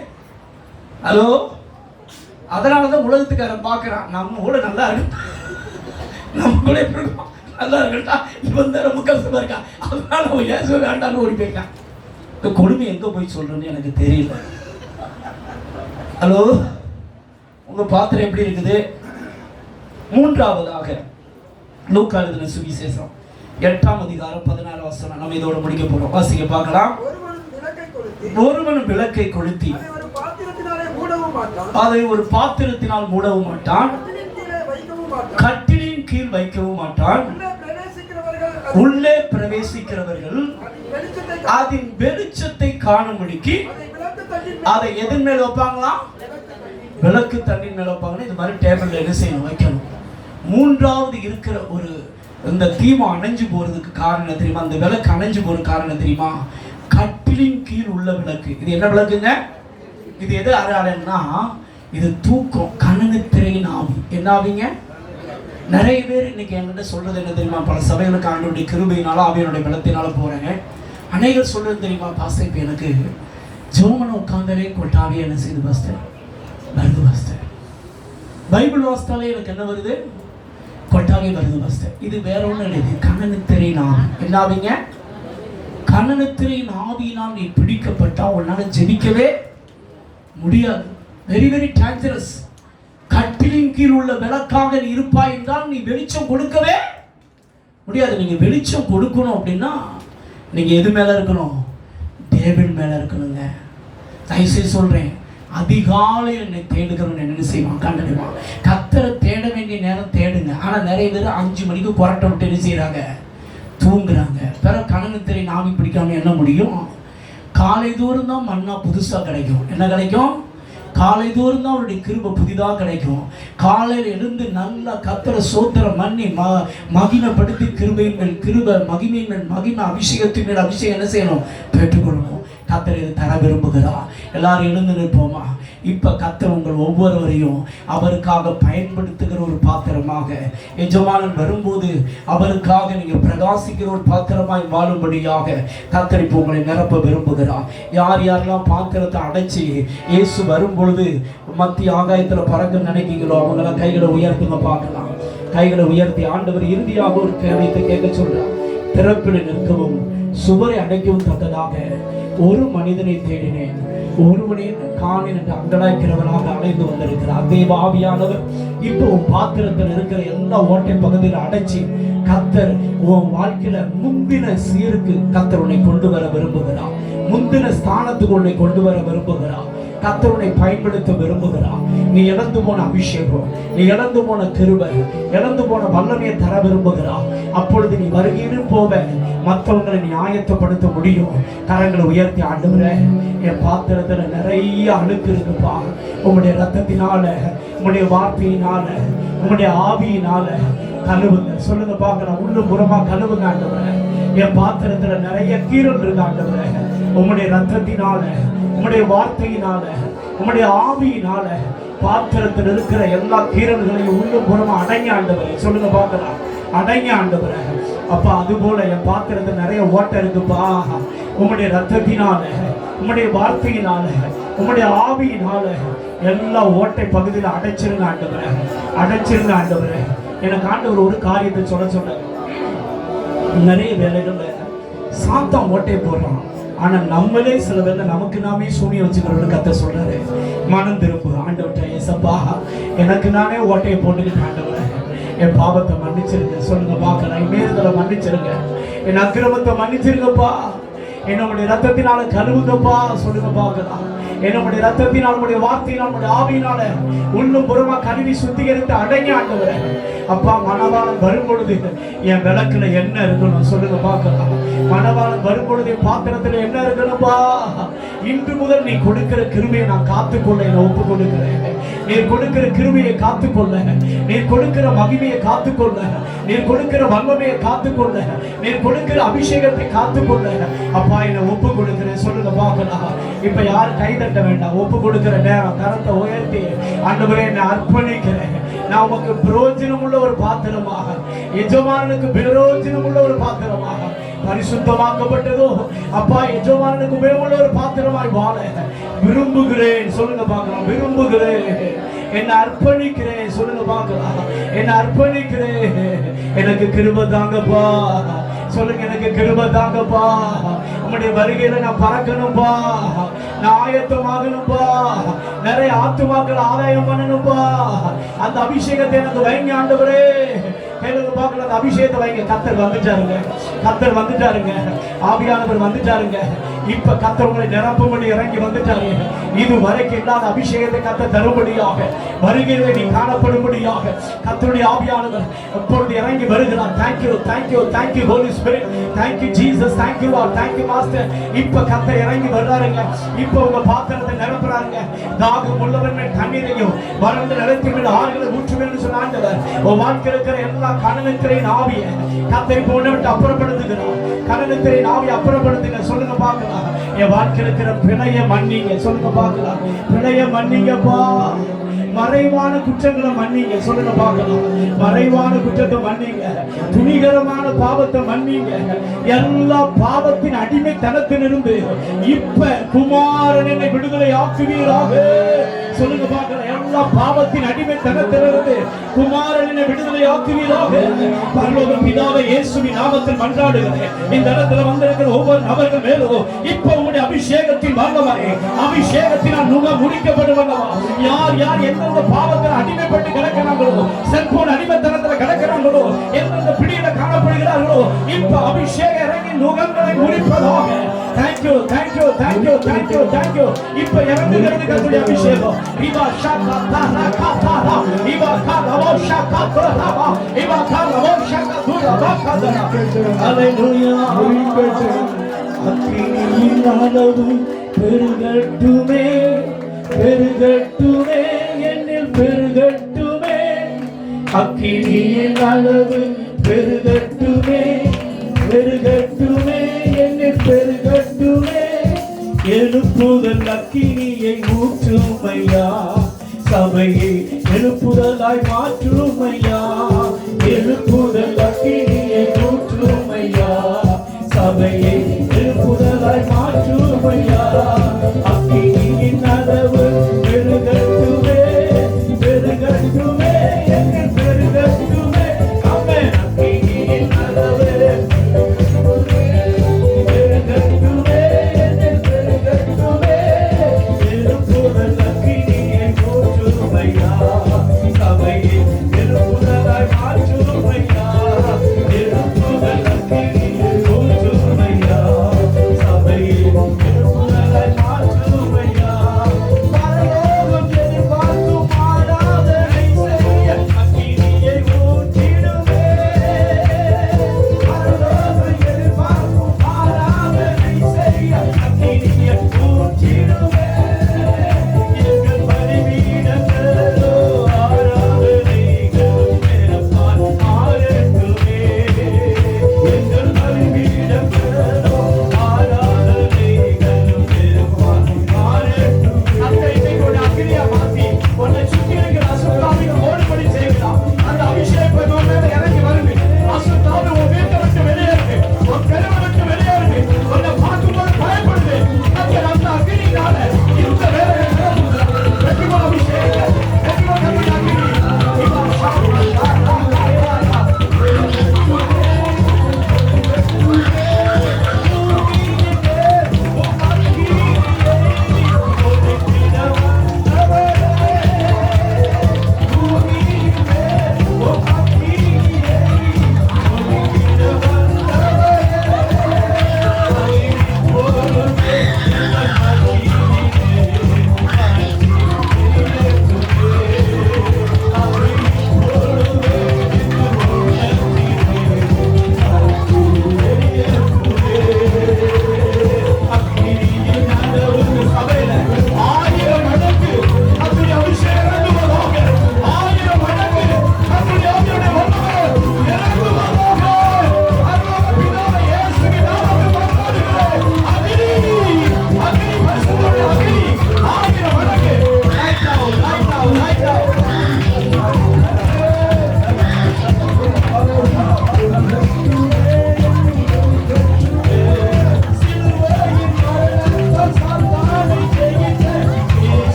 ஹலோ, அதனாலதான் உலகத்துக்காரன் பார்க்கறான், நம்ம கூட நல்லா இருக்கு, நம்ம கூட எப்படி இருக்கோம், நல்லா இருக்கா, இவன் தான் ரொம்ப கஷ்டமா இருக்கா, அதனால அவன் ஏசு வேண்டான்னு ஓடி போயிட்டான். இந்த கொடுமை எங்க போய் சொல்றேன்னு எனக்கு தெரியல. ஹலோ, உங்க பாத்திரம் எப்படி இருக்குது? மூன்றாவதாக லூக்கா எழுதின சுவிசேஷம் 8ஆம் அதிகாரம் 16 வசனம். நம்ம இதோட முடிக்க போறோம். வாசிக்க பார்க்கலாம். ஒருவன் விளக்கை கொளுத்தி அதை ஒரு பாத்திரத்தினால் மூடவும் மாட்டான், கட்டிலின் கீழ் வைக்கவும் மாட்டான். உள்ளே பிரவேசிக்கிறவர்கள் அதன் வெளிச்சத்தை காணும்படிக்கு அதை எதன் மேல் வைப்பாங்களா? விளக்கு தண்ணின் மேல் வைப்பாங்கன்னா இது மாதிரி டேபிள்ல என்ன செய்யணும்? வைக்கணும். மூன்றாவது இருக்கிற ஒரு இந்த தீபம் அணைஞ்சு போறதுக்கு காரணம் தெரியுமா? அந்த விளக்கு அணைஞ்சு போற காரணம் தெரியுமா? கட்டிலின் கீழ் உள்ள விளக்கு. இது என்ன விளக்குங்க? இது எது அடையாளம்னா, இது தூக்கம், கண்ணு திரையின் ஆவி. என்ன ஆவிங்க? நிறைய பேர் இன்னைக்கு என்கிட்ட சொல்றது என்ன தெரியுமா? பல சபைகளுக்கு ஆண்டவருடைய கிருபையினால ஆவியனுடைய பலத்தினால போறேங்க. அநேகர் சொல்றது தெரியுமா? பாஸ்டர், இப்போ எனக்கு ஜோமனை உட்கார்ந்தாலே கொட்டாவே என்ன செய்யுது பாஸ்டர்? வருது பாஸ்டர். பைபிள் வாசித்தாலே எனக்கு என்ன வருது? கொட்டாவே வருது பாஸ்டர். இது வேற ஒன்றும் கிடையாது, கண்ணு திரையின் ஆவி. என்ன ஆவிங்க? கண்ணு திரையின் ஆவியினால் நீ பிடிக்கப்பட்டா உன்னால ஜெபிக்கவே முடியாது. Very very dangerous. கட்டிலின் கீழ் உள்ள விளக்காக நீ இருப்பாய் என்றால் நீ வெளிச்சம் கொடுக்கவே முடியாது. நீங்க வெளிச்சம் கொடுக்கணும் அப்படின்னா நீங்க எது மேல இருக்கணும்? தேவன் மேல இருக்கணுங்க. தயவுசெய்து சொல்றேன், அதிகாலையில் என்னை தேடுகிறவன் என்ன செய்வான்? கண்டறிவான். கர்த்தரை தேட வேண்டிய நேரம் தேடுங்க. ஆனா நிறைய பேர் 5 மணிக்கு புரட்ட விட்டு என்ன செய்யறாங்க? தூங்குறாங்க. பிறகு கண்ணு திரை நாவி பிடிக்காம என்ன முடியும்? காலை தோறும் தான் மன்னா புதுசா கிடைக்கும். என்ன கிடைக்கும்? காலை தோறும் தான் அவருடைய கிருபை புதிதாக கிடைக்கும். காலையில் எழுந்து நல்லா கர்த்தரை சோத்திரம் பண்ணி மகிமைப்படுத்தி கிருபையின் மேல் கிருபை, மகிமையின் மேல் மகிமை, அபிஷேகத்தின் மேல் அபிஷேகம் என்ன செய்யணும்? பெற்றுக்கொள்ளணும். கர்த்தர் இதை தர விரும்புகிறார். எல்லாரும் எழுந்து நிற்போமா? இப்ப கர்த்தர் உங்கள் ஒவ்வொருவரையும் அவருக்காக பயன்படுத்துகிற ஒரு பாத்திரமாக, எஜமானன் வரும்போது அவருக்காக நீங்க பிரகாசிக்கிற ஒரு பாத்திரமாய் வாழும்படியாக கர்த்தர் இப்போ உங்களை நிரப்ப விரும்புகிறார். யார் யாரெல்லாம் பாத்திரத்தை அடைச்சி இயேசு வரும்பொழுது மத்திய ஆகாயத்துல பறக்க நினைக்கிறீங்களோ அவங்களாம் கைகளை உயர்த்துங்க பார்க்கலாம். கைகளை உயர்த்தி ஆண்டவர் இறுதியாக ஒரு கேள்வியை கேட்க சொல்றார். திறப்பில் நிற்கவும் சுவரை அடைக்கவும் தக்கதாக ஒரு மனிதனை தேடினேன், ஒருவனின் காணின் என்று அங்கலாய்க்கிறவனாக அலைந்து வந்திருக்கிறார். தேவ ஆவியானவர் இப்போ உன் பாத்திரத்தில் இருக்கிற எல்லா ஓட்டை பகுதியில் அடைச்சி கர்த்தர் உன் வாழ்க்கையில முந்தின சீருக்கு கர்த்தர் உன்னை கொண்டு வர விரும்புகிறார். முந்தின ஸ்தானத்துக்கு உன்னை கொண்டு வர விரும்புகிறார். கர்த்தர் உன்னை பயன்படுத்த விரும்புகிறார். நீ இழந்து போன அபிஷேகம், நீ இழந்து போன கிருபை, இழந்து போன வல்லமையை தர விரும்புகிறார். அப்பொழுது நீ வருகையிலும் போவ மற்றவங்களை நீ ஆயத்தப்படுத்த முடியும். கரங்களை உயர்த்தி ஆண்டவரே, என் பாத்திரத்துல நிறைய அழுக்கு இருக்குப்பா, உங்களுடைய ரத்தத்தினால, உங்களுடைய வார்த்தையினால, உங்களுடைய ஆவியினால கழுவுங்க. சொல்லுங்க பார்க்கலாம். உள்ளு புறமா கழுவுங்க ஆண்டவரே. என் பாத்திரத்துல நிறைய கீரல் இருக்கு ஆண்டவரே. உங்களுடைய ரத்தத்தினால, உங்களுடைய வார்த்தையினால, உங்களுடைய ஆவியினால பாத்திரத்தில் இருக்கிற எல்லா கீரல்களையும் உள்ளு புறமா அடங்கி ஆண்டவரே. சொல்லுங்க பார்க்கலாம். அடங்கி ஆண்டவரே. அப்பா, அது போல என் பாத்திரத்தில் நிறைய ஓட்டை இருக்குப்பா. உங்களுடைய ரத்தத்தினால, உங்களுடைய வார்த்தையினால, உங்களுடைய ஆவியினால எல்லா ஓட்டை பகுதியில் அடைச்சிருங்க ஆண்டவரே. அடைச்சிருங்க ஆண்டவரே. எனக்கு ஆண்டவர் ஒரு காரியத்தை சொல்ல நிறைய வேலைகள்ல சாத்தான் ஓட்டை போடுறான். ஆனா நம்மளே சில வேலை நமக்கு நாமே சூனியம் வச்சுக்கிறோம்னு கத்த சொல்றாரு. மனம் திருப்பு ஆண்டவர்கிட்ட. ஏசப்பா, எனக்கு நானே ஓட்டையை போட்டுக்கிட்டு ஆண்டவரே, என் பாவத்தை மன்னிச்சிருங்க. சொல்லுங்க பார்க்கலாம். என் மீறுதலை மன்னிச்சிருங்க. என் அக்கிரமத்தை மன்னிச்சிருங்கப்பா. என்னுடைய ரத்தத்தினால கழுவுங்கப்பா. சொல்லுங்க பார்க்கலாம். என்னுடைய ரத்தத்தினால், உங்களுடைய வார்த்தையினால், உங்களுடைய ஆவியினால உள்ளும் புறமா கழுவி சுத்திகரித்து அடங்கி ஆண்டவரே. அப்பா, மணவாளன் வரும்பொழுது என் விளக்குல என்ன இருக்கணும்? சொல்லுங்க பார்க்கலாம். மணவாளன் வரும்பொழுது பாத்திரத்துல என்ன இருக்கணும்பா? இன்று முதல் நீ கொடுக்கிற கிருபையை நான் காத்துக்கொள்ள என்னை ஒப்பு கொடுக்கிறேன். நீ கொடுக்கிற கிருபையை காத்துக்கொள்ள, நீ கொடுக்கிற மகிமையை காத்துக்கொள்ள, நீ கொடுக்கிற வல்லமையை காத்துக்கொள்ள, நீ கொடுக்கிற அபிஷேகத்தை காத்துக்கொள்ள அப்பா என்னை ஒப்பு கொடுக்கிறேன். சொல்லுங்க பார்க்கலாம். இப்ப யாரும் கைதட்ட வேண்டாம். ஒப்பு கொடுக்கிற நேரம். கரத்தை உயர்த்தி ஆண்டவரே, என்னை அர்ப்பணிக்கிறேன். நான் உமக்கு பிரயோஜனம் உள்ள ஒரு பாத்திரமாக, எஜமானனுக்கு பிரயோஜனம் உள்ள ஒரு பாத்திரமாக பரிசுத்தமாக்கப்பட்டதோ அப்பா, எஜமானனுக்கு உபயோகமுள்ள ஒரு பாத்திரமாய் வாழ விரும்புகிறேன். சொல்லுங்க பார்க்கலாம், விரும்புகிறேன். என்னை அர்ப்பணிக்கிறேன். சொல்லுங்க பார்க்கலாம், என்னை அர்ப்பணிக்கிறேன். எனக்கு கிருபை தாங்கப்பா. சொல்லுங்க, எனக்கு கிருபை தாங்கப்பா. உம்முடைய வருகையில நான் பறக்கணும்பா, நான் ஆயத்தமாகணும்பா, நிறைய ஆத்துமாக்கள் ஆதாயம் பண்ணணும்பா. அந்த அபிஷேகத்தை எனக்கு வைங்க ஆண்டவரே. கேளுங்க பார்க்கலாம், அந்த அபிஷேகத்தை வைங்க. கர்த்தர் வந்துட்டாருங்க, கர்த்தர் வந்துட்டாருங்க, ஆவியானவர் வந்துட்டாருங்க. இப்ப கர்த்தர் உங்களை நிரப்பும்படி இறங்கி வந்துட்டாரு. இது வரைக்கும் இல்லாத அபிஷேகத்தை கர்த்தர் தரும்படியாக, வருகையில நீ காணப்படும்படியாக கர்த்தருடைய ஆவியானவர் இப்பொழுது இறங்கி வருகிறார். Thank you, thank you, thank you holy spirit, thank you Jesus, thank you lord, thank you master. இப்ப கர்த்தர் இறங்கி வர்றாருங்க. இப்ப உங்க பாத்திரத்தை நிரப்புறாருங்க. தாகம் உள்ளவன் மேல் தண்ணீரையும் வறண்ட நிலத்தின் மேல் ஆறுகளை ஊற்றுவேன் என்று சொன்ன ஆண்டவர் உன் வாழ்க்கையில் இருக்கிற எல்லா கனனத்திரையின் ஆவியை கர்த்தர் இப்ப உன்னை விட்டு அப்புறப்படுத்துகிறார். கனனத்திரையின் ஆவியை அப்புறப்படுத்துங்க. சொல்லுங்க பார்க்கலாம், என் வாழ்க்கையில் இருக்கிற பிணைய மன்னிங்க. சொல்லுங்க பார்க்கலாம், பிணைய மன்னிங்கப்பா. மறைவான குற்றங்களை மன்னிங்க. சொல்லுங்க பார்க்கலாம், மறைவான குற்றத்தை மன்னிங்க. துணிகரமான பாவத்தை மன்னிங்க. எல்லா பாவத்தின் அடிமைத்தனத்திலிருந்து இப்ப குமாரன் என்னை விடுதலை ஆக்குவீராக. சொல்லுங்க பார்க்கலாம், எல்லா பாவத்தின் அடிமைத்தனத்திலிருந்து குமாரன் என்னை விடுதலை ஆக்குவீராக. பரலோக பிதாவே, இயேசுவின் நாமத்தில் மன்றாடுகிறேன். இந்த இடத்துல வந்திருக்கிற ஒவ்வொரு நபர்கள் மேலும் இப்ப உங்களுடைய அபிஷேகத்தின் வல்லமை, அபிஷேகத்தினால் நுக முடிக்கப்படுவல்லவா. யார் யார் எந்தெந்த பாவத்தில் அடிமைப்பட்டு கிடக்கிறாங்களோ, செல்போன் அடிமைத்தனத்தில் கிடக்கிறாங்களோ, எந்தெந்த பிடியில காணப்படுகிறார்களோ, இப்ப அபிஷேகம் இறங்கி நுகங்களை முடிப்பதாக. Thank you, thank you, thank you, thank you, thank you. இப்ப இறங்குகிறது கர்த்தருடைய அபிஷேகம். இவா ஷாகா தாரா காதாரா, இவா காலவோ ஷாகா தோராவா, இவா காலவோ ஷாகா தோராவா காதாரா. ஹalleluya. அக்கினியின் அளவு பெருகட்டுமே, பெருகட்டுமே, என்னில் பெருகட்டுமே. அக்கினியின் அளவு பெருகட்டுமே, பெருகட்டுமே, என்னில் பெருகட்டுமே. எழுப்புதல் அக்கினியை ஊற்றுமையா, சபையை எழுப்புதலாய் மாற்றுமையா. எழுப்புதல் அக்கினியை ஊற்றுமையா, சபையை எழுப்புதலாய் மாற்றுமையா. அக்கினியின் அளவு பெருகட்டுமே, பெருகட்டுமே, என்னில் பெருகட்டுமே. ஆமென். அக்கினியின் அளவு எழுப்புதல் அக்கினியை ஊற்றுமையா, சபையை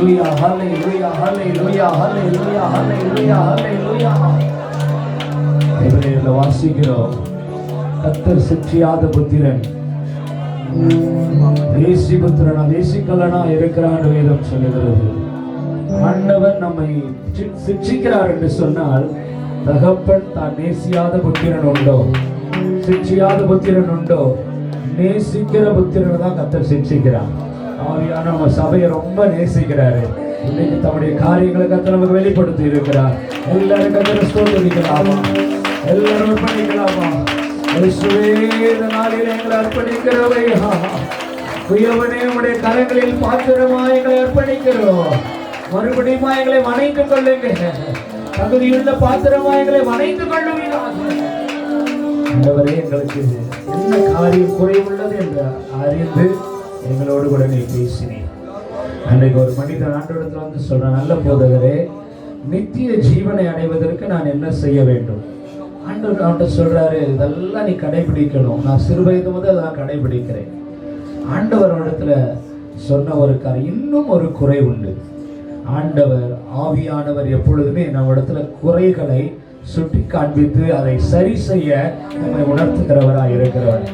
ஹல்லேலூயா ஹல்லேலூயா ஹல்லேலூயா ஹல்லேலூயா ஹல்லேலூயா ஹல்லேலூயா. எபிரேயர்ல வாசிக்கிறோம், கர்த்தர் சிற்றியாத புத்திரன் தேசி புத்திரனா தேசிக்கல்லனா இருக்கிறான் வேதம் சொல்லுகிறது. ஆண்டவர் நம்மை சிட்சிக்கிறார் என்று சொன்னால் தகப்பன் தான் நேசியாத புத்திரன் உண்டோ, சிட்சியாத புத்திரன் உண்டோ? நேசிக்கிற புத்திரனை தான் கர்த்தர் சிட்சிக்கிறார். ஆவியான நம்ம சபையை ரொம்ப நேசிக்கிறாரு. இன்னைக்கு தம்முடைய காரியங்களை கர்த்தர் நமக்கு வெளிப்படுத்தி இருக்கிறார். எல்லாரும் கர்த்தரை ஸ்தோத்திரிக்கலாமா? எல்லாரும் அர்ப்பணிக்கலாமா? இந்த நாளில் எங்களை அர்ப்பணிக்கிறவை உயவனே உடைய கரங்களில் பாத்திரமா எங்களை அர்ப்பணிக்கிறோம். மறுபடியும் எங்களை வணைந்து கொள்ளுங்க. தகுதியுள்ள பாத்திரமா எங்களை வணைந்து கொள்ளுவீராக. எங்களுக்கு என்ன காரியம் குறைவுள்ளது என்று அறிந்து எங்களோடு கூட நீ பேசினீர். அன்றைக்கு ஒரு மனிதன் ஆண்டவரிடத்தில் வந்து சொல்ற, நல்ல போதகரே, நித்திய ஜீவனை அடைவதற்கு நான் என்ன செய்ய வேண்டும்? ஆண்டவர் அவன்கிட்ட சொல்றாரு, இதெல்லாம் நீ கடைபிடிக்கணும். நான் சிறு வயது முதல் நான் கடைபிடிக்கிறேன். ஆண்டவர் இடத்துல சொன்ன ஒரு காரியம், இன்னும் ஒரு குறை உண்டு. ஆண்டவர் ஆவியானவர் எப்பொழுதுமே நம்ம இடத்துல குறைகளை சுட்டி காண்பித்து அதை சரி செய்ய நம்மை உணர்த்துகிறவராக இருக்கிறவர்.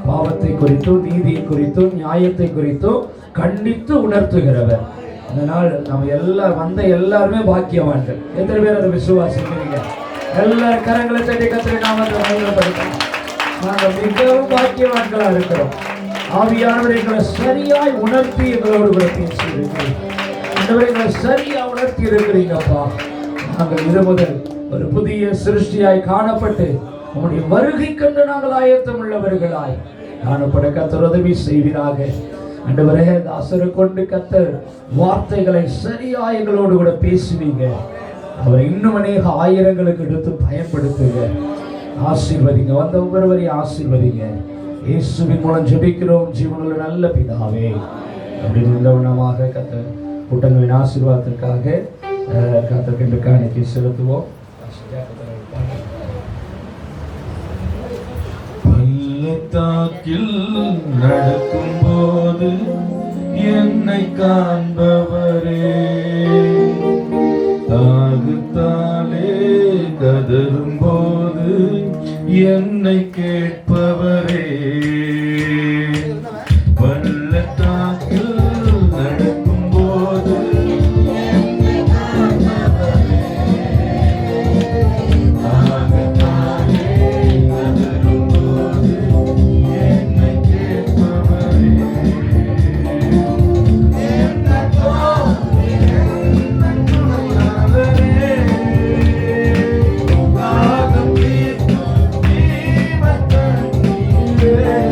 பாவத்தை குறித்தும் நீதியை குறித்தும் நியாயத்தை குறித்தும் கண்டித்து உணர்த்துகிறவர். அதனால் நம்ம எல்லாருமே பாக்கியவான்கள். எத்தனை பேர் அதை விசுவாசிக்கிறீங்க? எல்லாரும் கரங்களை தட்டி கர்த்தரை நாமத்தை மகிமைப்படுத்தலாம். நாங்கள் மிகவும் பாக்கியவான்களாக இருக்கிறோம். ஆவியானவர் எங்களை சரியாய் உணர்த்தி எங்களோடு கூட பேசி இருக்கிறீங்க. எங்களை சரியா உணர்த்தி இருக்கிறீங்கப்பா. நாங்கள் இது முதல் ஒரு புதிய சிருஷ்டியாய் காணப்பட்டு உங்களுடைய வருகை கண்டு நாங்கள் ஆயத்தம் உள்ளவர்களாய் காணப்பட கர்த்தர் உதவி செய்வீராக. ஆண்டவரே, தாசரை கொண்டு கர்த்தர் வார்த்தைகளை சரியா எங்களோடு கூட பேசுவீங்க. அவரை இன்னும் அநேக ஆயிரங்களுக்கு எடுத்து பயன்படுத்துங்க. ஆசீர்வதிங்க, வந்த ஒவ்வொருவரையும் ஆசீர்வதிங்க. இயேசுவின் மூலம் ஜெபிக்கிறோம் ஜீவனுள்ள நல்ல பிதாவே. அப்படின்னு நிலவனமாக கர்த்தர் கூட்டங்களின் ஆசீர்வாதத்திற்காக கர்த்தருக்கு காணிக்கை செலுத்துவோம். பள்ளத்தாக்கில் நடக்கும் போது என்னை காண்பவரே, தாகத்தாலே கதறும் போது என்னை கேட்பவரே, பள்ளத்தாக்கில் நடக்கும் போது Yeah.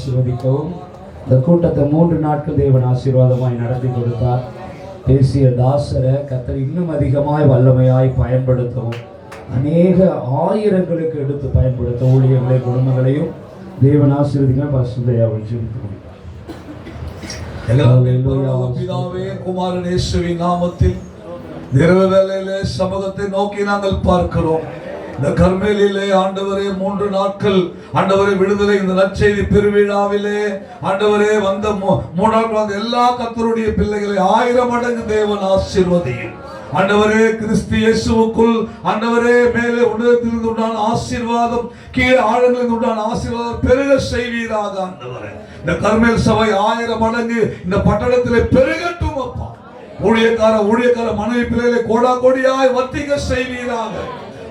ஆசீர்வதிக்கவும். இந்த கூட்டத்தை 3 நாட்கள் தேவன் ஆசீர்வாதமாய் நடத்தி கொடுத்தார். பேசிய தாசரை கர்த்தர் இன்னும் அதிகமாய் வல்லமையாய் பயன்படுத்தவும், அநேக ஆயிரங்களுக்கு எடுத்து பயன்படுத்த ஊழியர்களை குடும்பங்களையும் தேவன் ஆசீர்வதிக்க பரிசுத்தையா வச்சு பிதாவே குமாரன் இயேசுவின் நாமத்தில் இரவு வேளையிலே சமூகத்தை நோக்கி நாங்கள் பார்க்கிறோம். இந்த கர்மேலிலே ஆண்டவரே 3 நாட்கள் ஆண்டவரே விடுதலை இந்த நற்செய்தி பெருவிழாவிலே ஆண்டவரே வந்த 3 நாட்கள் வந்த எல்லா கர்த்தருடைய பிள்ளைகளை 1000 மடங்கு தேவன் ஆசீர்வதியும். ஆண்டவரே கிறிஸ்து இயேசுவுக்குள் ஆண்டவரே மேலே உன்னதத்திலிருந்து உண்டான ஆசீர்வாதம், கீழே ஆழங்களிலிருந்து உண்டான ஆசீர்வாதம் பெருக செய்வீராக. ஆண்டவரே இந்த கர்மேல் சபை 1000 மடங்கு இந்த பட்டணத்திலே பெருகட்டும் அப்பா. ஊழியக்கார மனைவி பிள்ளைகளை கோடா கோடியாய் வர்த்திக்க செய்வீராக.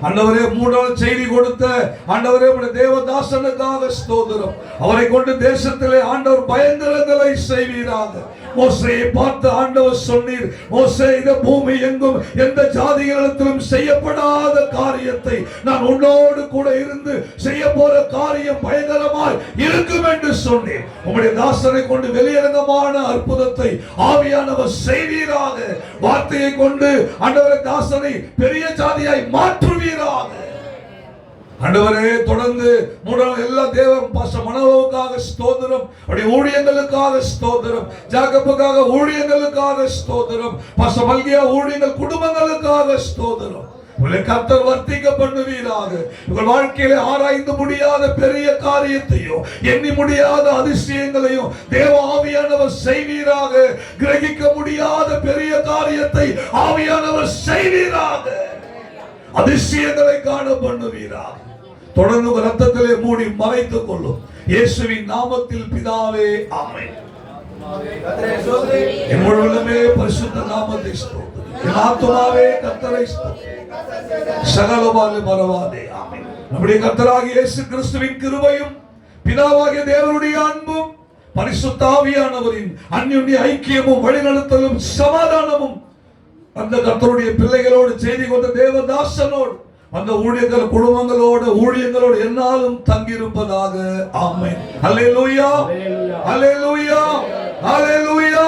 ஆண்டவரே 3 செய்தி கொடுத்த ஆண்டவரே உடைய தேவதாசனுக்காக ஸ்தோத்திரம். அவரை கொண்டு தேசத்திலே ஆண்டவர் பயங்கரங்களை செய்வீராக. மோசேயை பார்த்து ஆண்டவர் சொன்னீர், மோசே இந்த பூமி எங்கும் எந்த ஜாதிகளிடத்திலும் செய்யப்படாத காரியத்தை நான் உன்னோடு கூட இருந்து செய்ய போற காரியம் பயங்கரமாய் இருக்கும் என்று சொன்னீர். உம்முடைய தாசனை கொண்டு வெளியரங்கமான அற்புதத்தை ஆவியானவர் செய்வீராக. வார்த்தையை கொண்டு ஆண்டவரே தாசனை பெரிய ஜாதியாய் மாற்றுவீராக. ஆண்டவரே தொடர்ந்து எல்லா தேவன் பாச மனோவுக்காக ஸ்தோத்திரம், அவருடைய ஊழியங்களுக்காக ஸ்தோத்திரம், ஜாக்கப்புக்காக ஊழியங்களுக்காக ஸ்தோத்திரம், பாச மல்கியா ஊழியங்கள் குடும்பங்களுக்காக ஸ்தோத்திரம். உங்களை கர்த்தர் வர்த்திக்க பண்ணுவீராக. உங்கள் வாழ்க்கையில ஆராய்ந்து முடியாத பெரிய காரியத்தையும் எண்ணி முடியாத அதிசயங்களையும் தேவ ஆவியானவர் செய்வீராக. கிரகிக்க முடியாத பெரிய காரியத்தை ஆவியானவர் செய்வீராக. அதிசயங்களை காண பண்ணுவீராக. தொடர்ந்து ரத்தத்திலே மூடி மறைத்துக் கொள்ளும் இயேசுவின் நாமத்தில் பிதாவே ஆமென். என் முழு உள்ளமே பரிசுத்த நாமத்தை ஸ்தோத்திரி. என் ஆத்துமாவே கர்த்தரை ஸ்தோத்திரி. சகலவாலே மறவாதே. ஆமென். நம்முடைய கர்த்தராகிய இயேசு கிறிஸ்துவின் கிருபையும் பிதாவாகிய தேவனுடைய அன்பும் பரிசுத்த ஆவியானவரின் அன்யோன்ய ஐக்கியமும் வழிநடத்தலும் சமாதானமும் அந்த கர்த்தருடைய பிள்ளைகளோடு செய்தி கொண்ட தேவதாசனோடு அந்த ஊழியர்கள் குடும்பங்களோடு ஊழியங்களோடு என்னாலும் தங்கியிருப்பதாக. ஆமென். அல்லேலூயா, அல்லேலூயா, அல்லேலூயா.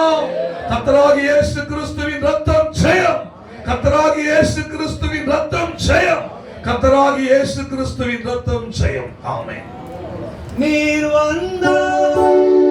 கர்த்தராகிய இயேசு கிறிஸ்துவின் இரத்தம் ஜெயம். கர்த்தராகிய இயேசு கிறிஸ்துவின் இரத்தம் ஜெயம். கர்த்தராகிய இயேசு கிறிஸ்துவின் இரத்தம் ஜெயம். ஆமென். நீர் வந்தாய்